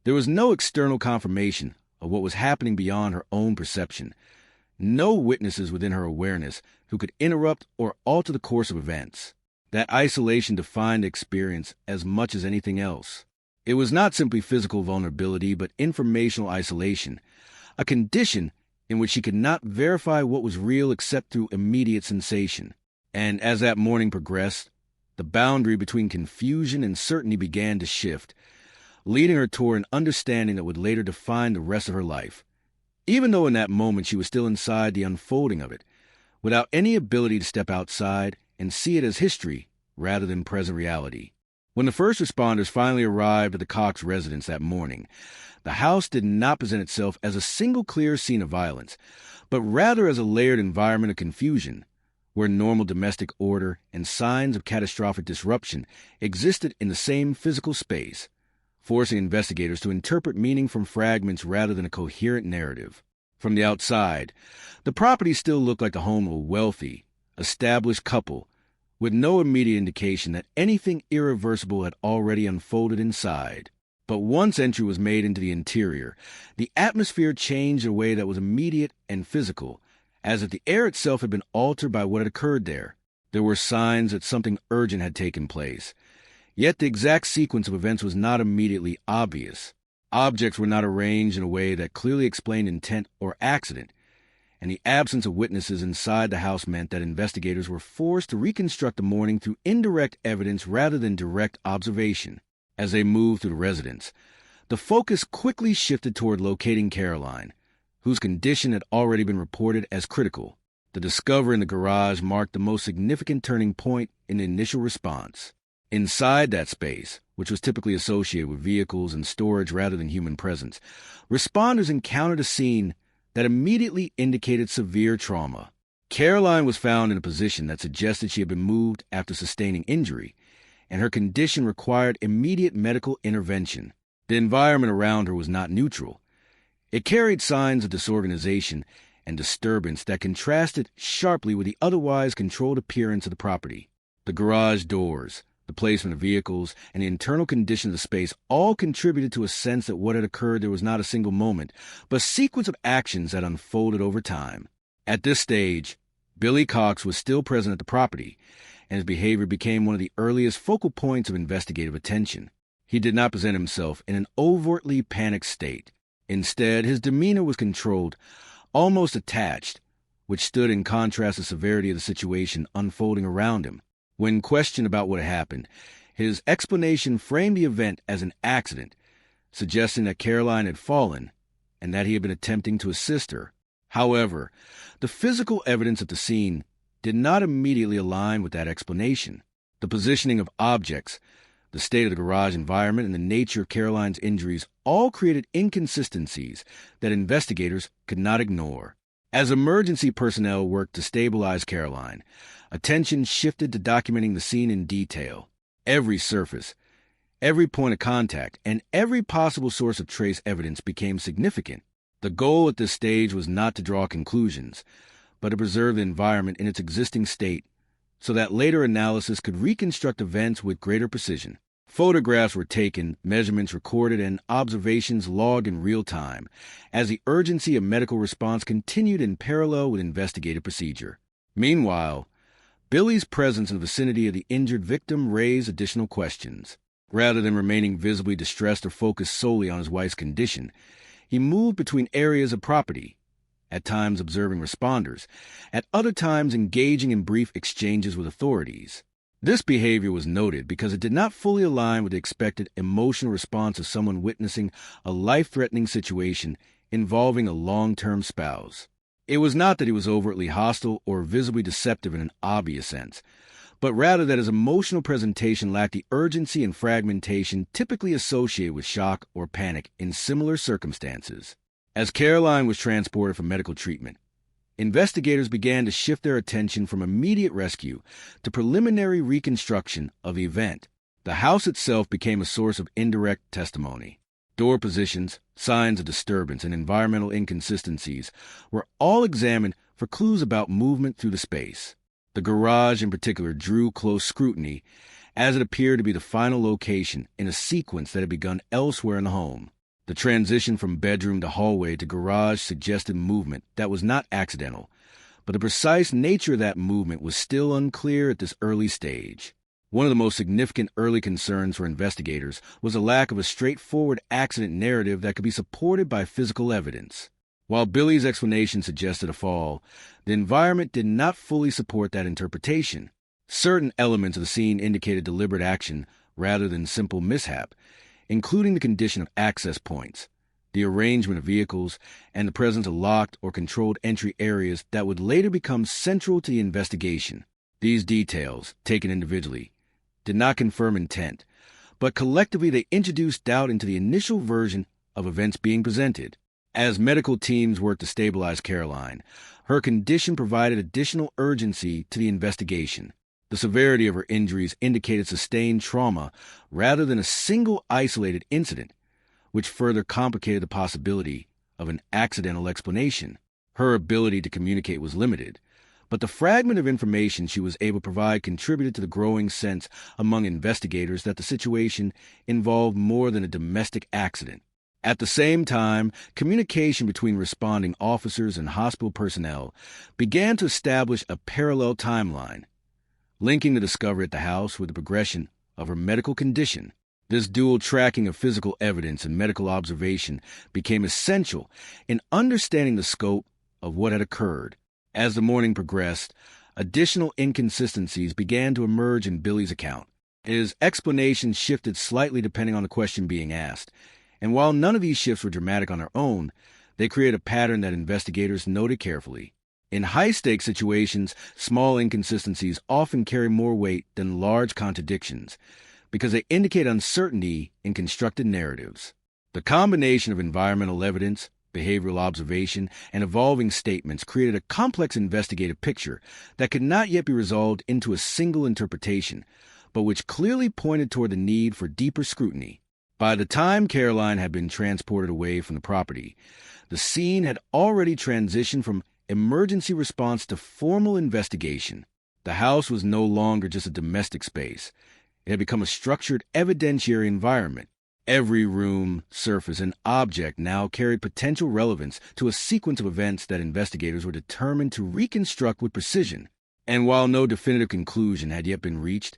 there was no external confirmation of what was happening beyond her own perception, no witnesses within her awareness who could interrupt or alter the course of events. That isolation defined the experience as much as anything else. It was not simply physical vulnerability, but informational isolation, a condition in which she could not verify what was real except through immediate sensation. And as that morning progressed, the boundary between confusion and certainty began to shift, leading her toward an understanding that would later define the rest of her life. Even though in that moment she was still inside the unfolding of it, without any ability to step outside and see it as history rather than present reality. When the first responders finally arrived at the Cox residence that morning, the house did not present itself as a single clear scene of violence, but rather as a layered environment of confusion, where normal domestic order and signs of catastrophic disruption existed in the same physical space, forcing investigators to interpret meaning from fragments rather than a coherent narrative. From the outside, the property still looked like the home of a wealthy, established couple, with no immediate indication that anything irreversible had already unfolded inside. But once entry was made into the interior, the atmosphere changed in a way that was immediate and physical, as if the air itself had been altered by what had occurred there. There were signs that something urgent had taken place. Yet the exact sequence of events was not immediately obvious. Objects were not arranged in a way that clearly explained intent or accident, and the absence of witnesses inside the house meant that investigators were forced to reconstruct the morning through indirect evidence rather than direct observation. As they moved through the residence, the focus quickly shifted toward locating Caroline, whose condition had already been reported as critical. The discovery in the garage marked the most significant turning point in the initial response. Inside that space, which was typically associated with vehicles and storage rather than human presence, responders encountered a scene that immediately indicated severe trauma. Caroline was found in a position that suggested she had been moved after sustaining injury, and her condition required immediate medical intervention. The environment around her was not neutral. It carried signs of disorganization and disturbance that contrasted sharply with the otherwise controlled appearance of the property. The garage doors, the placement of vehicles, and the internal condition of the space all contributed to a sense that what had occurred there was not a single moment, but a sequence of actions that unfolded over time. At this stage, Billy Cox was still present at the property, and his behavior became one of the earliest focal points of investigative attention. He did not present himself in an overtly panicked state. Instead, his demeanor was controlled, almost attached, which stood in contrast to the severity of the situation unfolding around him. When questioned about what had happened, his explanation framed the event as an accident, suggesting that Caroline had fallen and that he had been attempting to assist her. However, the physical evidence at the scene did not immediately align with that explanation. The positioning of objects, the state of the garage environment, and the nature of Caroline's injuries all created inconsistencies that investigators could not ignore. As emergency personnel worked to stabilize Caroline, attention shifted to documenting the scene in detail. Every surface, every point of contact, and every possible source of trace evidence became significant. The goal at this stage was not to draw conclusions, but to preserve the environment in its existing state so that later analysis could reconstruct events with greater precision. Photographs were taken, measurements recorded, and observations logged in real time, as the urgency of medical response continued in parallel with investigative procedure. Meanwhile, Billy's presence in the vicinity of the injured victim raised additional questions. Rather than remaining visibly distressed or focused solely on his wife's condition, he moved between areas of property, at times observing responders, at other times engaging in brief exchanges with authorities. This behavior was noted because it did not fully align with the expected emotional response of someone witnessing a life-threatening situation involving a long-term spouse. It was not that he was overtly hostile or visibly deceptive in an obvious sense, but rather that his emotional presentation lacked the urgency and fragmentation typically associated with shock or panic in similar circumstances. As Caroline was transported for medical treatment, investigators began to shift their attention from immediate rescue to preliminary reconstruction of the event. The house itself became a source of indirect testimony. Door positions, signs of disturbance, and environmental inconsistencies were all examined for clues about movement through the space. The garage in particular drew close scrutiny, as it appeared to be the final location in a sequence that had begun elsewhere in the home. The transition from bedroom to hallway to garage suggested movement that was not accidental, but the precise nature of that movement was still unclear at this early stage. One of the most significant early concerns for investigators was the lack of a straightforward accident narrative that could be supported by physical evidence. While Billy's explanation suggested a fall, the environment did not fully support that interpretation. Certain elements of the scene indicated deliberate action rather than simple mishap, including the condition of access points, the arrangement of vehicles, and the presence of locked or controlled entry areas that would later become central to the investigation. These details, taken individually, did not confirm intent, but collectively they introduced doubt into the initial version of events being presented. As medical teams worked to stabilize Caroline, Her condition provided additional urgency to the investigation. The severity of her injuries indicated sustained trauma rather than a single isolated incident, which further complicated the possibility of an accidental explanation. Her ability to communicate was limited, but the fragment of information she was able to provide contributed to the growing sense among investigators that the situation involved more than a domestic accident. At the same time, communication between responding officers and hospital personnel began to establish a parallel timeline, linking the discovery at the house with the progression of her medical condition. This dual tracking of physical evidence and medical observation became essential in understanding the scope of what had occurred. As the morning progressed, additional inconsistencies began to emerge in Billy's account. His explanations shifted slightly depending on the question being asked, and while none of these shifts were dramatic on their own, they created a pattern that investigators noted carefully. In high-stakes situations, small inconsistencies often carry more weight than large contradictions because they indicate uncertainty in constructed narratives. The combination of environmental evidence, behavioral observation, and evolving statements created a complex investigative picture that could not yet be resolved into a single interpretation, but which clearly pointed toward the need for deeper scrutiny. By the time Caroline had been transported away from the property, the scene had already transitioned from emergency response to formal investigation. The house was no longer just a domestic space. It had become a structured evidentiary environment. Every room, surface, and object now carried potential relevance to a sequence of events that investigators were determined to reconstruct with precision. And while no definitive conclusion had yet been reached,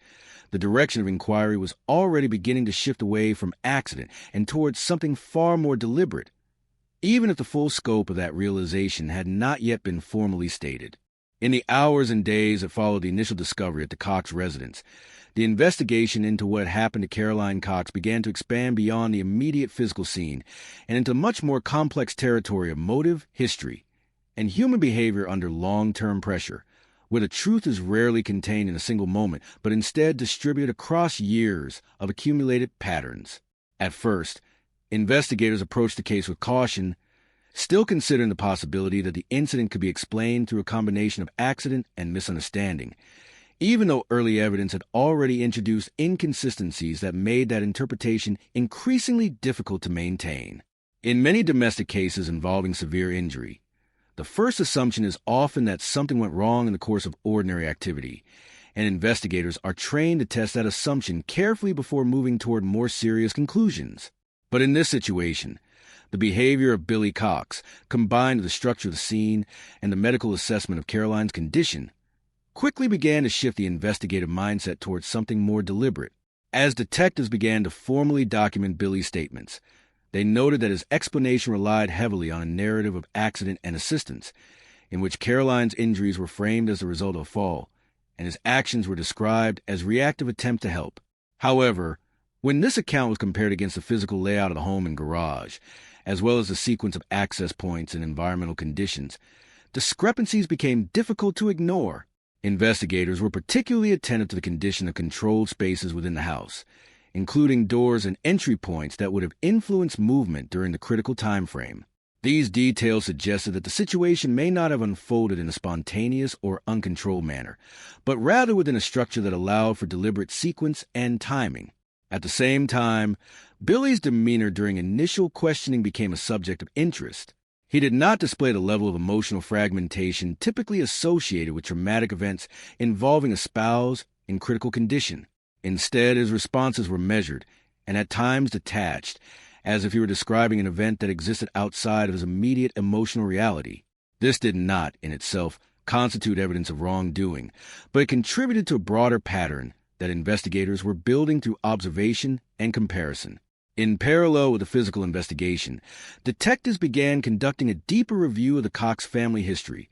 the direction of inquiry was already beginning to shift away from accident and towards something far more deliberate, even if the full scope of that realization had not yet been formally stated. In the hours and days that followed the initial discovery at the Cox residence, the investigation into what happened to Caroline Cox began to expand beyond the immediate physical scene and into much more complex territory of motive, history, and human behavior under long-term pressure, where the truth is rarely contained in a single moment, but instead distributed across years of accumulated patterns. At first, investigators approached the case with caution, still considering the possibility that the incident could be explained through a combination of accident and misunderstanding, even though early evidence had already introduced inconsistencies that made that interpretation increasingly difficult to maintain. In many domestic cases involving severe injury, the first assumption is often that something went wrong in the course of ordinary activity, and investigators are trained to test that assumption carefully before moving toward more serious conclusions. But in this situation, the behavior of Billy Cox, combined with the structure of the scene and the medical assessment of Caroline's condition, quickly began to shift the investigative mindset towards something more deliberate. As detectives began to formally document Billy's statements, they noted that his explanation relied heavily on a narrative of accident and assistance, in which Caroline's injuries were framed as the result of a fall, and his actions were described as reactive attempt to help. However, when this account was compared against the physical layout of the home and garage, as well as the sequence of access points and environmental conditions, discrepancies became difficult to ignore. Investigators were particularly attentive to the condition of controlled spaces within the house, including doors and entry points that would have influenced movement during the critical time frame. These details suggested that the situation may not have unfolded in a spontaneous or uncontrolled manner, but rather within a structure that allowed for deliberate sequence and timing. At the same time, Billy's demeanor during initial questioning became a subject of interest. He did not display the level of emotional fragmentation typically associated with traumatic events involving a spouse in critical condition. Instead, his responses were measured and at times detached, as if he were describing an event that existed outside of his immediate emotional reality. This did not, in itself, constitute evidence of wrongdoing, but it contributed to a broader pattern that investigators were building through observation and comparison. In parallel with the physical investigation, detectives began conducting a deeper review of the Cox family history,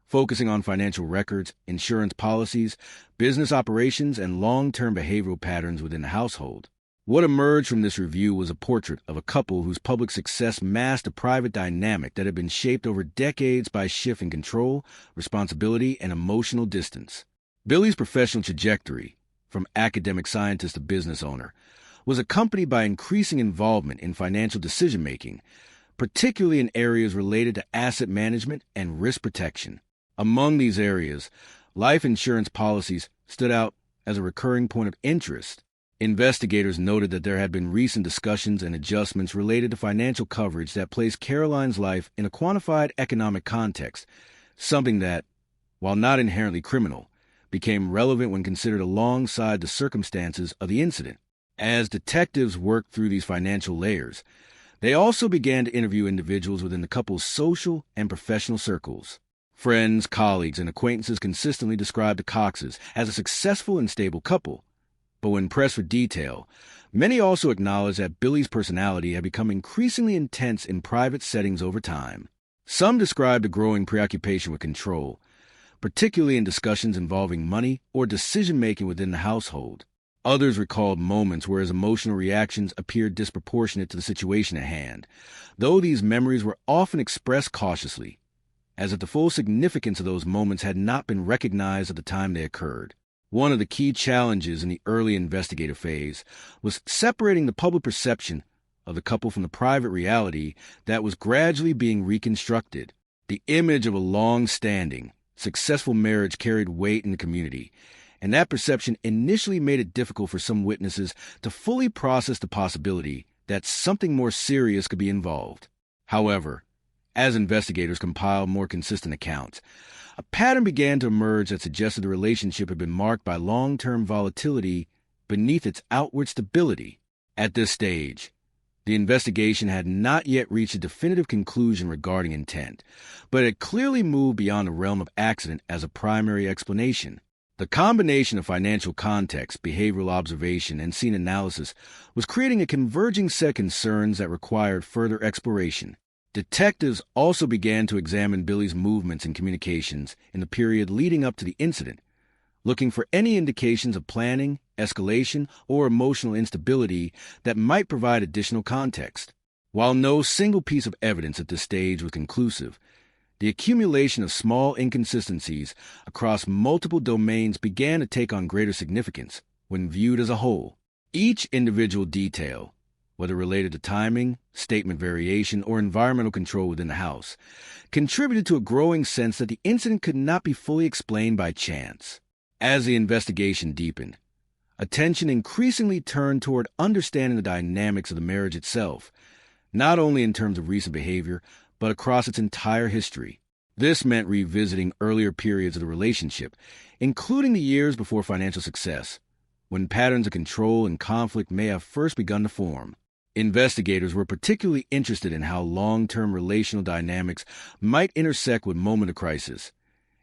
focusing on financial records, insurance policies, business operations, and long-term behavioral patterns within the household. What emerged from this review was a portrait of a couple whose public success masked a private dynamic that had been shaped over decades by a shift in control, responsibility, and emotional distance. Billy's professional trajectory, from academic scientist to business owner, was accompanied by increasing involvement in financial decision-making, particularly in areas related to asset management and risk protection. Among these areas, life insurance policies stood out as a recurring point of interest. Investigators noted that there had been recent discussions and adjustments related to financial coverage that placed Caroline's life in a quantified economic context, something that, while not inherently criminal, became relevant when considered alongside the circumstances of the incident. As detectives worked through these financial layers, they also began to interview individuals within the couple's social and professional circles. Friends, colleagues, and acquaintances consistently described the Coxes as a successful and stable couple, but when pressed for detail, many also acknowledged that Billy's personality had become increasingly intense in private settings over time. Some described a growing preoccupation with control, particularly in discussions involving money or decision-making within the household. Others recalled moments where his emotional reactions appeared disproportionate to the situation at hand, though these memories were often expressed cautiously, as if the full significance of those moments had not been recognized at the time they occurred. One of the key challenges in the early investigative phase was separating the public perception of the couple from the private reality that was gradually being reconstructed. The image of a long-standing, successful marriage carried weight in the community, and that perception initially made it difficult for some witnesses to fully process the possibility that something more serious could be involved. However, as investigators compiled more consistent accounts, a pattern began to emerge that suggested the relationship had been marked by long-term volatility beneath its outward stability. At this stage, the investigation had not yet reached a definitive conclusion regarding intent, but had clearly moved beyond the realm of accident as a primary explanation. The combination of financial context, behavioral observation, and scene analysis was creating a converging set of concerns that required further exploration. Detectives also began to examine Billy's movements and communications in the period leading up to the incident, looking for any indications of planning, escalation, or emotional instability that might provide additional context. While no single piece of evidence at this stage was conclusive, the accumulation of small inconsistencies across multiple domains began to take on greater significance when viewed as a whole. Each individual detail, whether related to timing, statement variation, or environmental control within the house, contributed to a growing sense that the incident could not be fully explained by chance. As the investigation deepened, attention increasingly turned toward understanding the dynamics of the marriage itself, not only in terms of recent behavior, but across its entire history. This meant revisiting earlier periods of the relationship, including the years before financial success, when patterns of control and conflict may have first begun to form. Investigators were particularly interested in how long-term relational dynamics might intersect with moment of crisis,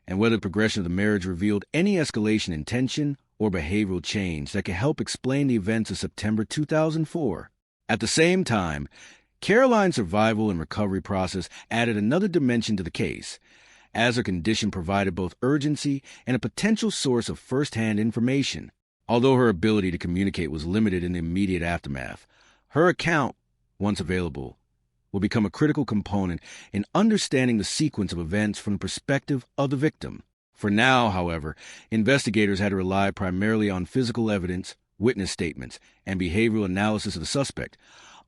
and whether the progression of the marriage revealed any escalation in tension or behavioral change that could help explain the events of September 2004. At the same time, Caroline's survival and recovery process added another dimension to the case, as her condition provided both urgency and a potential source of first-hand information. Although her ability to communicate was limited in the immediate aftermath, her account, once available, will become a critical component in understanding the sequence of events from the perspective of the victim. For now, however, investigators had to rely primarily on physical evidence, witness statements, and behavioral analysis of the suspect,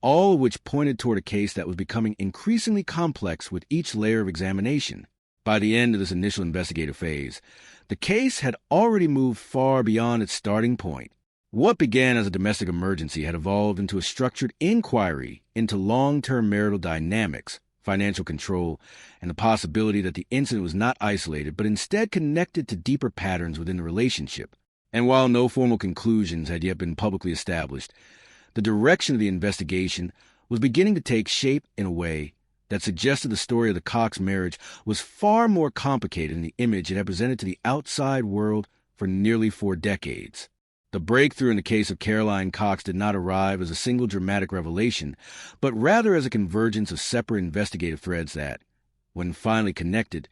all of which pointed toward a case that was becoming increasingly complex with each layer of examination. By the end of this initial investigative phase, the case had already moved far beyond its starting point. What began as a domestic emergency had evolved into a structured inquiry into long-term marital dynamics, financial control, and the possibility that the incident was not isolated but instead connected to deeper patterns within the relationship. And while no formal conclusions had yet been publicly established, the direction of the investigation was beginning to take shape in a way that suggested the story of the Cox marriage was far more complicated than the image it had presented to the outside world for nearly 4 decades. The breakthrough in the case of Caroline Cox did not arrive as a single dramatic revelation, but rather as a convergence of separate investigative threads that, when finally connected,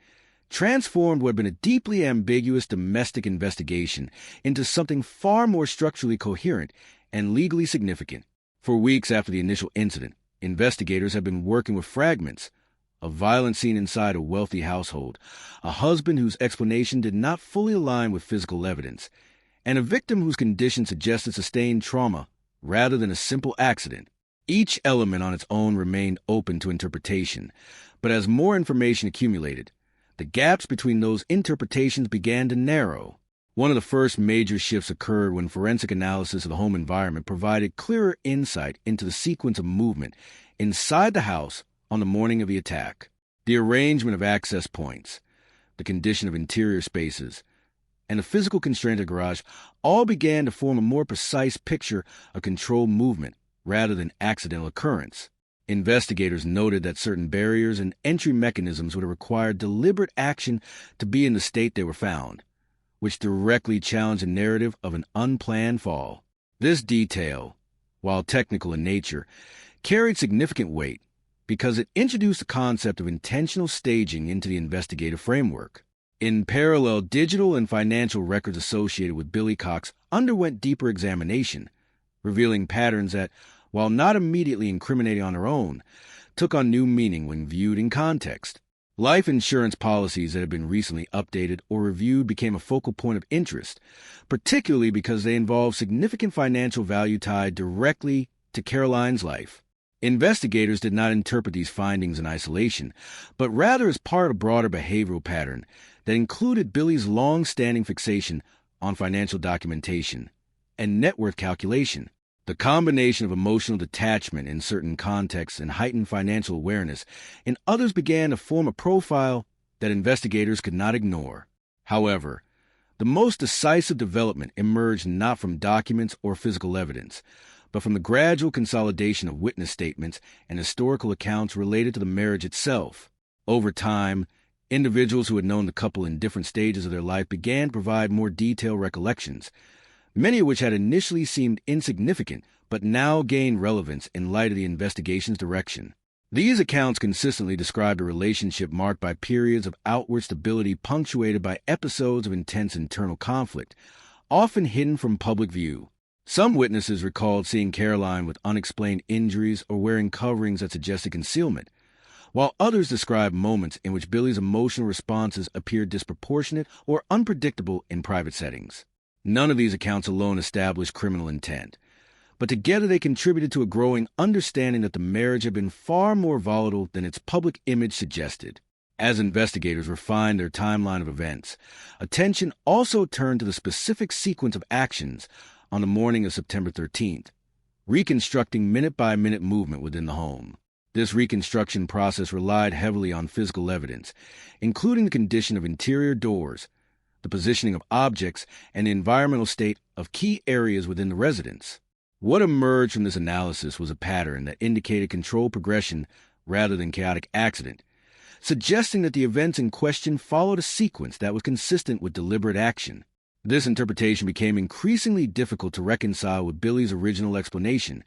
transformed what had been a deeply ambiguous domestic investigation into something far more structurally coherent and legally significant. For weeks after the initial incident, investigators have been working with fragments, a violent scene inside a wealthy household, a husband whose explanation did not fully align with physical evidence, and a victim whose condition suggested sustained trauma rather than a simple accident. Each element on its own remained open to interpretation, but as more information accumulated, the gaps between those interpretations began to narrow. One of the first major shifts occurred when forensic analysis of the home environment provided clearer insight into the sequence of movement inside the house on the morning of the attack. The arrangement of access points, the condition of interior spaces, and the physical constraint of the garage all began to form a more precise picture of controlled movement rather than accidental occurrence. Investigators noted that certain barriers and entry mechanisms would have required deliberate action to be in the state they were found, which directly challenged the narrative of an unplanned fall. This detail, while technical in nature, carried significant weight because it introduced the concept of intentional staging into the investigative framework. In parallel, digital and financial records associated with Billy Cox underwent deeper examination, revealing patterns that, while not immediately incriminating on their own, took on new meaning when viewed in context. Life insurance policies that had been recently updated or reviewed became a focal point of interest, particularly because they involved significant financial value tied directly to Caroline's life. Investigators did not interpret these findings in isolation, but rather as part of a broader behavioral pattern that included Billy's long-standing fixation on financial documentation and net worth calculation. The combination of emotional detachment in certain contexts and heightened financial awareness in others began to form a profile that investigators could not ignore. However, the most decisive development emerged not from documents or physical evidence, but from the gradual consolidation of witness statements and historical accounts related to the marriage itself. Over time, individuals who had known the couple in different stages of their life began to provide more detailed recollections, many of which had initially seemed insignificant but now gained relevance in light of the investigation's direction. These accounts consistently described a relationship marked by periods of outward stability punctuated by episodes of intense internal conflict, often hidden from public view. Some witnesses recalled seeing Caroline with unexplained injuries or wearing coverings that suggested concealment, while others described moments in which Billy's emotional responses appeared disproportionate or unpredictable in private settings. None of these accounts alone established criminal intent, but together they contributed to a growing understanding that the marriage had been far more volatile than its public image suggested. As investigators refined their timeline of events, attention also turned to the specific sequence of actions on the morning of September 13th, reconstructing minute-by-minute movement within the home. This reconstruction process relied heavily on physical evidence, including the condition of interior doors, the positioning of objects, and the environmental state of key areas within the residence. What emerged from this analysis was a pattern that indicated controlled progression rather than chaotic accident, suggesting that the events in question followed a sequence that was consistent with deliberate action. This interpretation became increasingly difficult to reconcile with Billy's original explanation,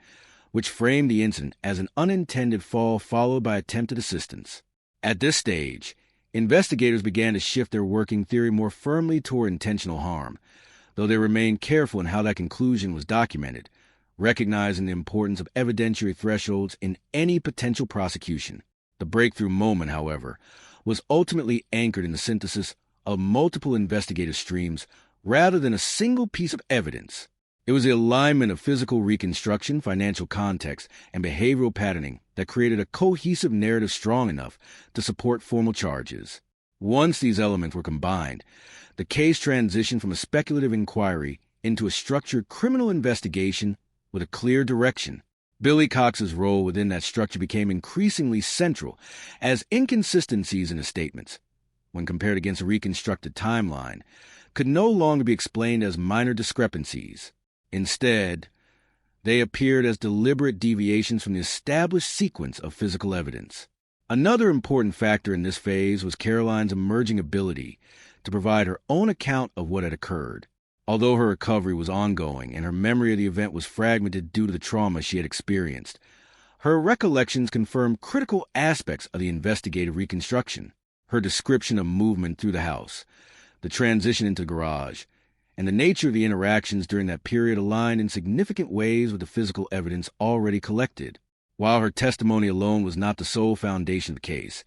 which framed the incident as an unintended fall followed by attempted assistance. At this stage, investigators began to shift their working theory more firmly toward intentional harm, though they remained careful in how that conclusion was documented, recognizing the importance of evidentiary thresholds in any potential prosecution. The breakthrough moment, however, was ultimately anchored in the synthesis of multiple investigative streams rather than a single piece of evidence. It was the alignment of physical reconstruction, financial context, and behavioral patterning that created a cohesive narrative strong enough to support formal charges. Once these elements were combined, the case transitioned from a speculative inquiry into a structured criminal investigation with a clear direction. Billy Cox's role within that structure became increasingly central as inconsistencies in his statements, when compared against a reconstructed timeline, could no longer be explained as minor discrepancies. Instead, they appeared as deliberate deviations from the established sequence of physical evidence. Another important factor in this phase was Caroline's emerging ability to provide her own account of what had occurred. Although her recovery was ongoing and her memory of the event was fragmented due to the trauma she had experienced, her recollections confirmed critical aspects of the investigative reconstruction. Her description of movement through the house, the transition into the garage, and the nature of the interactions during that period aligned in significant ways with the physical evidence already collected. While her testimony alone was not the sole foundation of the case,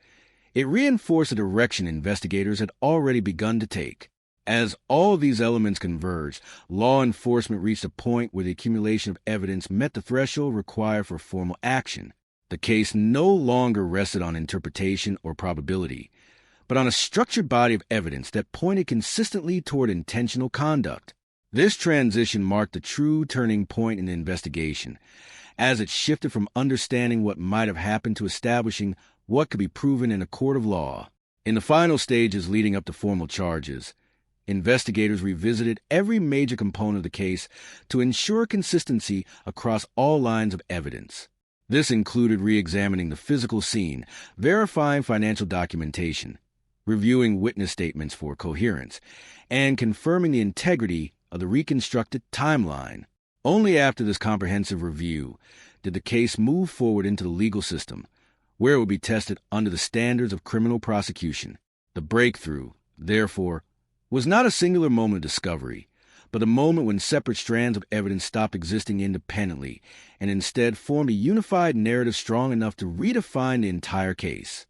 it reinforced the direction investigators had already begun to take. As all of these elements converged, law enforcement reached a point where the accumulation of evidence met the threshold required for formal action. The case no longer rested on interpretation or probability, but on a structured body of evidence that pointed consistently toward intentional conduct. This transition marked a true turning point in the investigation, as it shifted from understanding what might have happened to establishing what could be proven in a court of law. In the final stages leading up to formal charges, investigators revisited every major component of the case to ensure consistency across all lines of evidence. This included re-examining the physical scene, verifying financial documentation, reviewing witness statements for coherence, and confirming the integrity of the reconstructed timeline. Only after this comprehensive review did the case move forward into the legal system, where it would be tested under the standards of criminal prosecution. The breakthrough, therefore, was not a singular moment of discovery, but a moment when separate strands of evidence stopped existing independently and instead formed a unified narrative strong enough to redefine the entire case.